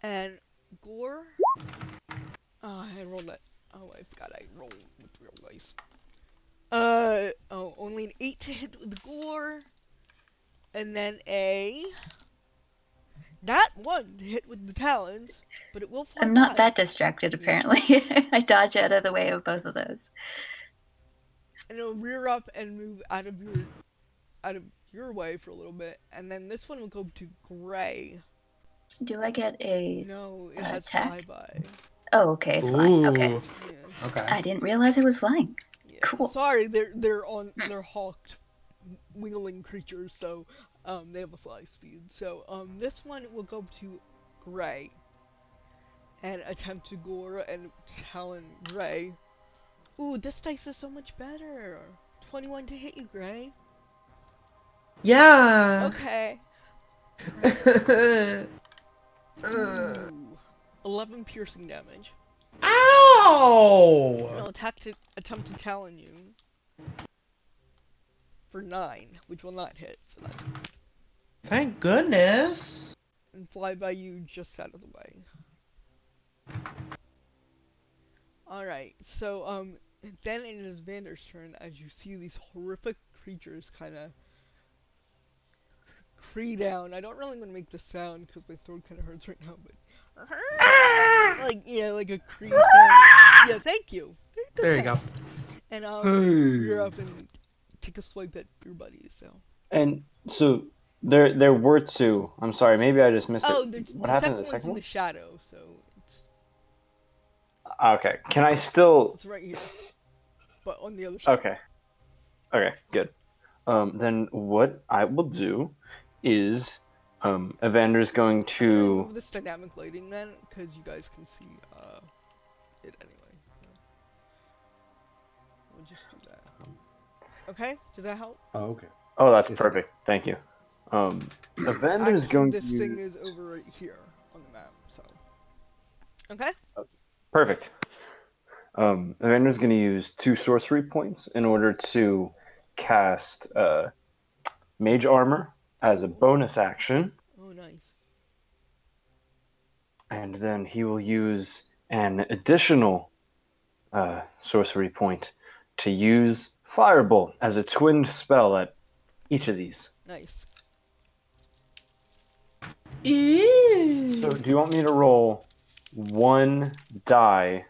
[SPEAKER 1] And gore. Oh, I rolled that Oh, I forgot I rolled with real dice. Only an 8 to hit with gore, and then a nat 1 to hit with the talons, but it will fly
[SPEAKER 7] I'm not
[SPEAKER 1] by.
[SPEAKER 7] that distracted, apparently. I dodge out of the way of both of those.
[SPEAKER 1] And it'll rear up and move out of your way for a little bit, and then this one will go to Gray.
[SPEAKER 7] Do I get a
[SPEAKER 1] No, it has
[SPEAKER 7] attack?
[SPEAKER 1] flyby.
[SPEAKER 7] Oh, okay, it's flying. Okay.
[SPEAKER 2] Ooh.
[SPEAKER 1] Yeah.
[SPEAKER 2] Okay.
[SPEAKER 7] I didn't realize it was flying.
[SPEAKER 1] Yeah.
[SPEAKER 7] Cool.
[SPEAKER 1] Sorry, they're hawked wingling creatures, so they have a fly speed. So this one will go to Gray and attempt to gore and talon Gray. Ooh, this dice is so much better. 21 to hit you, Gray.
[SPEAKER 2] Yeah.
[SPEAKER 1] Okay. Ooh, 11 piercing damage.
[SPEAKER 2] Ow!
[SPEAKER 1] And I'll attempt to talon you for 9, which will not hit. So that's
[SPEAKER 2] Thank goodness.
[SPEAKER 1] and fly by you just out of the way. Alright, so then it is Vander's turn as you see these horrific creatures kind of cree down. I don't really want to make this sound because my throat kind of hurts right now, but like yeah, like a cree sound. Yeah, thank you. Very good
[SPEAKER 2] There you
[SPEAKER 1] sound.
[SPEAKER 2] go.
[SPEAKER 1] And
[SPEAKER 3] Hey.
[SPEAKER 1] rear up and take a swipe at your buddies. So.
[SPEAKER 3] And so there were two. I'm sorry, maybe I just missed
[SPEAKER 1] Oh,
[SPEAKER 3] it.
[SPEAKER 1] the
[SPEAKER 3] What happened to
[SPEAKER 1] second
[SPEAKER 3] the
[SPEAKER 1] one's
[SPEAKER 3] second
[SPEAKER 1] in
[SPEAKER 3] one?
[SPEAKER 1] the shadow, so
[SPEAKER 3] Okay. Can I still?
[SPEAKER 1] it's right here, but on the other side.
[SPEAKER 3] Okay. Okay. Good. Then what I will do is, Evander's going
[SPEAKER 1] I'm gonna
[SPEAKER 3] to.
[SPEAKER 1] remove this dynamic lighting then, because you guys can see it anyway. We'll just do that. Okay, does that help?
[SPEAKER 5] Oh, okay.
[SPEAKER 3] Oh, that's
[SPEAKER 5] Yes, it
[SPEAKER 3] perfect. Thank you. Evander's
[SPEAKER 1] Actually,
[SPEAKER 3] going
[SPEAKER 1] this
[SPEAKER 3] to
[SPEAKER 1] thing
[SPEAKER 3] use.
[SPEAKER 1] is over right here on the map, so. Okay?
[SPEAKER 3] Perfect. Evander's going to use 2 sorcery points in order to cast Mage Armor as a bonus action,
[SPEAKER 1] Oh, nice.
[SPEAKER 3] and then he will use an additional sorcery point to use Firebolt as a twinned spell at each of these.
[SPEAKER 1] Nice.
[SPEAKER 3] So, do you want me to roll 1 die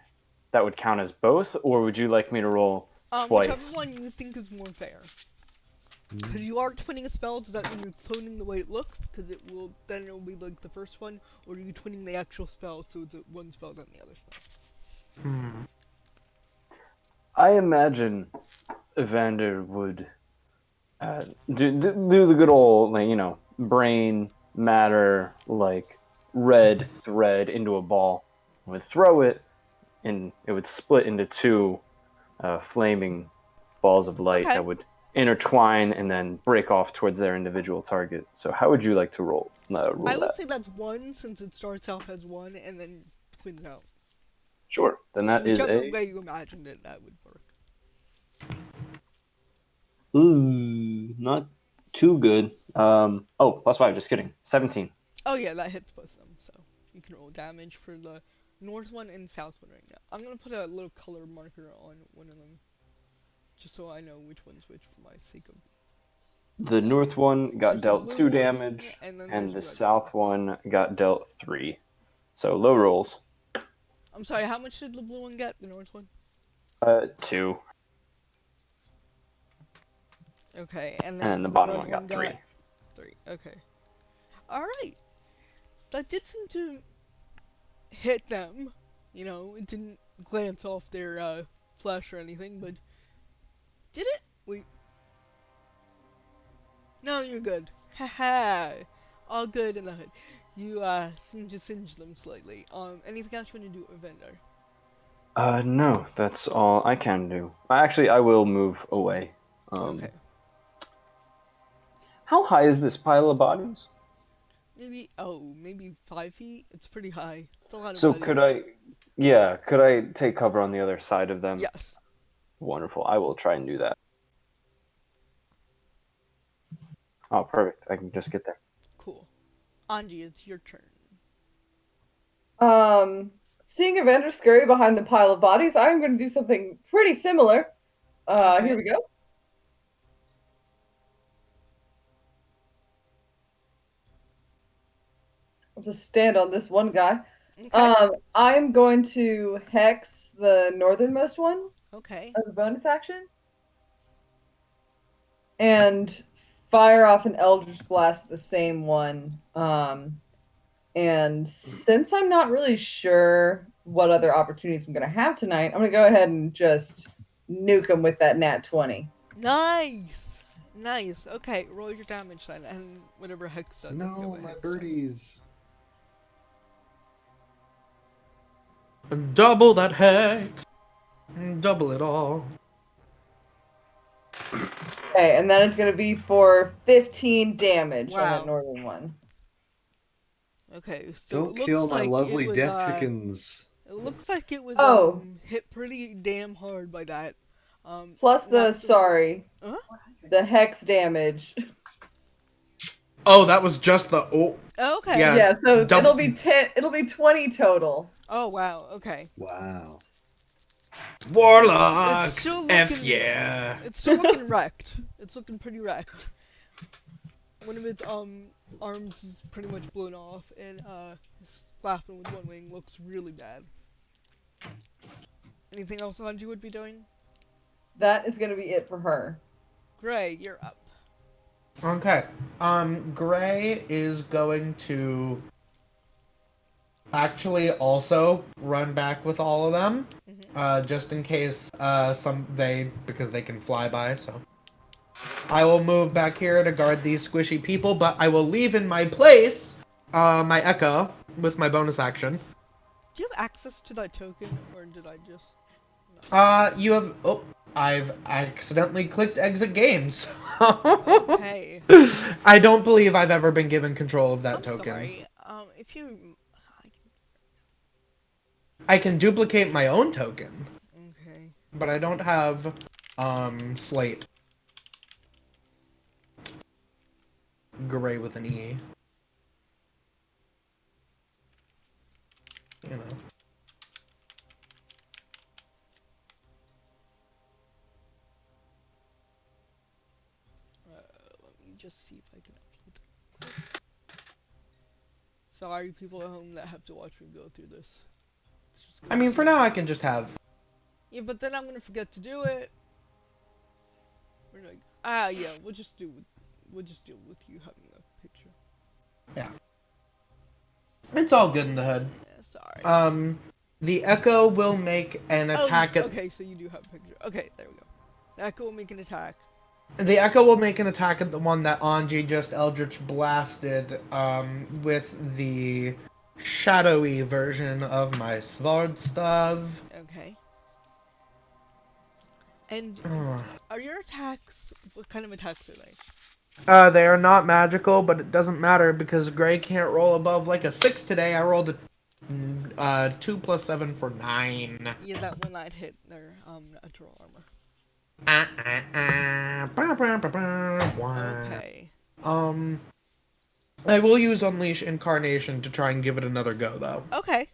[SPEAKER 3] that would count as both, or would you like me to roll
[SPEAKER 1] Whichever
[SPEAKER 3] twice?
[SPEAKER 1] one you think is more fair. Because you are twinning a spell, does that mean you're cloning the way it looks? Because then it will be like the first one, or are you twinning the actual spell, so it's one spell then the other spell?
[SPEAKER 3] I imagine Evander would do the good old, like, brain matter, like red thread into a ball. Would throw it, and it would split into 2 flaming balls of light
[SPEAKER 1] Okay.
[SPEAKER 3] that would intertwine and then break off towards their individual target. So, how would you like to roll
[SPEAKER 1] I would
[SPEAKER 3] that?
[SPEAKER 1] say that's 1, since it starts off as 1, and then twins out.
[SPEAKER 3] Sure. Then that is
[SPEAKER 1] Whichever
[SPEAKER 3] a.
[SPEAKER 1] way you imagined it, that would work.
[SPEAKER 3] Ooh, not too good. +5. Just kidding. 17.
[SPEAKER 1] Oh yeah, that hits both of them, so you can roll damage for the north one and south one right now. I'm gonna put a little color marker on one of them, just so I know which one's which for my sake of.
[SPEAKER 3] The north one got
[SPEAKER 1] There's a
[SPEAKER 3] dealt
[SPEAKER 1] blue
[SPEAKER 3] 2
[SPEAKER 1] one,
[SPEAKER 3] damage,
[SPEAKER 1] and then
[SPEAKER 3] and
[SPEAKER 1] there's
[SPEAKER 3] the
[SPEAKER 1] a red
[SPEAKER 3] south one got dealt 3. So low rolls.
[SPEAKER 1] I'm sorry, how much did the blue one get? The north one?
[SPEAKER 3] 2.
[SPEAKER 1] Okay, and then
[SPEAKER 3] And the
[SPEAKER 1] the
[SPEAKER 3] bottom
[SPEAKER 1] red
[SPEAKER 3] one got 3.
[SPEAKER 1] 3. Okay. Alright. That did seem to hit them. You know, it didn't glance off their flesh or anything, but did it? Wait. No, you're good. Haha. All good in the hood. You seem to singe them slightly. Anything else you want to do with Vendor?
[SPEAKER 3] No, that's all I can do. Actually, I will move away.
[SPEAKER 1] Okay.
[SPEAKER 3] How high is this pile of bodies?
[SPEAKER 1] Maybe 5 feet? It's pretty high. It's a lot of
[SPEAKER 3] So
[SPEAKER 1] bodies.
[SPEAKER 3] could I take cover on the other side of them?
[SPEAKER 1] Yes.
[SPEAKER 3] Wonderful. I will try and do that. Oh, perfect. I can just get there.
[SPEAKER 1] Cool. Anji, it's your turn.
[SPEAKER 8] seeing Evander scurry behind the pile of bodies, I'm going to do something pretty similar.
[SPEAKER 1] Okay.
[SPEAKER 8] Here we go. I'll just stand on this one guy.
[SPEAKER 1] Okay.
[SPEAKER 8] I'm going to hex the northernmost one
[SPEAKER 1] Okay.
[SPEAKER 8] as a bonus action. And fire off an Eldritch Blast at the same one. And since I'm not really sure what other opportunities I'm going to have tonight, I'm going to go ahead and just nuke him with that nat 20.
[SPEAKER 1] Nice. Nice. Okay, roll your damage then, and whatever Hex does.
[SPEAKER 5] No, my birdies.
[SPEAKER 2] Double that hex. Double it all.
[SPEAKER 8] Okay, and then it's going to be for 15 damage on that
[SPEAKER 1] Wow.
[SPEAKER 8] northern one.
[SPEAKER 1] Okay, so
[SPEAKER 5] Don't kill my lovely death chickens.
[SPEAKER 1] It looks like it was
[SPEAKER 8] Oh.
[SPEAKER 1] hit pretty damn hard by that.
[SPEAKER 8] Plus the,
[SPEAKER 1] knocked him-
[SPEAKER 8] sorry,
[SPEAKER 1] Huh?
[SPEAKER 8] the hex damage.
[SPEAKER 2] Oh, that was just the
[SPEAKER 1] Oh, okay.
[SPEAKER 2] Yeah.
[SPEAKER 8] Yeah, so
[SPEAKER 2] double-
[SPEAKER 8] it'll be 20 total.
[SPEAKER 1] Oh wow. Okay.
[SPEAKER 5] Wow.
[SPEAKER 2] Warlocks.
[SPEAKER 1] It's still
[SPEAKER 2] F
[SPEAKER 1] looking-
[SPEAKER 2] yeah.
[SPEAKER 1] It's still looking wrecked. It's looking pretty wrecked. One of its arms is pretty much blown off, and it's flapping with one wing. Looks really bad. Anything else Anji would be doing?
[SPEAKER 8] That is going to be it for her.
[SPEAKER 1] Gray, you're up.
[SPEAKER 2] Okay. Gray is going to actually also run back with all of them, just in case because they can fly by. So I will move back here to guard these squishy people, but I will leave in my place my Echo with my bonus action.
[SPEAKER 1] Do you have access to that token, or did I just?
[SPEAKER 2] You have. Oh, I've accidentally clicked exit games.
[SPEAKER 1] Okay.
[SPEAKER 2] I don't believe I've ever been given control of that
[SPEAKER 1] I'm
[SPEAKER 2] token.
[SPEAKER 1] sorry. If you.
[SPEAKER 2] I can duplicate my own token,
[SPEAKER 1] Okay.
[SPEAKER 2] but I don't have Slate. Gray with an E. You know.
[SPEAKER 1] Let me just see if I can upload it. Sorry, people at home that have to watch me go through this. It's just
[SPEAKER 2] I mean, for now, I can just have.
[SPEAKER 1] Yeah, but then I'm gonna forget to do it. We're like, yeah, we'll just deal with you having a picture.
[SPEAKER 2] Yeah. It's all good in the hood.
[SPEAKER 1] Yeah, sorry.
[SPEAKER 2] The Echo will make an attack at.
[SPEAKER 1] Okay, so you do have a picture. Okay, there we go. The Echo will make an attack.
[SPEAKER 2] The Echo will make an attack at the one that Anji just Eldritch blasted, with the shadowy version of my Svardstav.
[SPEAKER 1] Okay. And are your attacks? What kind of attacks are they?
[SPEAKER 2] They are not magical, but it doesn't matter because Gray can't roll above like a 6 today. I rolled a 2 plus 7 for 9.
[SPEAKER 1] Yeah, that will not hit their natural armor. Okay.
[SPEAKER 2] I will use Unleash Incarnation to try and give it another go, though.
[SPEAKER 1] Okay.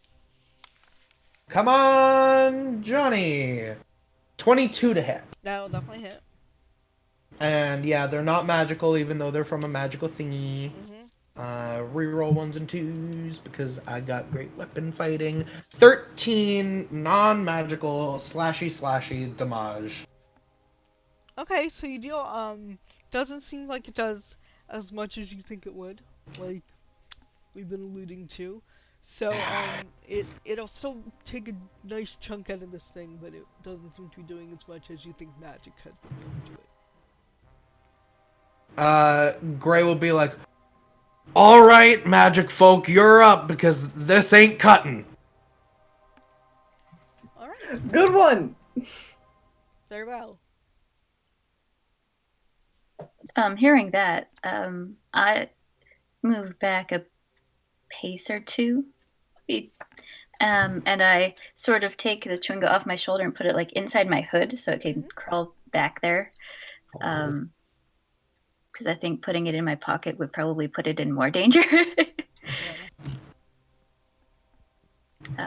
[SPEAKER 2] Come on, Johnny! 22 to hit.
[SPEAKER 1] That'll definitely hit.
[SPEAKER 2] And yeah, they're not magical, even though they're from a magical thingy. Reroll 1s and 2s because I got great weapon fighting. 13 non-magical slashy damage.
[SPEAKER 1] Okay, so you deal, doesn't seem like it does as much as you think it would, like we've been alluding to. So, it'll still take a nice chunk out of this thing, but it doesn't seem to be doing as much as you think magic has been doing to it.
[SPEAKER 2] Gray will be like, alright, magic folk, you're up because this ain't cutting.
[SPEAKER 1] Alright,
[SPEAKER 8] Good one.
[SPEAKER 1] very well.
[SPEAKER 7] Hearing that, I move back a pace or two. And I sort of take the chewinga off my shoulder and put it like inside my hood so it can crawl back there. Because I think putting it in my pocket would probably put it in more danger.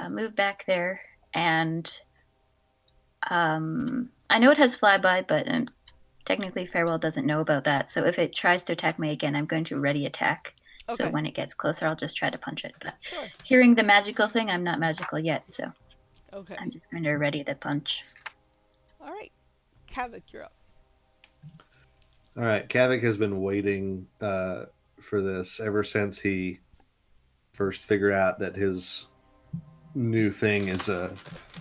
[SPEAKER 7] Move move back there, and I know it has flyby, but technically Farewell doesn't know about that. So if it tries to attack me again, I'm going to ready attack.
[SPEAKER 1] Okay.
[SPEAKER 7] So when it gets closer, I'll just try to punch it. But
[SPEAKER 1] Sure.
[SPEAKER 7] hearing the magical thing, I'm not magical yet, so
[SPEAKER 1] Okay.
[SPEAKER 7] I'm just going to ready the punch.
[SPEAKER 1] All right. Kavik, you're up.
[SPEAKER 5] All right, Kavik has been waiting for this ever since he first figured out that his new thing is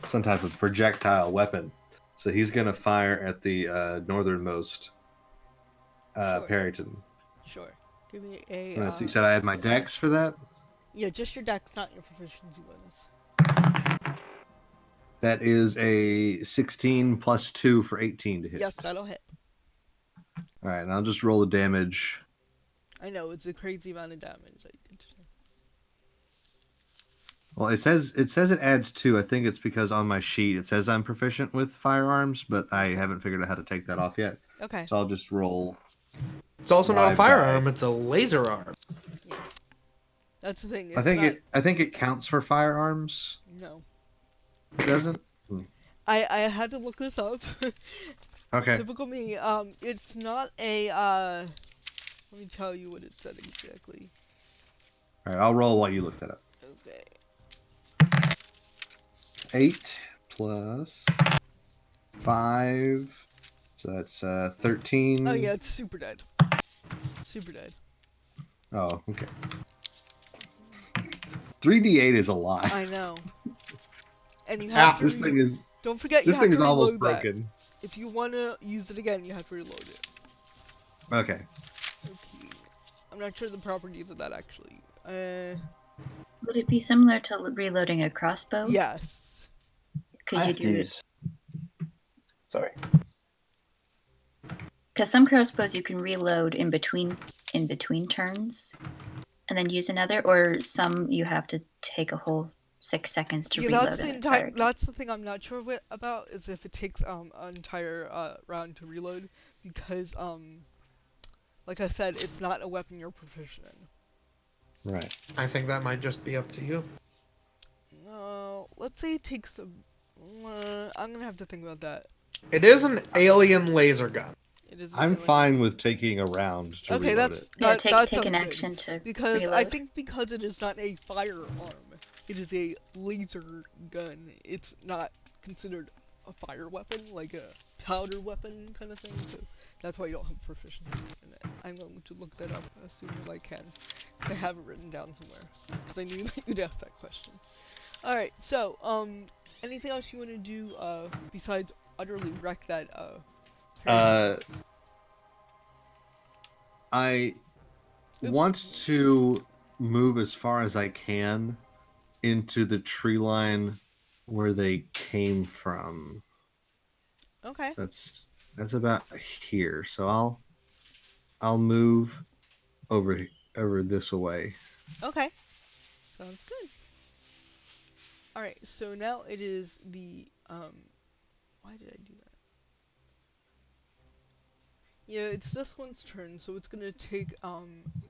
[SPEAKER 5] some type of projectile weapon. So he's going to fire at the northernmost
[SPEAKER 1] Sure.
[SPEAKER 5] Perryton.
[SPEAKER 1] Sure. Give me a.
[SPEAKER 5] You said I had my dex for that?
[SPEAKER 1] Yeah, just your dex, not your proficiency bonus.
[SPEAKER 5] That is a 16 plus 2 for 18 to hit.
[SPEAKER 1] Yes, that'll hit.
[SPEAKER 5] All right, and I'll just roll the damage.
[SPEAKER 1] I know, it's a crazy amount of damage.
[SPEAKER 5] Well, it says it adds 2. I think it's because on my sheet it says I'm proficient with firearms, but I haven't figured out how to take that off yet.
[SPEAKER 1] Okay.
[SPEAKER 5] So I'll just roll.
[SPEAKER 2] It's also not a
[SPEAKER 5] Live
[SPEAKER 2] firearm;
[SPEAKER 5] die.
[SPEAKER 2] it's a laser arm.
[SPEAKER 1] Yeah. That's the thing.
[SPEAKER 5] I think it counts for firearms.
[SPEAKER 1] No.
[SPEAKER 5] It doesn't.
[SPEAKER 1] I had to look this up.
[SPEAKER 5] Okay.
[SPEAKER 1] Typical me. It's not a. Let me tell you what it said exactly.
[SPEAKER 5] All right, I'll roll while you look that up.
[SPEAKER 1] Okay.
[SPEAKER 5] 8 plus 5, so that's 13.
[SPEAKER 1] Oh yeah, it's super dead. Super dead.
[SPEAKER 5] Oh, okay. 3d8 is a lot.
[SPEAKER 1] I know. And you have to.
[SPEAKER 5] This thing is.
[SPEAKER 1] Don't forget you
[SPEAKER 5] This
[SPEAKER 1] have
[SPEAKER 5] thing
[SPEAKER 1] to
[SPEAKER 5] is almost
[SPEAKER 1] reload that.
[SPEAKER 5] broken.
[SPEAKER 1] If you want to use it again, you have to reload it.
[SPEAKER 5] Okay.
[SPEAKER 1] Okay. I'm not sure the properties of that actually.
[SPEAKER 7] Would it be similar to reloading a crossbow?
[SPEAKER 1] Yes.
[SPEAKER 7] Could
[SPEAKER 3] I
[SPEAKER 7] you
[SPEAKER 3] have to
[SPEAKER 7] do it?
[SPEAKER 3] use- Sorry.
[SPEAKER 7] Because some crossbows you can reload in between turns, and then use another, or some you have to take a whole 6 seconds to
[SPEAKER 1] Yeah,
[SPEAKER 7] reload.
[SPEAKER 1] that's the entire. That's the thing I'm not sure about is if it takes an entire round to reload because like I said, it's not a weapon you're proficient in.
[SPEAKER 5] Right.
[SPEAKER 2] I think that might just be up to you.
[SPEAKER 1] Let's say it takes a. I'm gonna have to think about that.
[SPEAKER 2] It is an alien laser gun.
[SPEAKER 1] It is.
[SPEAKER 5] I'm fine with taking a round to
[SPEAKER 1] Okay,
[SPEAKER 5] reload
[SPEAKER 1] that's
[SPEAKER 5] it.
[SPEAKER 7] Yeah,
[SPEAKER 1] that
[SPEAKER 7] take
[SPEAKER 1] sounds
[SPEAKER 7] an
[SPEAKER 1] good.
[SPEAKER 7] action to
[SPEAKER 1] Because
[SPEAKER 7] reload.
[SPEAKER 1] I think because it is not a firearm, it is a laser gun. It's not considered a fire weapon, like a powder weapon kind of thing. So that's why you don't have proficiency in it. I'm going to look that up as soon as I can, because I have it written down somewhere. Because I knew that you'd ask that question. All right. So anything else you want to do besides utterly wreck that
[SPEAKER 5] I
[SPEAKER 1] Oops.
[SPEAKER 5] want to move as far as I can into the tree line where they came from.
[SPEAKER 1] Okay.
[SPEAKER 5] That's about here. So I'll move over this away.
[SPEAKER 1] Okay. Sounds good. Alright, so now it is the, why did I do that? Yeah, it's this one's turn, so it's gonna take,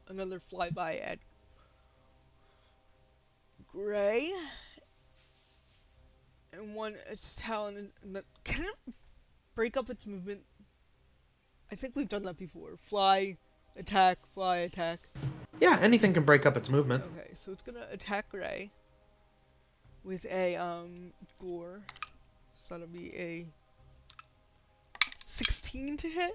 [SPEAKER 1] another flyby at Gray. And one, its talon, and then, can it break up its movement? I think we've done that before. Fly, attack, fly, attack.
[SPEAKER 2] Yeah, anything can break up its movement.
[SPEAKER 1] Okay, so it's gonna attack Gray with a gore. So that'll be a 16 to hit.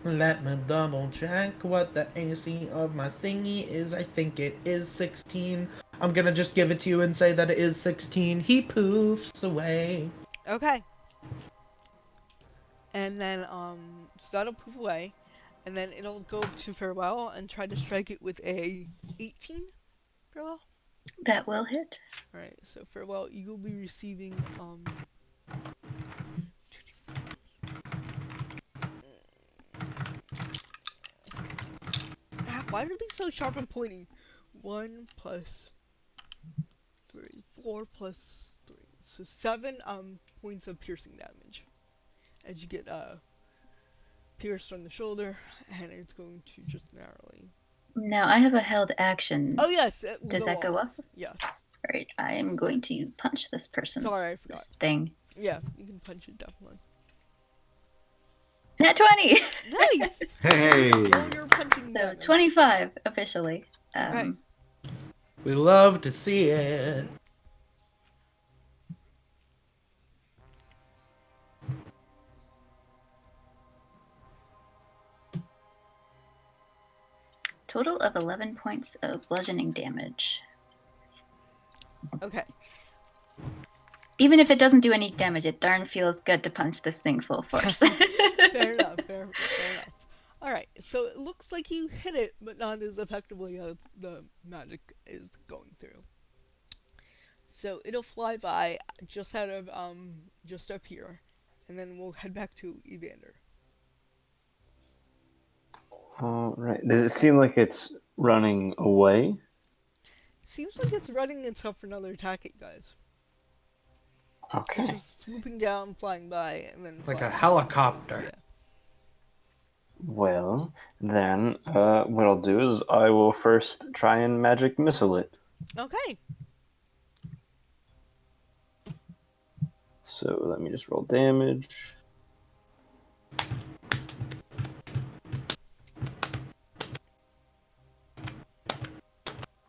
[SPEAKER 2] Let me double check what the AC of my thingy is. I think it is 16. I'm gonna just give it to you and say that it is 16. He poofs away.
[SPEAKER 1] Okay. And then so that'll poof away. And then it'll go up to Farewell and try to strike it with a 18. Farewell?
[SPEAKER 7] That will hit.
[SPEAKER 1] Alright, so Farewell, you will be receiving why are they so sharp and pointy? 1 plus 3, 4 plus 3. So 7 points of piercing damage. As you get pierced on the shoulder, and it's going to just narrowly
[SPEAKER 7] Now I have a held action.
[SPEAKER 1] Oh yes, it will
[SPEAKER 7] Does that go
[SPEAKER 1] off.
[SPEAKER 7] off?
[SPEAKER 1] Yes.
[SPEAKER 7] Alright, I am going to punch this person.
[SPEAKER 1] Sorry, I forgot.
[SPEAKER 7] This thing.
[SPEAKER 1] Yeah, you can punch it definitely.
[SPEAKER 7] Nat 20!
[SPEAKER 1] Nice!
[SPEAKER 5] Hey!
[SPEAKER 1] Roll your punching
[SPEAKER 7] So
[SPEAKER 1] damage.
[SPEAKER 7] 25 officially.
[SPEAKER 1] Okay.
[SPEAKER 2] We love to see it.
[SPEAKER 7] Total of 11 points of bludgeoning damage.
[SPEAKER 1] Okay.
[SPEAKER 7] Even if it doesn't do any damage, it darn feels good to punch this thing full force.
[SPEAKER 1] Fair enough, fair enough. Alright, so it looks like you hit it, but not as effectively as the magic is going through. So it'll fly by just out of, just up here, and then we'll head back to Evander.
[SPEAKER 3] All right. Does it seem like it's running away?
[SPEAKER 1] Seems like it's running itself for another attack at you guys. It's
[SPEAKER 3] Okay.
[SPEAKER 1] just swooping down, flying by, and then
[SPEAKER 2] Like a
[SPEAKER 1] flying.
[SPEAKER 2] helicopter.
[SPEAKER 1] Yeah.
[SPEAKER 3] Well, then, what I'll do is I will first try and magic missile it.
[SPEAKER 1] Okay.
[SPEAKER 3] So let me just roll damage.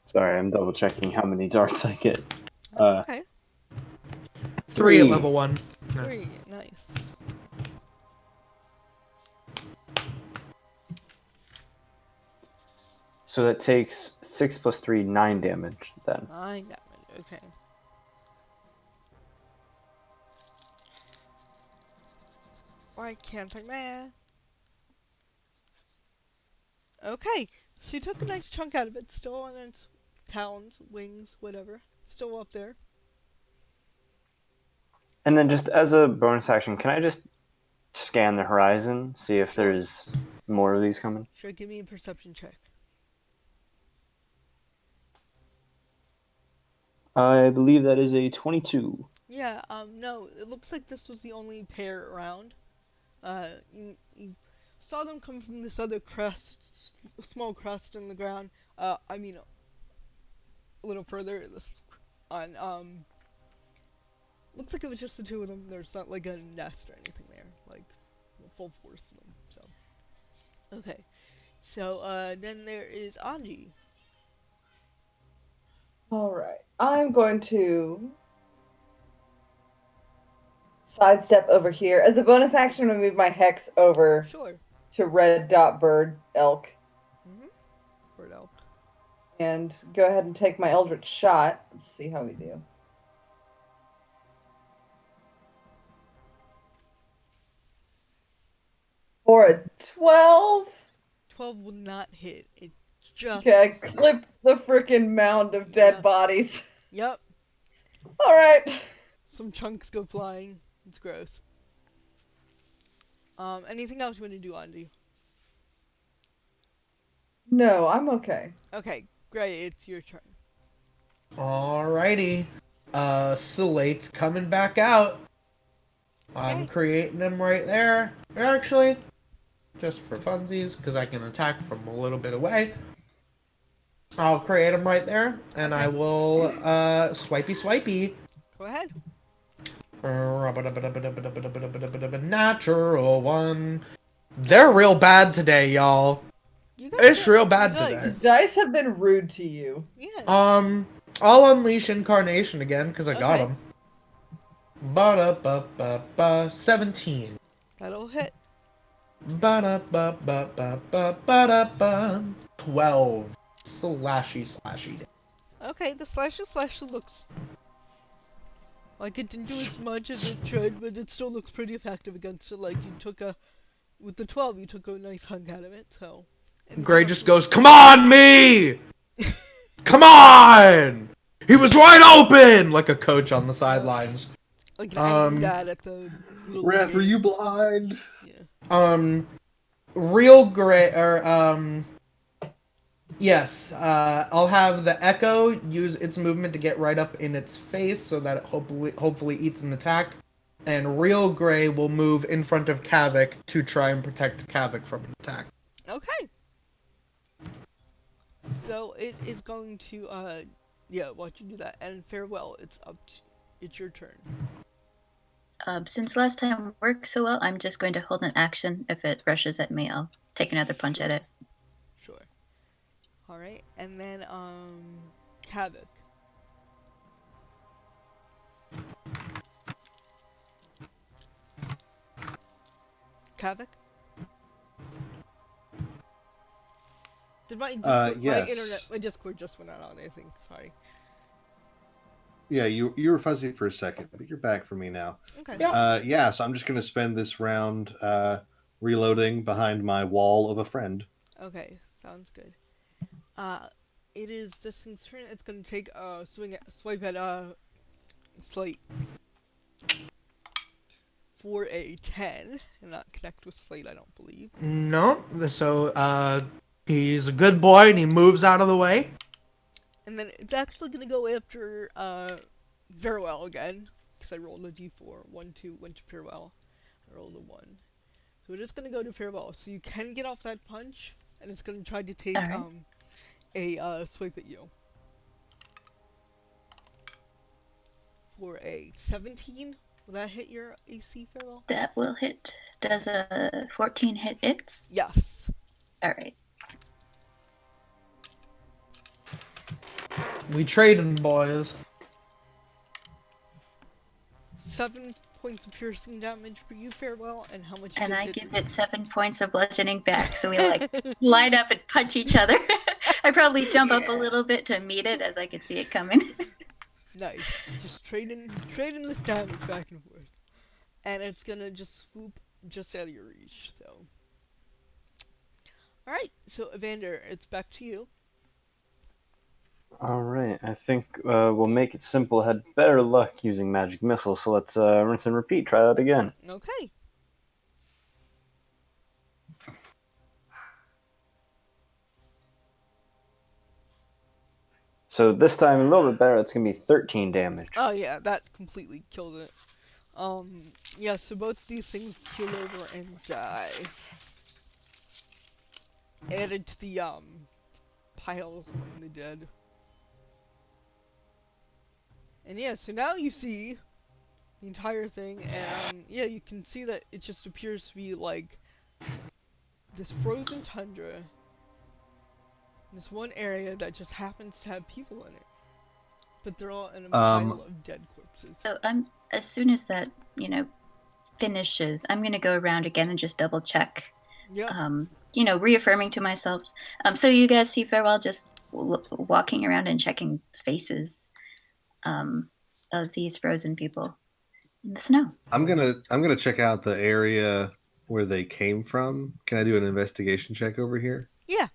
[SPEAKER 3] Sorry, I'm double checking how many darts I get.
[SPEAKER 1] That's okay.
[SPEAKER 2] 3 at
[SPEAKER 3] Three.
[SPEAKER 2] level 1.
[SPEAKER 1] 3, nice.
[SPEAKER 3] So that takes 6 plus 3, 9 damage then.
[SPEAKER 1] 9 damage, okay. Why can't I math? Okay, so you took a nice chunk out of it, still on its talons, wings, whatever. Still up there.
[SPEAKER 3] And then just as a bonus action, can I just scan the horizon, see if
[SPEAKER 1] Sure.
[SPEAKER 3] there's more of these coming?
[SPEAKER 1] Sure, give me a perception check.
[SPEAKER 3] I believe that is a 22.
[SPEAKER 1] Yeah, no, it looks like this was the only pair around. You saw them come from this other crest, small crest in the ground. I mean, a little further, this, on, looks like it was just the two of them. There's not like a nest or anything there, like the full force of them. So, okay. So then there is Anji.
[SPEAKER 8] All right. I'm going to sidestep over here. As a bonus action, I'm going to move my hex over
[SPEAKER 1] Sure.
[SPEAKER 8] to red dot bird elk
[SPEAKER 1] Mhm. Bird elk.
[SPEAKER 8] and go ahead and take my eldritch shot. Let's see how we do. For a 12.
[SPEAKER 1] 12 will not hit. It just.
[SPEAKER 8] Okay, I clip the freaking mound of dead
[SPEAKER 1] Yeah.
[SPEAKER 8] bodies.
[SPEAKER 1] Yep.
[SPEAKER 8] All right.
[SPEAKER 1] Some chunks go flying. It's gross. Anything else you want to do, Andy?
[SPEAKER 8] No, I'm okay.
[SPEAKER 1] Okay, great. It's your turn.
[SPEAKER 2] Alrighty. Sulate's coming back out. I'm
[SPEAKER 1] Okay.
[SPEAKER 2] creating him right there. Actually, just for funsies, because I can attack from a little bit away. I'll create him right there, and I
[SPEAKER 1] Okay.
[SPEAKER 2] will, swipey.
[SPEAKER 1] Go ahead.
[SPEAKER 2] Natural 1. They're real bad today, y'all.
[SPEAKER 1] You guys
[SPEAKER 2] It's
[SPEAKER 1] got
[SPEAKER 2] real bad
[SPEAKER 1] nice.
[SPEAKER 2] today.
[SPEAKER 8] The dice have been rude to you.
[SPEAKER 1] Yeah.
[SPEAKER 2] I'll unleash Incarnation again, because I got
[SPEAKER 1] Okay.
[SPEAKER 2] him. Ba-da-ba-ba-ba. 17.
[SPEAKER 1] That'll hit.
[SPEAKER 2] Ba-da-ba-ba-ba-ba-ba-da-ba. 12. Slashy.
[SPEAKER 1] Okay, the slash looks like it didn't do as much as it should, but it still looks pretty effective against it. Like, with the 12, you took a nice hunk out of it, so.
[SPEAKER 2] Gray just goes, "Come on, me! Come on! He was wide open!" Like a coach on the sidelines.
[SPEAKER 1] Like an angry dad at the little
[SPEAKER 5] Ref, are
[SPEAKER 1] game.
[SPEAKER 5] you blind?
[SPEAKER 1] Yeah.
[SPEAKER 2] Real Gray, yes, I'll have the Echo use its movement to get right up in its face so that it hopefully eats an attack. And Real Gray will move in front of Kavik to try and protect Kavik from an attack.
[SPEAKER 1] Okay. So it is going to yeah, watch you do that. And farewell, it's your turn.
[SPEAKER 7] Since last time worked so well, I'm just going to hold an action. If it rushes at me, I'll take another punch at it.
[SPEAKER 1] Sure. Alright, and then Havoc. Havoc? Did my Discord,
[SPEAKER 5] Yes.
[SPEAKER 1] my Discord just went out, I think. Sorry.
[SPEAKER 5] Yeah, you were fuzzy for a second, but you're back for me now.
[SPEAKER 1] Okay.
[SPEAKER 2] Yeah.
[SPEAKER 5] So I'm just going to spend this round reloading behind my wall of a friend.
[SPEAKER 1] Okay, sounds good. It is this thing's turn. It's gonna take a swipe at Slate for a 10, and not connect with Slate, I don't believe.
[SPEAKER 2] No. So he's a good boy and he moves out of the way.
[SPEAKER 1] And then it's actually gonna go after Farewell again, because I rolled a d4. 1, 2, went to Farewell. I rolled a 1. So it is gonna go to Farewell. So you can get off that punch, and it's gonna try to take
[SPEAKER 7] Alright.
[SPEAKER 1] a swipe at you. For a 17. Will that hit your AC, Farewell?
[SPEAKER 7] That will hit. Does a 14 hit its?
[SPEAKER 1] Yes.
[SPEAKER 7] Alright.
[SPEAKER 2] We trading, boys.
[SPEAKER 1] 7 points of piercing damage for you, Farewell, and how much
[SPEAKER 7] And
[SPEAKER 1] did
[SPEAKER 7] I
[SPEAKER 1] it-
[SPEAKER 7] give it 7 points of bludgeoning back, so we like line up and punch each other. I probably jump up a little bit to meet it as I could see it coming.
[SPEAKER 1] Nice. Just trading this damage back and forth. And it's gonna just swoop just out of your reach, so. Alright, so Evander, it's back to you.
[SPEAKER 3] All right, I think we'll make it simple. Had better luck using magic missile, so let's rinse and repeat. Try that again.
[SPEAKER 1] Okay.
[SPEAKER 3] So this time a little bit better. It's gonna be 13 damage.
[SPEAKER 1] Oh yeah, that completely killed it. Yeah, so both these things keel over and die. Added to the, pile of the dead. And yeah, so now you see the entire thing, and, yeah, you can see that it just appears to be, like, this frozen tundra. This one area that just happens to have people in it. But they're all in a pile of dead corpses.
[SPEAKER 7] So as soon as that, finishes, I'm gonna go around again and just double check.
[SPEAKER 1] Yeah.
[SPEAKER 7] Reaffirming to myself. So you guys see Farewell just walking around and checking faces of these frozen people in the snow.
[SPEAKER 5] I'm gonna check out the area where they came from. Can I do an investigation check over here?
[SPEAKER 1] Yeah.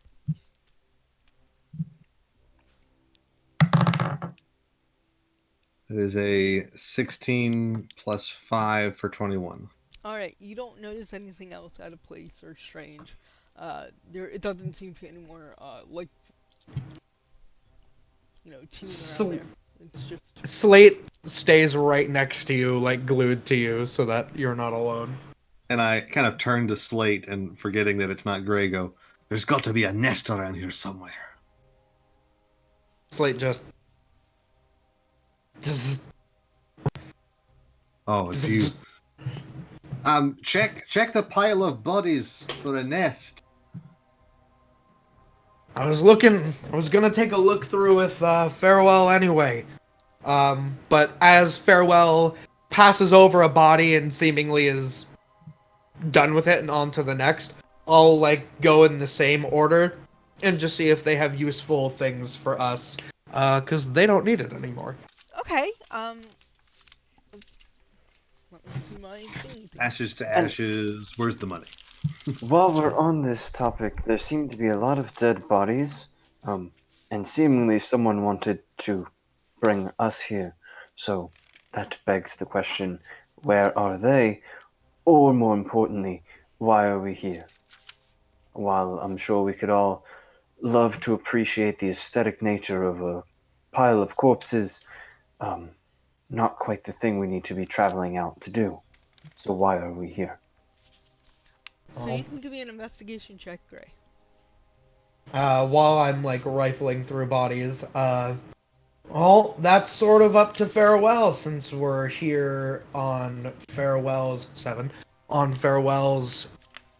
[SPEAKER 5] It is a 16 plus 5 for 21.
[SPEAKER 1] Alright, you don't notice anything else out of place or strange. It doesn't seem to be any more, teaming around there. It's just...
[SPEAKER 2] Slate stays right next to you, like glued to you, so that you're not alone.
[SPEAKER 5] And I kind of turn to Slate and forgetting that it's not Grey, go, there's got to be a nest around here somewhere.
[SPEAKER 2] Slate just
[SPEAKER 5] Oh, it's you. Check the pile of bodies for a nest.
[SPEAKER 2] I was gonna take a look through with Farewell anyway. But as Farewell passes over a body and seemingly is done with it and on to the next, I'll go in the same order and just see if they have useful things for us. 'Cause they don't need it anymore.
[SPEAKER 1] Okay, let me see my thing.
[SPEAKER 5] Ashes to ashes. Where's the money?
[SPEAKER 3] While we're on this topic, there seem to be a lot of dead bodies, and seemingly someone wanted to bring us here. So that begs the question, where are they? Or more importantly, why are we here? While I'm sure we could all love to appreciate the aesthetic nature of a pile of corpses, not quite the thing we need to be traveling out to do. So why are we here?
[SPEAKER 1] So you can give me an investigation check, Gray.
[SPEAKER 2] while I'm like rifling through bodies. Well, that's sort of up to Farewell since we're here on Farewell's 7. On Farewell's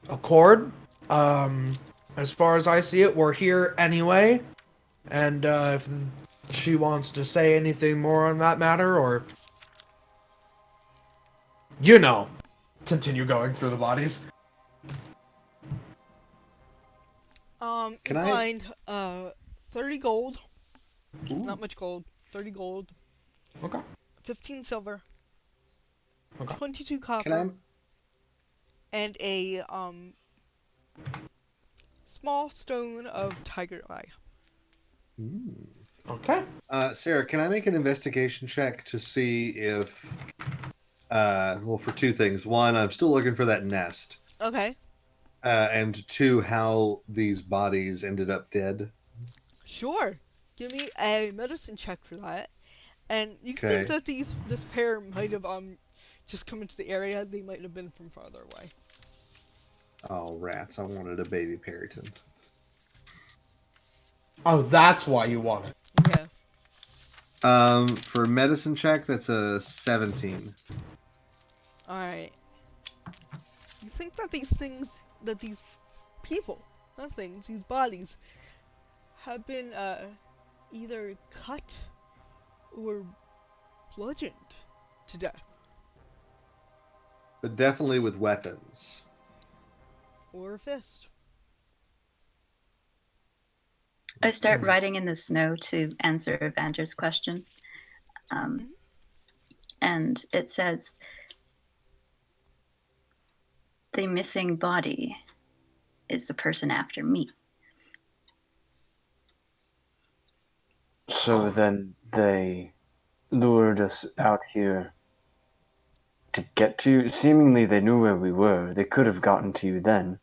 [SPEAKER 2] accord. As far as I see it, we're here anyway. And if she wants to say anything more on that matter, or continue going through the bodies.
[SPEAKER 5] Can
[SPEAKER 1] you
[SPEAKER 5] I-
[SPEAKER 1] find 30 gold.
[SPEAKER 5] Ooh.
[SPEAKER 1] Not much gold. 30 gold.
[SPEAKER 2] Okay.
[SPEAKER 1] 15 silver.
[SPEAKER 2] Okay.
[SPEAKER 1] 22
[SPEAKER 5] Can
[SPEAKER 1] copper.
[SPEAKER 5] I?
[SPEAKER 1] And a small stone of tiger eye.
[SPEAKER 2] Okay.
[SPEAKER 5] Sarah, can I make an investigation check to see if, well, for two things. One, I'm still looking for that nest.
[SPEAKER 1] Okay.
[SPEAKER 5] And two, how these bodies ended up dead.
[SPEAKER 1] Sure. Give me a medicine check for that. And you
[SPEAKER 5] Okay.
[SPEAKER 1] think that this pair might have just come into the area. They might have been from farther away.
[SPEAKER 5] Oh, rats. I wanted a baby Perryton.
[SPEAKER 2] Oh, that's why you want it.
[SPEAKER 1] Yeah.
[SPEAKER 5] For medicine check, that's a 17.
[SPEAKER 1] Alright. You think that these people, not things, these bodies, have been either cut or bludgeoned to death.
[SPEAKER 5] But definitely with weapons.
[SPEAKER 1] Or a fist.
[SPEAKER 7] I start writing in the snow to answer Evander's question. And it says, the missing body is the person after me.
[SPEAKER 3] So then they lured us out here to get to you. Seemingly they knew where we were. They could have gotten to you then.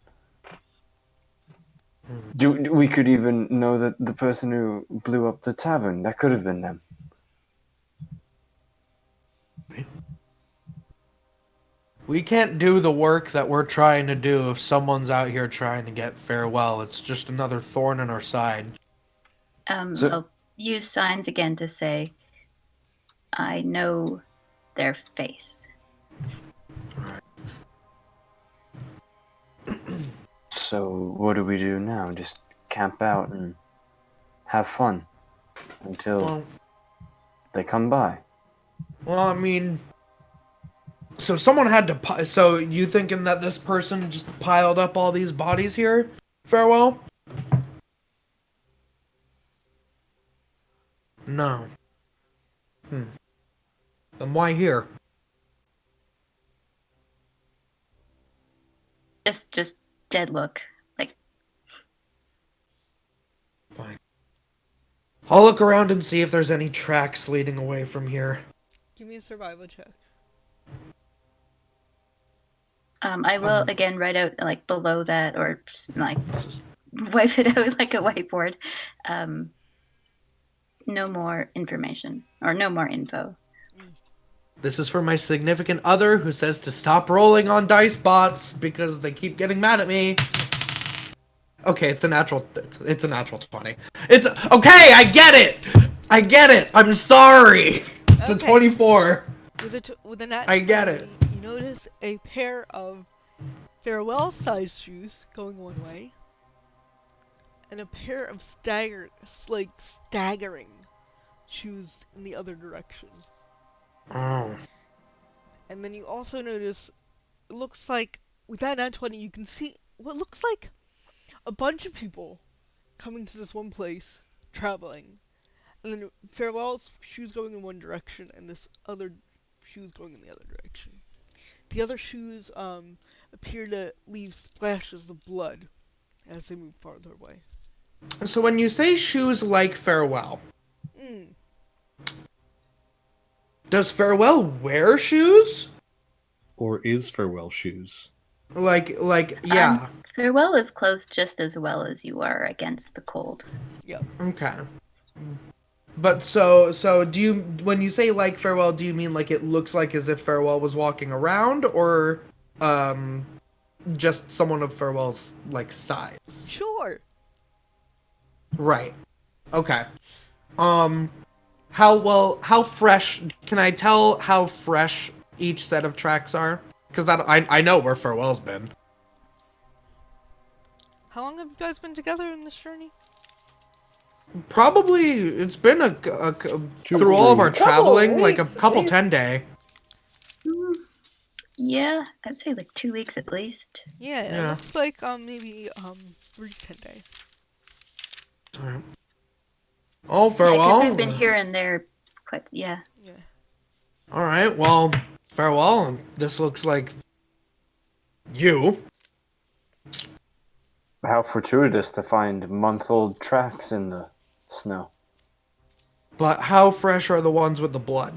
[SPEAKER 3] We could even know that the person who blew up the tavern, that could have been them.
[SPEAKER 2] We can't do the work that we're trying to do if someone's out here trying to get Farewell. It's just another thorn in our side.
[SPEAKER 7] I'll use signs again to say, I know their face.
[SPEAKER 3] So what do we do now? Just camp out and have fun until they come by.
[SPEAKER 2] Well, I mean, so someone had to. So you thinking that this person just piled up all these bodies here? Farewell? No. Then why here?
[SPEAKER 7] Just dead look. Like,
[SPEAKER 2] Fine. I'll look around and see if there's any tracks leading away from here.
[SPEAKER 1] Give me a survival check.
[SPEAKER 7] I will again write out like below that, or like wipe it out like a whiteboard. No more information, or no more info.
[SPEAKER 2] This is for my significant other who says to stop rolling on dice bots because they keep getting mad at me. Okay, it's a natural 20. It's okay, I get it. I'm sorry. It's a 24.
[SPEAKER 1] With a nat
[SPEAKER 2] I get
[SPEAKER 1] 20,
[SPEAKER 2] it.
[SPEAKER 1] You notice a pair of Farewell-sized shoes going one way, and a pair of staggering shoes in the other direction.
[SPEAKER 2] Oh.
[SPEAKER 1] And then you also notice, it looks like, with that nat 20, you can see what looks like a bunch of people coming to this one place, traveling. And then Farewell's shoes going in one direction, and this other shoes going in the other direction. The other shoes appear to leave splashes of blood as they move farther away.
[SPEAKER 2] So when you say shoes like Farewell, does Farewell wear shoes?
[SPEAKER 5] Or is Farewell shoes?
[SPEAKER 2] Like, yeah.
[SPEAKER 7] Farewell is close just as well as you are against the cold.
[SPEAKER 1] Yep.
[SPEAKER 2] Okay. But so do you, when you say like Farewell, do you mean like it looks like as if Farewell was walking around, or just someone of Farewell's like size?
[SPEAKER 1] Sure.
[SPEAKER 2] Right. Okay. How fresh, can I tell how fresh each set of tracks are? Because I know where Farewell's been.
[SPEAKER 1] How long have you guys been together in this journey?
[SPEAKER 2] Probably, it's been
[SPEAKER 3] Two
[SPEAKER 2] through all of our
[SPEAKER 3] weeks.
[SPEAKER 2] traveling, like a
[SPEAKER 8] weeks, at
[SPEAKER 2] couple
[SPEAKER 8] least.
[SPEAKER 2] 10-day.
[SPEAKER 7] Yeah, I'd say like 2 weeks at least.
[SPEAKER 1] Yeah, it
[SPEAKER 2] Yeah.
[SPEAKER 1] looks like maybe 3 to 10 days.
[SPEAKER 2] Alright. Oh,
[SPEAKER 7] Yeah,
[SPEAKER 2] Farewell.
[SPEAKER 7] because we've been here and there quite. Yeah.
[SPEAKER 1] Yeah.
[SPEAKER 2] Alright, well, Farewell. This looks like you.
[SPEAKER 3] How fortuitous to find month-old tracks in the snow.
[SPEAKER 2] But how fresh are the ones with the blood?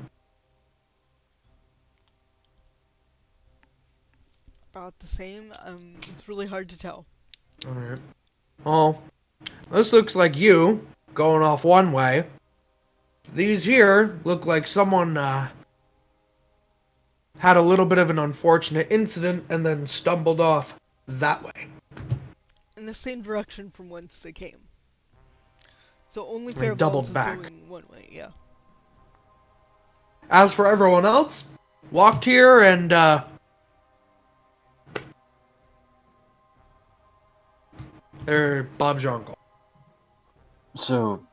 [SPEAKER 1] About the same. It's really hard to tell.
[SPEAKER 2] Alright. Well, this looks like you, going off one way. These here look like someone, had a little bit of an unfortunate incident and then stumbled off that way.
[SPEAKER 1] In the same direction from whence they came. So only
[SPEAKER 2] They
[SPEAKER 1] Farewell's
[SPEAKER 2] doubled
[SPEAKER 1] is
[SPEAKER 2] back.
[SPEAKER 1] going one way, yeah.
[SPEAKER 2] As for everyone else, walked here and, they're Bob's your uncle.
[SPEAKER 3] So,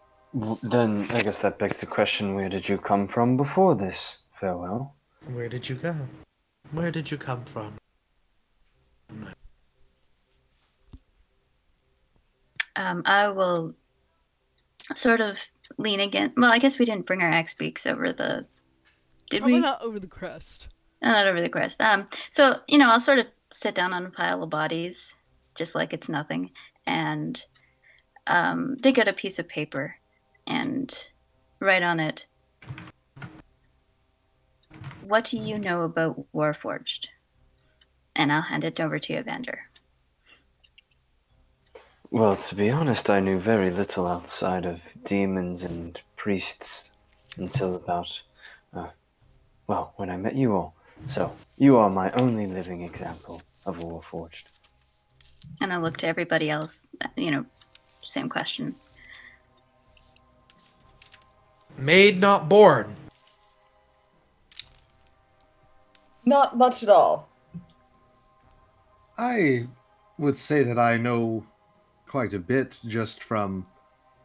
[SPEAKER 3] then I guess that begs the question, where did you come from before this, Farewell?
[SPEAKER 2] Where did you go? Where did you come from?
[SPEAKER 7] I will sort of lean again. Well, I guess we didn't bring our axe beaks over the. Did
[SPEAKER 1] Probably
[SPEAKER 7] we?
[SPEAKER 1] not over the crest.
[SPEAKER 7] No, not over the crest. So I'll sort of sit down on a pile of bodies, just like it's nothing, and dig out a piece of paper and write on it. What do you know about Warforged? And I'll hand it over to you, Evander.
[SPEAKER 3] Well, to be honest, I knew very little outside of demons and priests until about, when I met you all. So, you are my only living example of a Warforged.
[SPEAKER 7] And I look to everybody else, same question.
[SPEAKER 2] Made, not born.
[SPEAKER 8] Not much at all.
[SPEAKER 5] I would say that I know quite a bit just from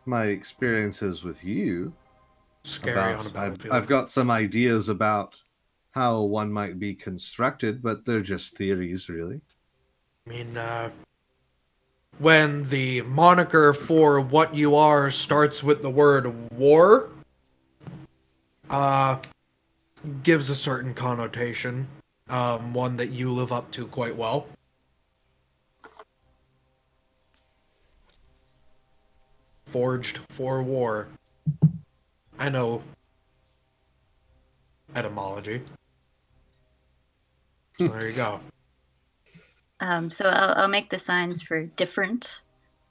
[SPEAKER 5] my experiences with you.
[SPEAKER 2] Scary on a
[SPEAKER 5] I've
[SPEAKER 2] battlefield.
[SPEAKER 5] got some ideas about how one might be constructed, but they're just theories, really.
[SPEAKER 2] I mean, when the moniker for what you are starts with the word war, gives a certain connotation, one that you live up to quite well. Forged for war. I know etymology. So there you go.
[SPEAKER 7] So I'll make the signs for different,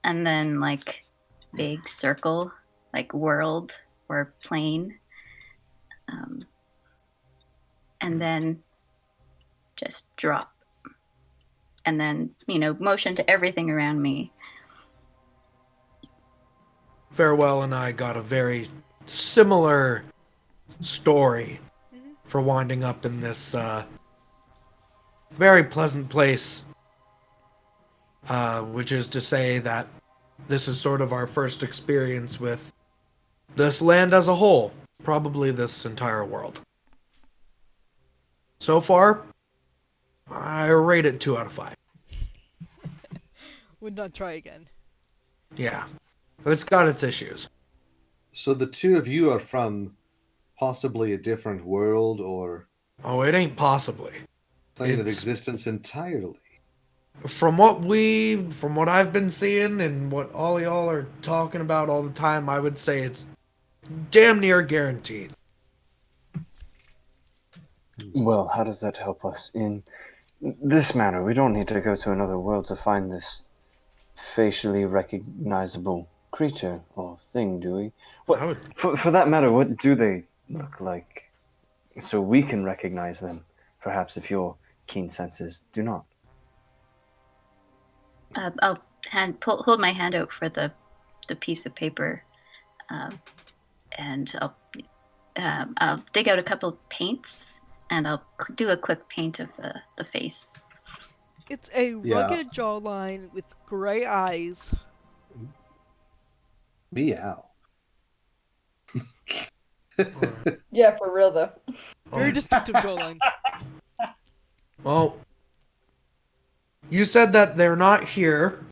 [SPEAKER 7] and then like big circle, like world or plane, and then just drop, and then motion to everything around me.
[SPEAKER 2] Farewell and I got a very similar story for winding up in this very pleasant place, which is to say that this is sort of our first experience with this land as a whole, probably this entire world. So far, I rate it 2 out of 5.
[SPEAKER 1] Would not try again.
[SPEAKER 2] Yeah, but it's got its issues.
[SPEAKER 5] So the two of you are from possibly a different world or
[SPEAKER 2] Oh, it ain't possibly.
[SPEAKER 5] plane of
[SPEAKER 2] It's-
[SPEAKER 5] existence entirely.
[SPEAKER 2] From what I've been seeing and what all y'all are talking about all the time, I would say it's damn near guaranteed.
[SPEAKER 3] Well, how does that help us in this manner? We don't need to go to another world to find this facially recognizable creature or thing, do we?
[SPEAKER 2] I would-
[SPEAKER 3] For that matter, what do they look like? So we can recognize them, perhaps if your keen senses do not.
[SPEAKER 7] I'll hold my hand out for the a piece of paper, and I'll dig out a couple paints, and I'll do a quick paint of the face.
[SPEAKER 1] It's a
[SPEAKER 5] Yeah.
[SPEAKER 1] rugged jawline with gray eyes.
[SPEAKER 5] Meow.
[SPEAKER 8] Yeah, for real though.
[SPEAKER 1] Very distinctive jawline.
[SPEAKER 2] Well, you said that they're not here,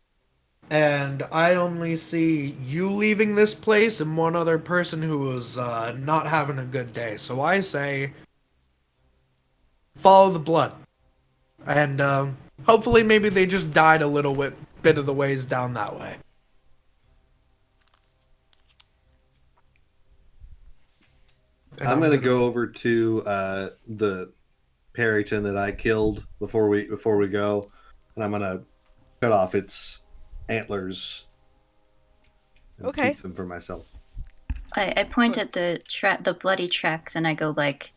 [SPEAKER 2] and I only see you leaving this place and one other person who was not having a good day. So I say, follow the blood. And hopefully maybe they just died a little bit of the ways down that way. And
[SPEAKER 5] I'm gonna go over to the Perryton that I killed before we go, and I'm gonna cut off its antlers and
[SPEAKER 1] Okay.
[SPEAKER 5] keep them for myself.
[SPEAKER 7] I point at the bloody tracks, and I go like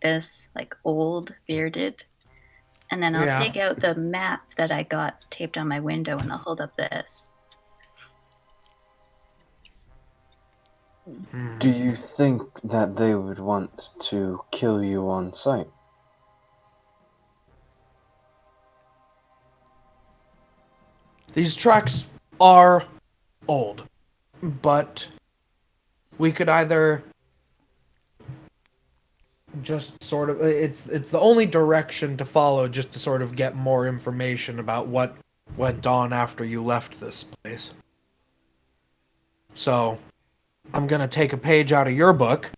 [SPEAKER 7] this, like old bearded, and then I'll
[SPEAKER 2] Yeah.
[SPEAKER 7] take out the map that I got taped on my window, and I'll hold up this.
[SPEAKER 3] Do you think that they would want to kill you on sight?
[SPEAKER 2] These tracks are old, but we could either just sort of it's the only direction to follow just to sort of get more information about what went on after you left this place. So, I'm gonna take a page out of your book,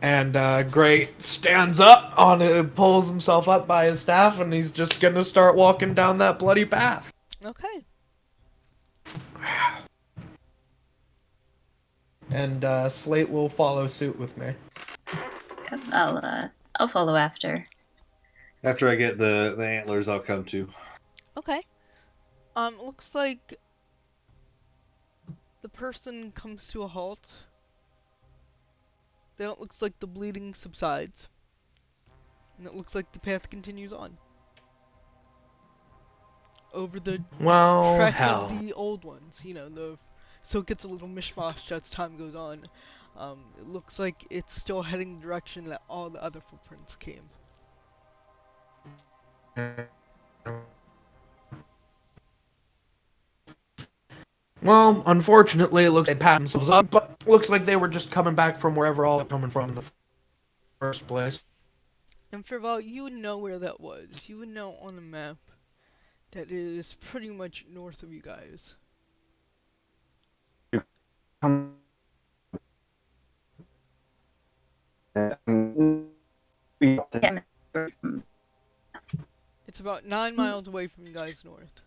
[SPEAKER 2] and Gray stands up on it, pulls himself up by his staff, and he's just gonna start walking down that bloody path.
[SPEAKER 1] Okay.
[SPEAKER 2] And Slate will follow suit with me.
[SPEAKER 7] I'll follow after.
[SPEAKER 5] After I get the antlers, I'll come to.
[SPEAKER 1] Okay. Looks like the person comes to a halt. Then it looks like the bleeding subsides. And it looks like the path continues on. Over the tracks
[SPEAKER 2] hell.
[SPEAKER 1] of the old ones, so it gets a little mishmash as time goes on. It looks like it's still heading the direction that all the other footprints came.
[SPEAKER 2] Well, unfortunately, it looks like they patted themselves up, but looks like they were just coming back from wherever all they're coming from in the first place.
[SPEAKER 1] And Firval, you would know where that was. You would know on the map that it is pretty much north of you guys. It's about 9 miles away from you guys north.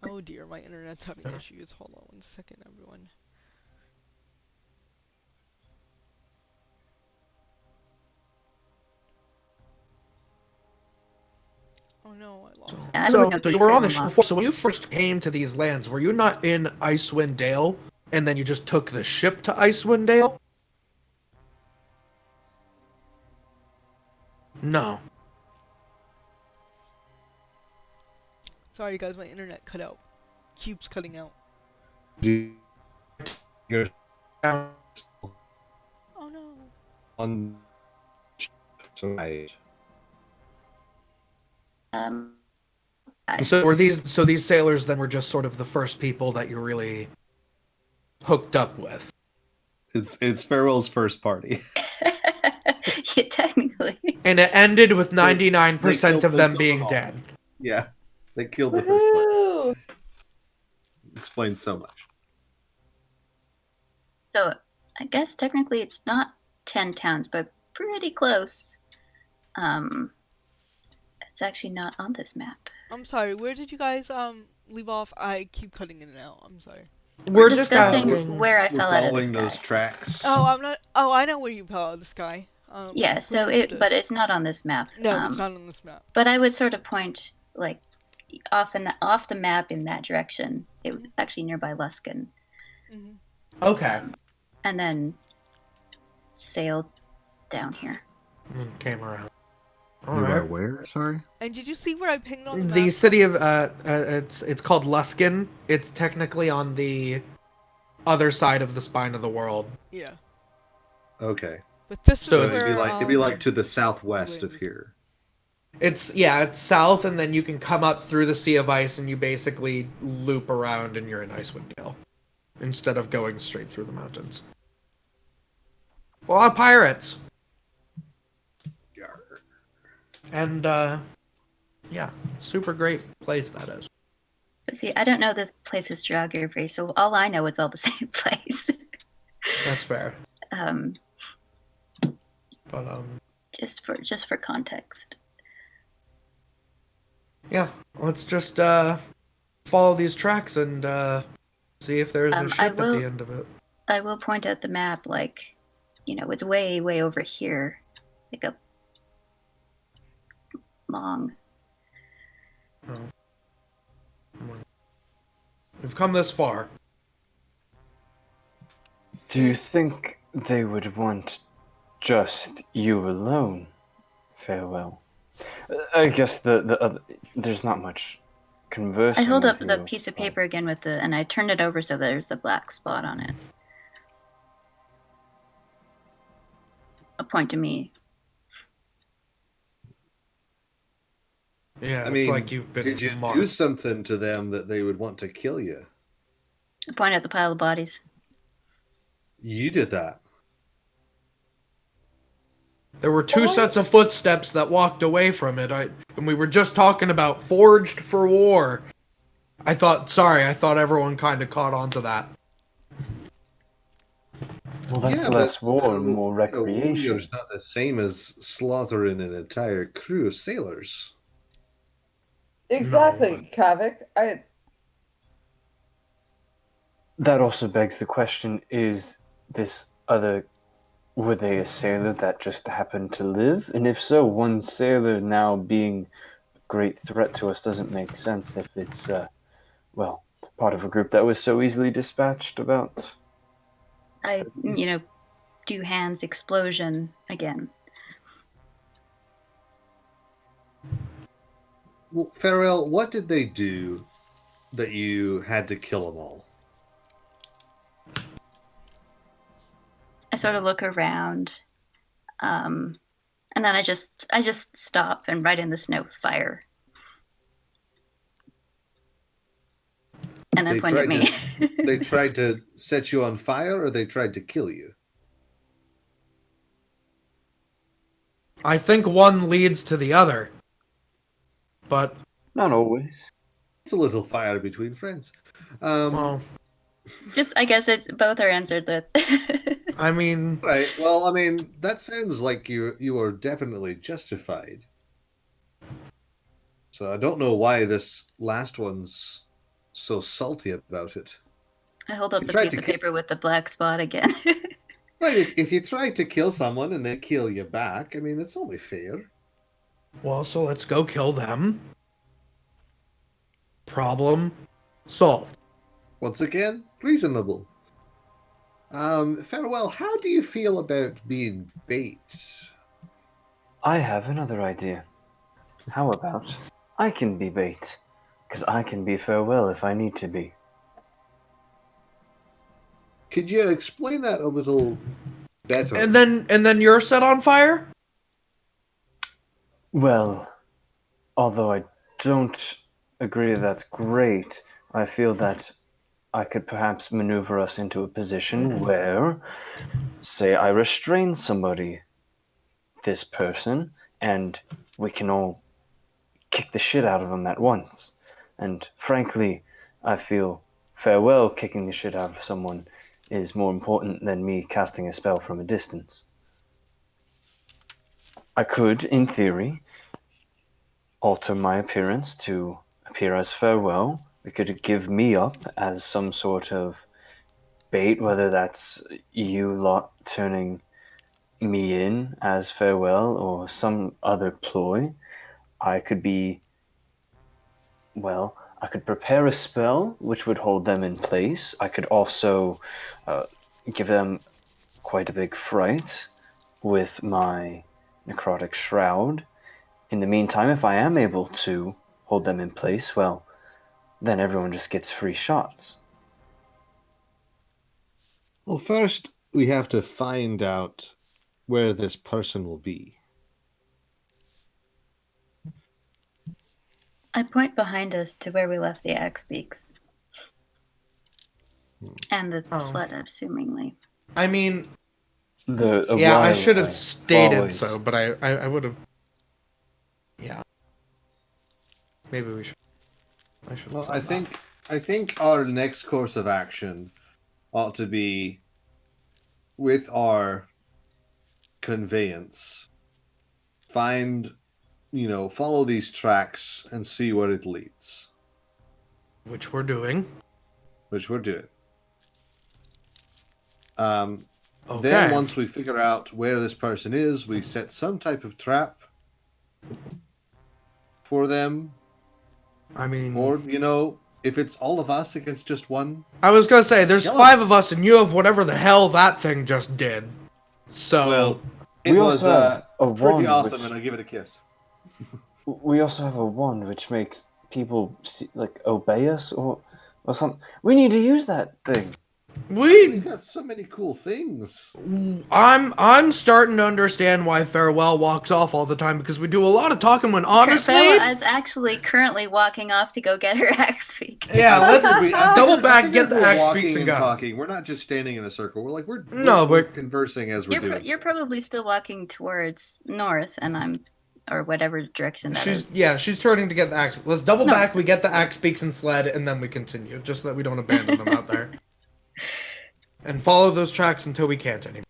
[SPEAKER 1] Oh dear, my internet's having issues. Hold on 1 second, everyone. Oh no, I lost it.
[SPEAKER 7] Yeah, I
[SPEAKER 2] So
[SPEAKER 7] wouldn't know
[SPEAKER 2] you were on the
[SPEAKER 7] if
[SPEAKER 2] ship
[SPEAKER 7] I'm
[SPEAKER 2] before, so when you first came to these lands, were you not in Icewind Dale, and then you just took the ship to Icewind Dale? No.
[SPEAKER 1] Sorry guys, my internet cut out. Keeps cutting out.
[SPEAKER 5] You're
[SPEAKER 1] Oh no.
[SPEAKER 5] on tonight.
[SPEAKER 2] So these sailors then were just sort of the first people that you really hooked up with.
[SPEAKER 5] It's Farewell's first party.
[SPEAKER 7] Yeah, technically.
[SPEAKER 2] And it ended with 99% of
[SPEAKER 5] they
[SPEAKER 2] them
[SPEAKER 5] killed
[SPEAKER 2] being
[SPEAKER 5] them all.
[SPEAKER 2] dead.
[SPEAKER 5] Yeah, they killed the first party.
[SPEAKER 8] Woo!
[SPEAKER 5] Explains so much.
[SPEAKER 7] So I guess technically it's not 10 towns, but pretty close. It's actually not on this map.
[SPEAKER 1] I'm sorry, where did you guys leave off? I keep cutting in and out. I'm sorry.
[SPEAKER 7] We're
[SPEAKER 2] just
[SPEAKER 7] discussing
[SPEAKER 2] asking.
[SPEAKER 7] where I
[SPEAKER 5] We're
[SPEAKER 7] fell out of the
[SPEAKER 5] following
[SPEAKER 7] sky.
[SPEAKER 5] those tracks.
[SPEAKER 1] Oh, I'm not. Oh, I know where you fell out of the sky.
[SPEAKER 7] Yeah,
[SPEAKER 1] which
[SPEAKER 7] so
[SPEAKER 1] is
[SPEAKER 7] but
[SPEAKER 1] this.
[SPEAKER 7] it's not on this map.
[SPEAKER 1] No, it's not on this map.
[SPEAKER 7] But I would sort of point like off the map in that direction. It was actually nearby Luskin,
[SPEAKER 1] Hmm.
[SPEAKER 2] Okay.
[SPEAKER 7] and then sailed down here.
[SPEAKER 2] And came around. All
[SPEAKER 9] You
[SPEAKER 2] right.
[SPEAKER 9] are where? Sorry.
[SPEAKER 1] And did you see where I pinged on the map?
[SPEAKER 2] The city of it's called Luskin. It's technically on the other side of the spine of the world.
[SPEAKER 1] Yeah.
[SPEAKER 5] Okay.
[SPEAKER 1] But this
[SPEAKER 2] So
[SPEAKER 1] is
[SPEAKER 2] it's-
[SPEAKER 1] where
[SPEAKER 5] it'd be like to the southwest of
[SPEAKER 1] Icewind.
[SPEAKER 5] here.
[SPEAKER 2] It's south, and then you can come up through the Sea of Ice, and you basically loop around, and you're in Icewind Dale, instead of going straight through the mountains. A lot of pirates,
[SPEAKER 5] Yarr.
[SPEAKER 2] and super great place that is.
[SPEAKER 7] But see, I don't know this place's geography, so all I know it's all the same place.
[SPEAKER 2] That's fair,
[SPEAKER 7] um,
[SPEAKER 2] but
[SPEAKER 7] just for context.
[SPEAKER 2] yeah, let's just follow these tracks and see if there's a ship at the end of it.
[SPEAKER 7] I will point at the map, like, it's way, way over here, like a long.
[SPEAKER 2] Oh. We've come this far.
[SPEAKER 3] Do you think they would want just you alone? Farewell. I guess there's not much conversing.
[SPEAKER 7] I hold up
[SPEAKER 3] with
[SPEAKER 7] the
[SPEAKER 3] you,
[SPEAKER 7] piece of
[SPEAKER 3] but-
[SPEAKER 7] paper again and I turned it over so there's the black spot on it. A point to me.
[SPEAKER 2] Yeah,
[SPEAKER 5] I
[SPEAKER 2] it's
[SPEAKER 5] mean,
[SPEAKER 2] like you've been
[SPEAKER 5] did you
[SPEAKER 2] marked.
[SPEAKER 5] do something to them that they would want to kill you?
[SPEAKER 7] A point at the pile of bodies.
[SPEAKER 5] You did that.
[SPEAKER 2] There were two sets of footsteps that walked away from it, and we were just talking about forged for war. I thought everyone kind of caught on to that.
[SPEAKER 3] Well, that's
[SPEAKER 5] Yeah,
[SPEAKER 3] less
[SPEAKER 5] but,
[SPEAKER 3] war and more recreation.
[SPEAKER 5] Warrior's not the same as slaughtering an entire crew of sailors.
[SPEAKER 8] Exactly, Kavik.
[SPEAKER 3] That also begs the question, is this other... Were they a sailor that just happened to live? And if so, one sailor now being a great threat to us doesn't make sense if it's, part of a group that was so easily dispatched about...
[SPEAKER 7] I, do hands explosion again.
[SPEAKER 5] Well, Farrell, what did they do that you had to kill them all?
[SPEAKER 7] I sort of look around, and then I just stop and write in the snow fire, and then point at me.
[SPEAKER 5] They tried to set you on fire, or they tried to kill you?
[SPEAKER 2] I think one leads to the other, but
[SPEAKER 3] Not always.
[SPEAKER 5] It's a little fire between friends.
[SPEAKER 2] well,
[SPEAKER 7] Just, I guess it's both are answered with.
[SPEAKER 2] I mean,
[SPEAKER 5] Right. Well, I mean, that sounds like you are definitely justified. So I don't know why this last one's so salty about it.
[SPEAKER 7] I hold up
[SPEAKER 5] You
[SPEAKER 7] the
[SPEAKER 5] tried
[SPEAKER 7] piece
[SPEAKER 5] to
[SPEAKER 7] of
[SPEAKER 5] ki-
[SPEAKER 7] paper with the black spot again.
[SPEAKER 5] Right. If you try to kill someone and they kill you back, I mean, it's only fair.
[SPEAKER 2] well, so let's go kill them. Problem solved.
[SPEAKER 5] Once again, reasonable. Farewell, how do you feel about being bait?
[SPEAKER 3] I have another idea. How about I can be bait? Because I can be farewell if I need to be.
[SPEAKER 5] Could you explain that a little better?
[SPEAKER 2] And then you're set on fire?
[SPEAKER 3] Well, although I don't agree that's great, I feel that I could perhaps maneuver us into a position where, say, I restrain somebody, this person, and we can all kick the shit out of them at once. And frankly, I feel farewell kicking the shit out of someone is more important than me casting a spell from a distance. I could, in theory, alter my appearance to appear as farewell. We could give me up as some sort of bait, whether that's you lot turning me in as farewell or some other ploy. I could be, well, I could prepare a spell which would hold them in place. I could also give them quite a big fright with my necrotic shroud, In the meantime, if I am able to hold them in place, well, then everyone just gets free shots.
[SPEAKER 5] Well, first we have to find out where this person will be.
[SPEAKER 7] I point behind us to where we left the axe beaks. And the sled, assumingly.
[SPEAKER 2] I mean,
[SPEAKER 3] A
[SPEAKER 2] yeah, I
[SPEAKER 3] while
[SPEAKER 2] should have
[SPEAKER 3] away.
[SPEAKER 2] stated
[SPEAKER 3] Always.
[SPEAKER 2] so, but I would have. Yeah. Maybe we should. I should.
[SPEAKER 5] Well, I think our next course of action ought to be with our conveyance. Find, follow these tracks and see where it leads.
[SPEAKER 2] Which we're doing.
[SPEAKER 5] Then
[SPEAKER 2] Okay.
[SPEAKER 5] once we figure out where this person is, we set some type of trap for them.
[SPEAKER 2] I mean,
[SPEAKER 5] Or, if it's all of us against just one.
[SPEAKER 2] I was gonna say, there's
[SPEAKER 5] Kill
[SPEAKER 2] 5 of us, and you have whatever the hell that thing just did. So,
[SPEAKER 5] Well, it
[SPEAKER 3] We
[SPEAKER 5] was
[SPEAKER 3] also have a
[SPEAKER 5] pretty
[SPEAKER 3] wand,
[SPEAKER 5] awesome,
[SPEAKER 3] which-
[SPEAKER 5] and I give it a kiss.
[SPEAKER 3] We also have a wand which makes people obey us or something. We need to use that thing.
[SPEAKER 5] We got so many cool things.
[SPEAKER 2] I'm starting to understand why Farewell walks off all the time, because we do a lot of talking when honestly.
[SPEAKER 7] Bella is actually currently walking off to go get her axe beak.
[SPEAKER 2] Yeah, let's double
[SPEAKER 5] I
[SPEAKER 2] back,
[SPEAKER 5] figured
[SPEAKER 2] get the
[SPEAKER 5] we're
[SPEAKER 2] axe
[SPEAKER 5] walking
[SPEAKER 2] beaks and go.
[SPEAKER 5] talking. We're not just standing in a circle.
[SPEAKER 2] We're
[SPEAKER 5] conversing as we're doing.
[SPEAKER 7] You're probably still walking towards north, and or whatever direction that is.
[SPEAKER 2] She's turning to get the axe. Let's double
[SPEAKER 7] No.
[SPEAKER 2] back. We get the axe beaks and sled, and then we continue, just so that we don't abandon them out there. And follow those tracks until we can't anymore.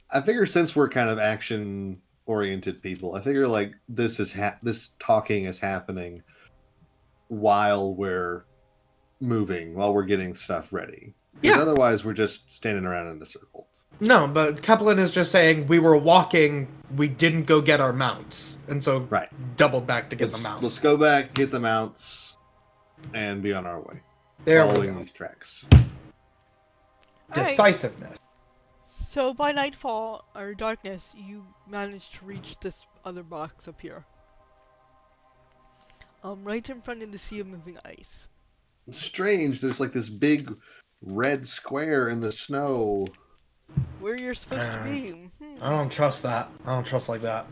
[SPEAKER 5] I figure since we're kind of action-oriented people, I figure this talking is happening while we're moving, while we're getting stuff ready.
[SPEAKER 2] Yeah.
[SPEAKER 5] Otherwise, we're just standing around in a circle.
[SPEAKER 2] No, but Kaplan is just saying we were walking, we didn't go get our mounts, and so doubled back to get the mounts.
[SPEAKER 5] Let's go back, get the mounts, and be on our way.
[SPEAKER 2] There we
[SPEAKER 5] following
[SPEAKER 2] go.
[SPEAKER 5] these tracks.
[SPEAKER 2] Decisiveness.
[SPEAKER 1] So by nightfall, or darkness, you manage to reach this other box up here. Right in front of the sea of moving ice.
[SPEAKER 5] It's strange, there's this big red square in the snow.
[SPEAKER 1] Where you're supposed to be.
[SPEAKER 2] I don't trust that. I don't trust like that.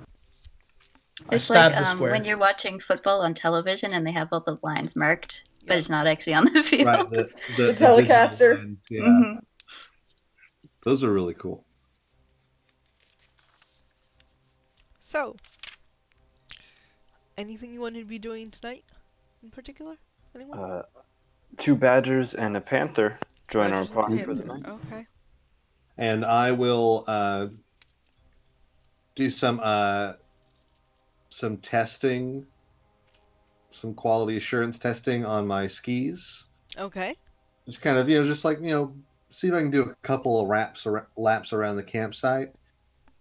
[SPEAKER 7] It's
[SPEAKER 2] I stabbed
[SPEAKER 7] like
[SPEAKER 2] the square.
[SPEAKER 7] when you're watching football on television and they have all the lines marked, but it's not actually on the field.
[SPEAKER 5] Right, the
[SPEAKER 8] Telecaster.
[SPEAKER 5] lines, yeah.
[SPEAKER 7] Mhm.
[SPEAKER 5] Those are really cool.
[SPEAKER 1] So, anything you wanted to be doing tonight in particular? Anyone?
[SPEAKER 3] 2 badgers and a panther join our
[SPEAKER 1] Badgers and
[SPEAKER 3] party for the
[SPEAKER 1] Panther.
[SPEAKER 3] night.
[SPEAKER 1] Okay.
[SPEAKER 5] And I will do some testing, some quality assurance testing on my skis.
[SPEAKER 1] Okay.
[SPEAKER 5] Just kind of, see if I can do a couple of laps around the campsite.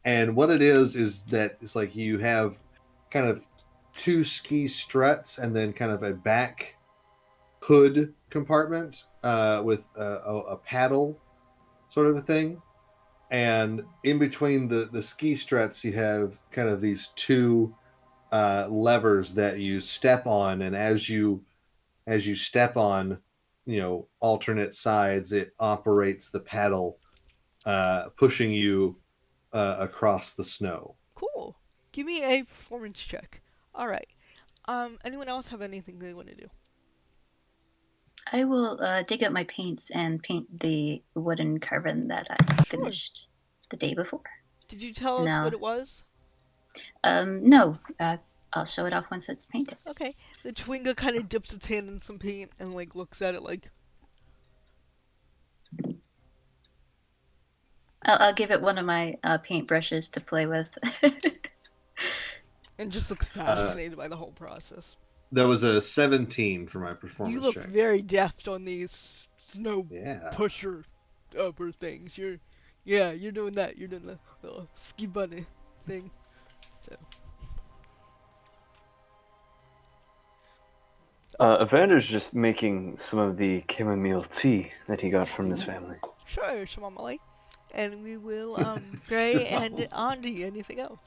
[SPEAKER 5] And what it is that it's like you have kind of 2 ski struts and then kind of a back hood compartment with a paddle sort of a thing. And in between the ski struts, you have kind of these 2 levers that you step on. And as you step on, alternate sides, it operates the paddle, pushing you across the snow.
[SPEAKER 1] Cool. Give me a performance check. Alright. Anyone else have anything they want to do?
[SPEAKER 7] I will dig up my paints and paint the wooden carving that I finished the day before.
[SPEAKER 1] Did you tell us what it was?
[SPEAKER 7] No. I'll show it off once it's painted.
[SPEAKER 1] Okay. The Chwinga kind of dips its hand in some paint and looks at it
[SPEAKER 7] I'll give it one of my paint brushes to play with.
[SPEAKER 1] and just looks fascinated by the whole process.
[SPEAKER 5] That was a 17 for my performance
[SPEAKER 1] You look
[SPEAKER 5] check.
[SPEAKER 1] very deft on these snow pusher upper things. You're doing that. You're doing the little ski bunny thing. So.
[SPEAKER 3] Evander's just making some of the chamomile tea that he got from his family.
[SPEAKER 1] Sure, Shamamali. And we will, Gray and Andy, anything else?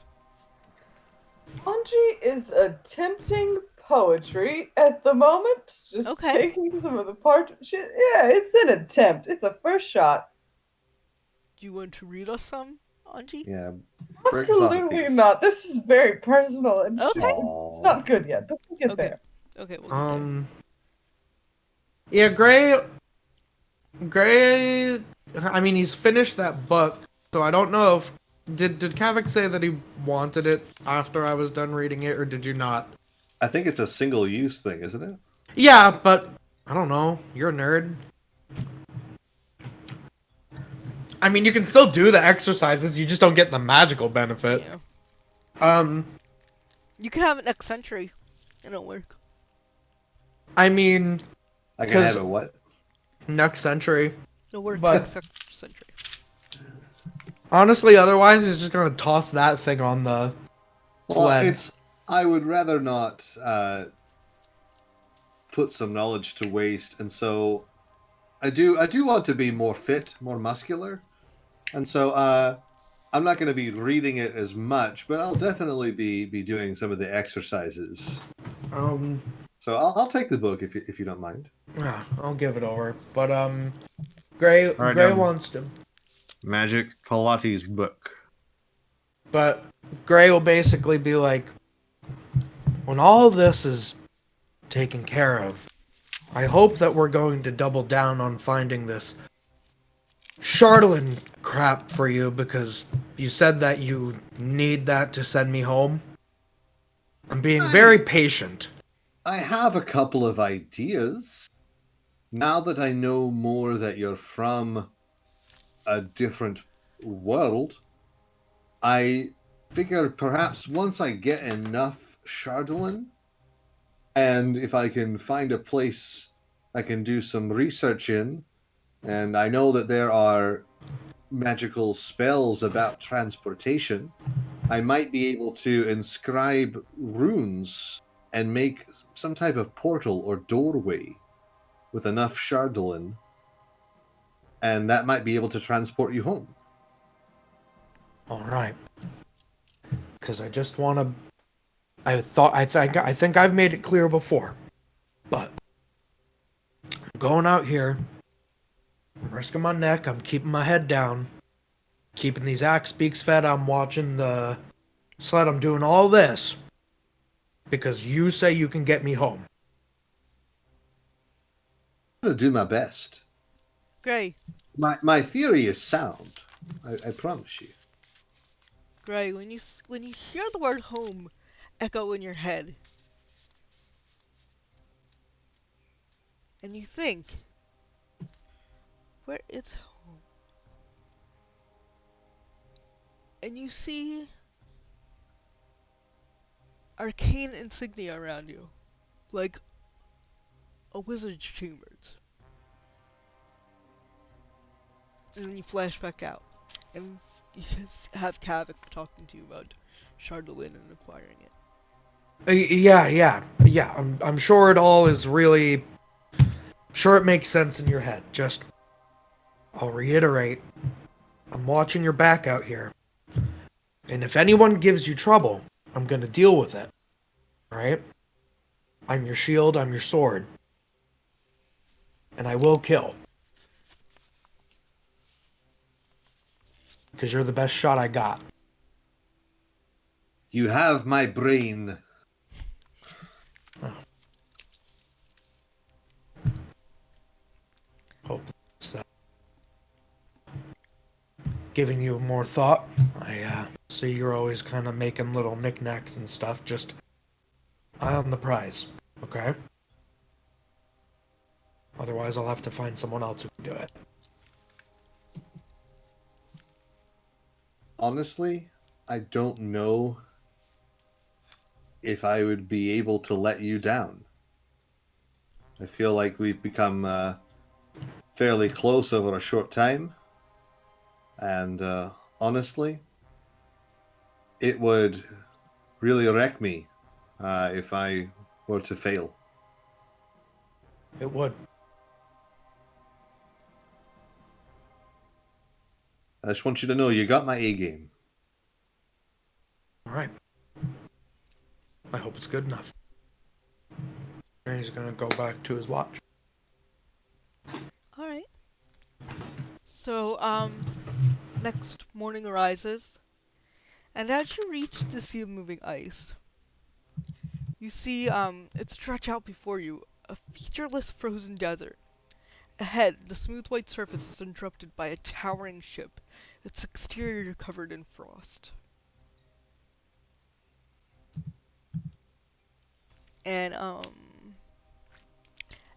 [SPEAKER 8] Anji is attempting poetry at the moment, just
[SPEAKER 1] Okay.
[SPEAKER 8] taking some of the part. Yeah, it's an attempt. It's a first shot.
[SPEAKER 1] Do you want to read us some, Anji?
[SPEAKER 5] Yeah. Break us off a
[SPEAKER 8] Absolutely
[SPEAKER 5] piece.
[SPEAKER 8] not. This is very personal and
[SPEAKER 1] Okay.
[SPEAKER 8] it's not good yet, but we'll get
[SPEAKER 1] Okay.
[SPEAKER 8] there.
[SPEAKER 1] Okay, we'll get there.
[SPEAKER 2] Yeah, Gray. I mean, he's finished that book, so I don't know if did Kavik say that he wanted it after I was done reading it, or did you not?
[SPEAKER 5] I think it's a single use thing, isn't it?
[SPEAKER 2] Yeah, but I don't know. You're a nerd. I mean, you can still do the exercises. You just don't get the magical benefit.
[SPEAKER 1] Yeah.
[SPEAKER 2] Um,
[SPEAKER 1] You can have it next century. It'll work.
[SPEAKER 2] I mean,
[SPEAKER 5] I can
[SPEAKER 2] 'cause-
[SPEAKER 5] have it what?
[SPEAKER 2] next century.
[SPEAKER 1] It'll work
[SPEAKER 2] But-
[SPEAKER 1] next century.
[SPEAKER 2] Honestly, otherwise, he's just gonna toss that thing on the
[SPEAKER 5] Well,
[SPEAKER 2] sled.
[SPEAKER 5] I would rather not put some knowledge to waste, and so I do want to be more fit, more muscular, and so I'm not going to be reading it as much, but I'll definitely be doing some of the exercises. So I'll take the book if you don't mind.
[SPEAKER 2] Yeah, I'll give it over. But Gray
[SPEAKER 5] right,
[SPEAKER 2] Gray wants to.
[SPEAKER 5] Magic Pilates book.
[SPEAKER 2] But Gray will basically be like, when all this is taken care of, I hope that we're going to double down on finding this Charlatan crap for you, because you said that you need that to send me home. I'm being very patient.
[SPEAKER 5] I have a couple of ideas. Now that I know more that you're from a different world, I figure perhaps once I get enough Chardolin, and if I can find a place I can do some research in, and I know that there are magical spells about transportation, I might be able to inscribe runes and make some type of portal or doorway with enough Chardolin, and that might be able to transport you home.
[SPEAKER 2] All right. Because I just want to. I think I've made it clear before, but I'm going out here. I'm risking my neck. I'm keeping my head down. Keeping these axe beaks fed. I'm watching the sled. I'm doing all this because you say you can get me home.
[SPEAKER 5] I'm going to do my best.
[SPEAKER 1] Gray.
[SPEAKER 5] My theory is sound. I promise you.
[SPEAKER 1] Gray, when you hear the word home echo in your head, and you think, where is home? And you see arcane insignia around you, like a wizard's chambers. And then you flash back out, and you have Kavik talking to you about Chardolin and acquiring it.
[SPEAKER 2] Yeah. I'm sure it all is really. Sure, it makes sense in your head. Just, I'll reiterate. I'm watching your back out here. And if anyone gives you trouble, I'm gonna deal with it. Alright? I'm your shield, I'm your sword. And I will kill. Because you're the best shot I got.
[SPEAKER 5] You have my brain.
[SPEAKER 2] Hope that's giving you more thought. I see you're always kind of making little knickknacks and stuff. Just eye on the prize, okay? Otherwise, I'll have to find someone else who can do it.
[SPEAKER 5] Honestly, I don't know if I would be able to let you down. I feel like we've become fairly close over a short time. And honestly, it would really wreck me if I were to fail.
[SPEAKER 2] It would.
[SPEAKER 5] I just want you to know you got my A game.
[SPEAKER 2] Alright. I hope it's good enough. And he's gonna go back to his watch.
[SPEAKER 1] Alright. So, next morning arises, and as you reach the sea of moving ice, you see, it stretch out before you, a featureless frozen desert. Ahead, the smooth white surface is interrupted by a towering ship, its exterior covered in frost. And,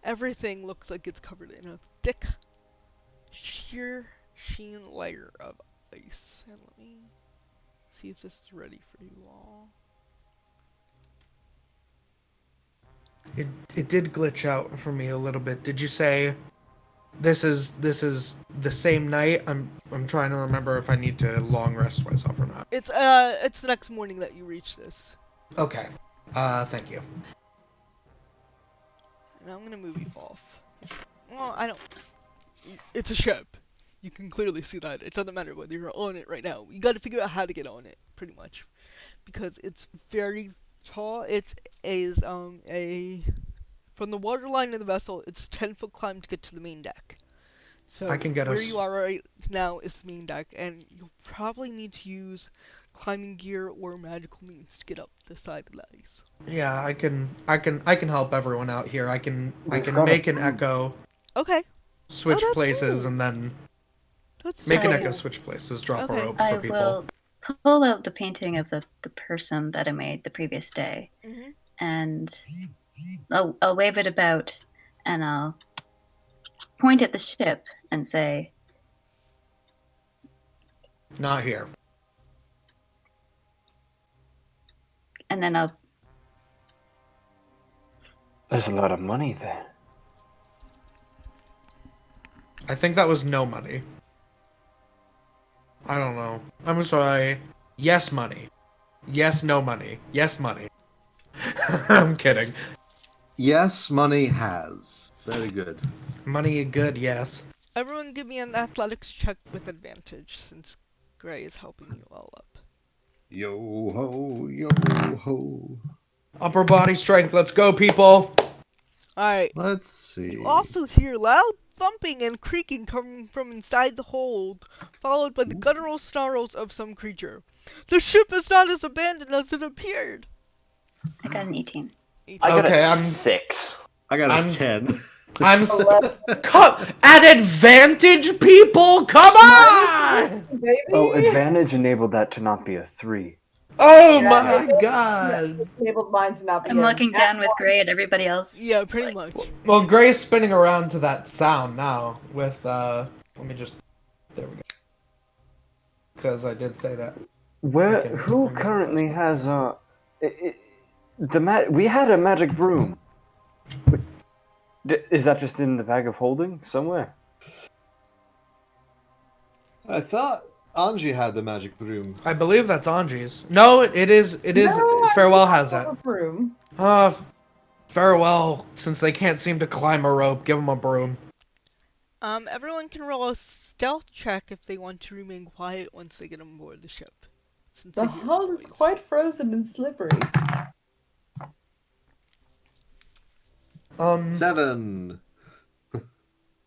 [SPEAKER 1] everything looks like it's covered in a thick, sheer sheen layer of ice. And let me see if this is ready for you all.
[SPEAKER 2] It did glitch out for me a little bit. Did you say this is the same night? I'm trying to remember if I need to long rest myself or not.
[SPEAKER 1] It's the next morning that you reach this.
[SPEAKER 2] Okay. Thank you.
[SPEAKER 1] And I'm gonna move you off. Well, I don't. It's a ship. You can clearly see that. It doesn't matter whether you're on it right now. You gotta figure out how to get on it, pretty much. Because it's very tall. It is, from the waterline of the vessel, it's 10-foot climb to get to the main deck. So
[SPEAKER 2] I can get
[SPEAKER 1] where
[SPEAKER 2] us-
[SPEAKER 1] you are right now is the main deck, and you'll probably need to use climbing gear or magical means to get up the side of the ice.
[SPEAKER 2] Yeah, I can help everyone out here. I can
[SPEAKER 3] We've got
[SPEAKER 2] make
[SPEAKER 3] a
[SPEAKER 2] an echo,
[SPEAKER 1] Okay,
[SPEAKER 2] switch
[SPEAKER 1] that's
[SPEAKER 2] places,
[SPEAKER 1] cool.
[SPEAKER 2] and then
[SPEAKER 1] that's
[SPEAKER 2] make an
[SPEAKER 1] so
[SPEAKER 2] echo,
[SPEAKER 1] cool.
[SPEAKER 2] switch places, drop a
[SPEAKER 1] Okay.
[SPEAKER 2] rope for
[SPEAKER 7] I
[SPEAKER 2] people.
[SPEAKER 7] will pull out the painting of the person that I made the previous day,
[SPEAKER 1] Mhm.
[SPEAKER 7] and I'll wave it about, and I'll point at the ship and say,
[SPEAKER 2] Not here.
[SPEAKER 7] and then I'll
[SPEAKER 3] There's a lot of money there.
[SPEAKER 2] I think that was no money. I don't know. I'm sorry. Yes, money. Yes, no money. Yes, money. I'm kidding.
[SPEAKER 5] Yes, money has. Very good.
[SPEAKER 2] Money good, yes.
[SPEAKER 1] Everyone give me an athletics check with advantage, since Gray is helping you all up.
[SPEAKER 5] Yo ho, yo ho.
[SPEAKER 2] Upper body strength, let's go, people!
[SPEAKER 1] Alright.
[SPEAKER 5] Let's see.
[SPEAKER 1] You also hear loud thumping and creaking coming from inside the hold, followed by the guttural snarls of some creature. The ship is not as abandoned as it appeared!
[SPEAKER 7] I got an 18.
[SPEAKER 3] I got
[SPEAKER 2] Okay,
[SPEAKER 3] a
[SPEAKER 2] I'm-
[SPEAKER 3] 6.
[SPEAKER 5] I got a
[SPEAKER 2] I'm-
[SPEAKER 5] 10.
[SPEAKER 2] I'm come at advantage, people! Come on!
[SPEAKER 8] Baby.
[SPEAKER 3] Oh, advantage enabled that to not be a 3.
[SPEAKER 2] Oh
[SPEAKER 8] Yeah,
[SPEAKER 2] my
[SPEAKER 8] it's-
[SPEAKER 2] god!
[SPEAKER 8] Enabled mine to not be.
[SPEAKER 7] I'm
[SPEAKER 8] a
[SPEAKER 7] looking
[SPEAKER 8] nat
[SPEAKER 7] down with
[SPEAKER 8] one.
[SPEAKER 7] Gray at everybody else.
[SPEAKER 1] Yeah, pretty much.
[SPEAKER 2] Well, Gray's spinning around to that sound now with, let me just, there we go. Because I did say that.
[SPEAKER 3] Where?
[SPEAKER 2] Okay,
[SPEAKER 3] Who
[SPEAKER 2] I'm
[SPEAKER 3] currently
[SPEAKER 2] impressed.
[SPEAKER 3] has we had a magic broom. Is that just in the bag of holding somewhere?
[SPEAKER 5] I thought Anji had the magic broom.
[SPEAKER 2] I believe that's Anji's. No, it is,
[SPEAKER 8] No, I
[SPEAKER 2] Farewell
[SPEAKER 8] don't
[SPEAKER 2] has
[SPEAKER 8] have
[SPEAKER 2] that.
[SPEAKER 8] a broom.
[SPEAKER 2] Farewell, since they can't seem to climb a rope, give them a broom.
[SPEAKER 1] Everyone can roll a stealth check if they want to remain quiet once they get on board the ship. Since
[SPEAKER 8] The
[SPEAKER 1] they hear
[SPEAKER 8] hull is
[SPEAKER 1] noise.
[SPEAKER 8] quite frozen and slippery.
[SPEAKER 5] 7.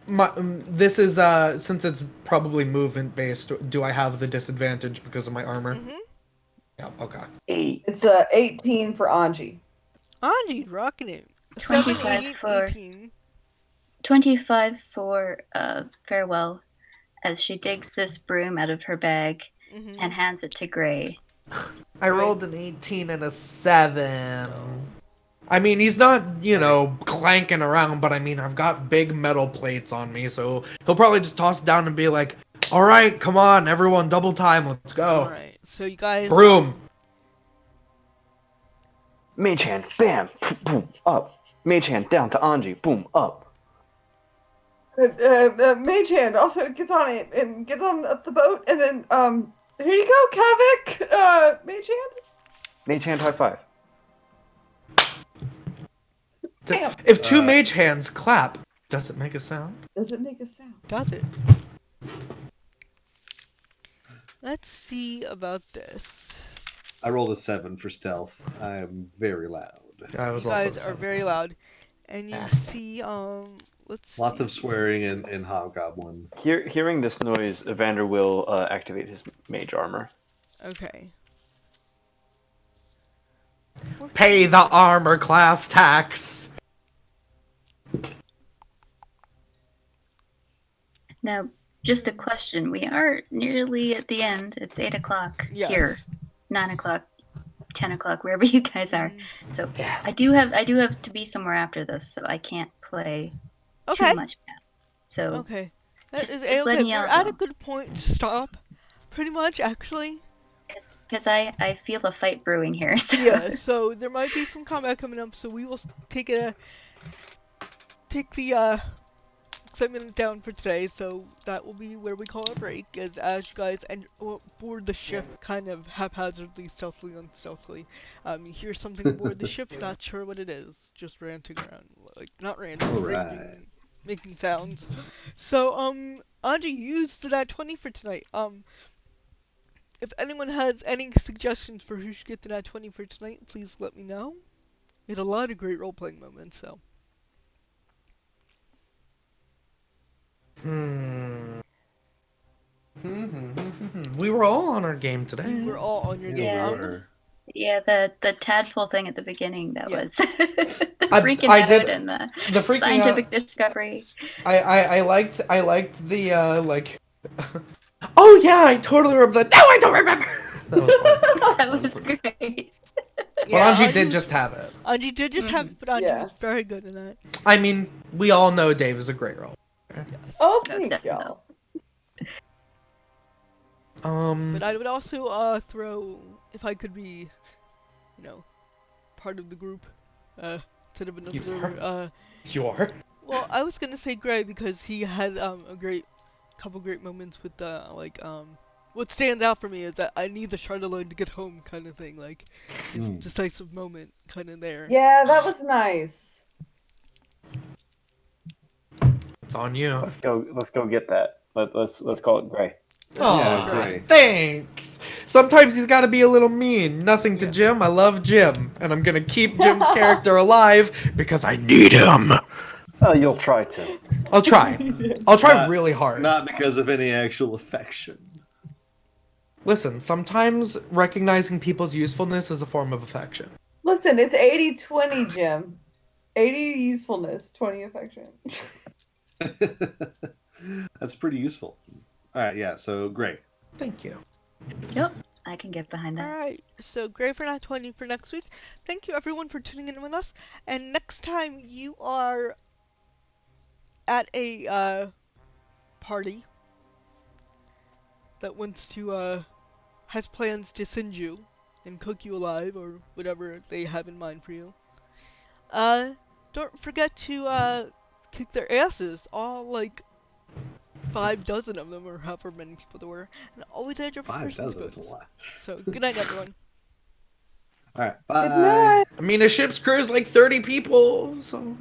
[SPEAKER 2] This is, since it's probably movement based, do I have the disadvantage because of my armor?
[SPEAKER 1] Mhm.
[SPEAKER 2] Yeah, okay.
[SPEAKER 3] 8.
[SPEAKER 8] It's 18 for Anji.
[SPEAKER 1] Anji, rocking it. 7,
[SPEAKER 7] 25
[SPEAKER 1] 8,
[SPEAKER 7] for-
[SPEAKER 1] 18.
[SPEAKER 7] 25 for Farewell, as she digs this broom out of her bag
[SPEAKER 1] Mhm.
[SPEAKER 7] and hands it to Gray.
[SPEAKER 2] I rolled an 18 and a 7. I mean, he's not, clanking around, but I mean, I've got big metal plates on me, so he'll probably just toss it down and be like, alright, come on, everyone, double time, let's go.
[SPEAKER 1] Alright, so you guys.
[SPEAKER 2] Broom!
[SPEAKER 3] Mage hand, bam, boom, up. Mage hand down to Anji, boom, up.
[SPEAKER 8] Mage hand also gets on it and gets on the boat, and then here you go, Kavik. Mage hand.
[SPEAKER 3] Mage hand high five.
[SPEAKER 8] Damn.
[SPEAKER 2] If two mage hands clap, does it make a sound?
[SPEAKER 8] Does it make a sound?
[SPEAKER 1] Does it? Let's see about this.
[SPEAKER 5] I rolled a 7 for stealth. I am very loud.
[SPEAKER 2] I
[SPEAKER 1] You
[SPEAKER 2] was
[SPEAKER 1] guys
[SPEAKER 2] also
[SPEAKER 1] are very loud, and you
[SPEAKER 2] Ah.
[SPEAKER 1] see let's
[SPEAKER 5] Lots
[SPEAKER 1] see.
[SPEAKER 5] of swearing in Hobgoblin.
[SPEAKER 3] Hearing this noise, Evander will activate his mage armor.
[SPEAKER 1] Okay.
[SPEAKER 2] Pay the armor class tax.
[SPEAKER 7] Now, just a question. We are nearly at the end. It's 8 o'clock
[SPEAKER 1] Yes.
[SPEAKER 7] here, 9 o'clock, 10 o'clock, wherever you guys are.
[SPEAKER 1] Mhm.
[SPEAKER 7] So
[SPEAKER 2] Yeah.
[SPEAKER 7] I do have to be somewhere after this, so I can't play
[SPEAKER 1] Okay.
[SPEAKER 7] too much past. So
[SPEAKER 1] Okay. That
[SPEAKER 7] just,
[SPEAKER 1] is
[SPEAKER 7] just
[SPEAKER 1] A-okay.
[SPEAKER 7] letting
[SPEAKER 1] We're
[SPEAKER 7] y'all
[SPEAKER 1] at a
[SPEAKER 7] know.
[SPEAKER 1] good point to stop. Pretty much, actually.
[SPEAKER 7] Because I feel a fight brewing here. So.
[SPEAKER 1] Yeah, so there might be some combat coming up, so we will take the excitement down for today, so that will be where we call a break, as you guys board the ship kind of haphazardly, stealthily, unstealthily. You hear something aboard the ship, not sure what it is, just ranting around, like, not ranting,
[SPEAKER 5] Alright.
[SPEAKER 1] ringing, making sounds. So, Anji, use the nat 20 for tonight. If anyone has any suggestions for who should get the nat 20 for tonight, please let me know. We had a lot of great role-playing moments, so.
[SPEAKER 2] We were all on our game today.
[SPEAKER 1] We were all on your
[SPEAKER 5] Yeah,
[SPEAKER 1] game.
[SPEAKER 5] we
[SPEAKER 7] Yeah.
[SPEAKER 5] were.
[SPEAKER 7] Yeah, the tadpole thing at the beginning, that
[SPEAKER 1] Yeah.
[SPEAKER 7] was freaking
[SPEAKER 2] I
[SPEAKER 7] out
[SPEAKER 2] did-
[SPEAKER 7] and the
[SPEAKER 2] freaking
[SPEAKER 7] scientific
[SPEAKER 2] out.
[SPEAKER 7] discovery.
[SPEAKER 2] I liked the like. Oh yeah, I totally remember that. No, I don't remember. That was fun.
[SPEAKER 7] That was great.
[SPEAKER 2] Well, Anji did
[SPEAKER 1] was-
[SPEAKER 2] just have it.
[SPEAKER 1] Anji did just have it, but Anji
[SPEAKER 8] Yeah.
[SPEAKER 1] was very good in that.
[SPEAKER 2] I mean, we all know Dave is a great role.
[SPEAKER 1] Yes.
[SPEAKER 8] Oh,
[SPEAKER 7] No,
[SPEAKER 8] thank
[SPEAKER 7] definitely.
[SPEAKER 8] y'all.
[SPEAKER 1] But I would also throw, if I could be, part of the group, instead of an
[SPEAKER 2] You
[SPEAKER 1] observer.
[SPEAKER 2] You are.
[SPEAKER 1] Well, I was gonna say Gray because he had a couple great moments with what stands out for me is that I need the Charlotte to get home kind of thing, like his decisive moment kind of there.
[SPEAKER 8] Yeah, that was nice.
[SPEAKER 2] It's on you.
[SPEAKER 3] Let's go get that. Let's call it Gray.
[SPEAKER 2] Oh,
[SPEAKER 5] Yeah, great.
[SPEAKER 2] thanks. Sometimes he's got to be a little mean. Nothing to Jim. I love Jim, and I'm gonna keep Jim's character alive because I need him.
[SPEAKER 3] Oh, you'll try to.
[SPEAKER 2] I'll try. I'll try
[SPEAKER 5] Not-
[SPEAKER 2] really hard.
[SPEAKER 5] Not because of any actual affection.
[SPEAKER 2] Listen, sometimes recognizing people's usefulness is a form of affection.
[SPEAKER 8] Listen, it's 80-20, Jim. 80 usefulness, 20 affection.
[SPEAKER 5] That's pretty useful. All right, yeah. So great.
[SPEAKER 2] Thank you.
[SPEAKER 7] Yep, I can get behind that.
[SPEAKER 1] Alright, so Gray for nat 20 for next week. Thank you everyone for tuning in with us. And next time you are at a party that wants to has plans to send you and cook you alive or whatever they have in mind for you. Don't forget to kick their asses, all like 5 dozen of them or however many people there were, and always add your
[SPEAKER 5] 5
[SPEAKER 1] proficiency
[SPEAKER 5] dozen. That's a
[SPEAKER 1] bonus.
[SPEAKER 5] lot.
[SPEAKER 1] So good night everyone.
[SPEAKER 5] All right. Bye.
[SPEAKER 8] Good night.
[SPEAKER 2] I mean, a ship's crew is like 30 people, so.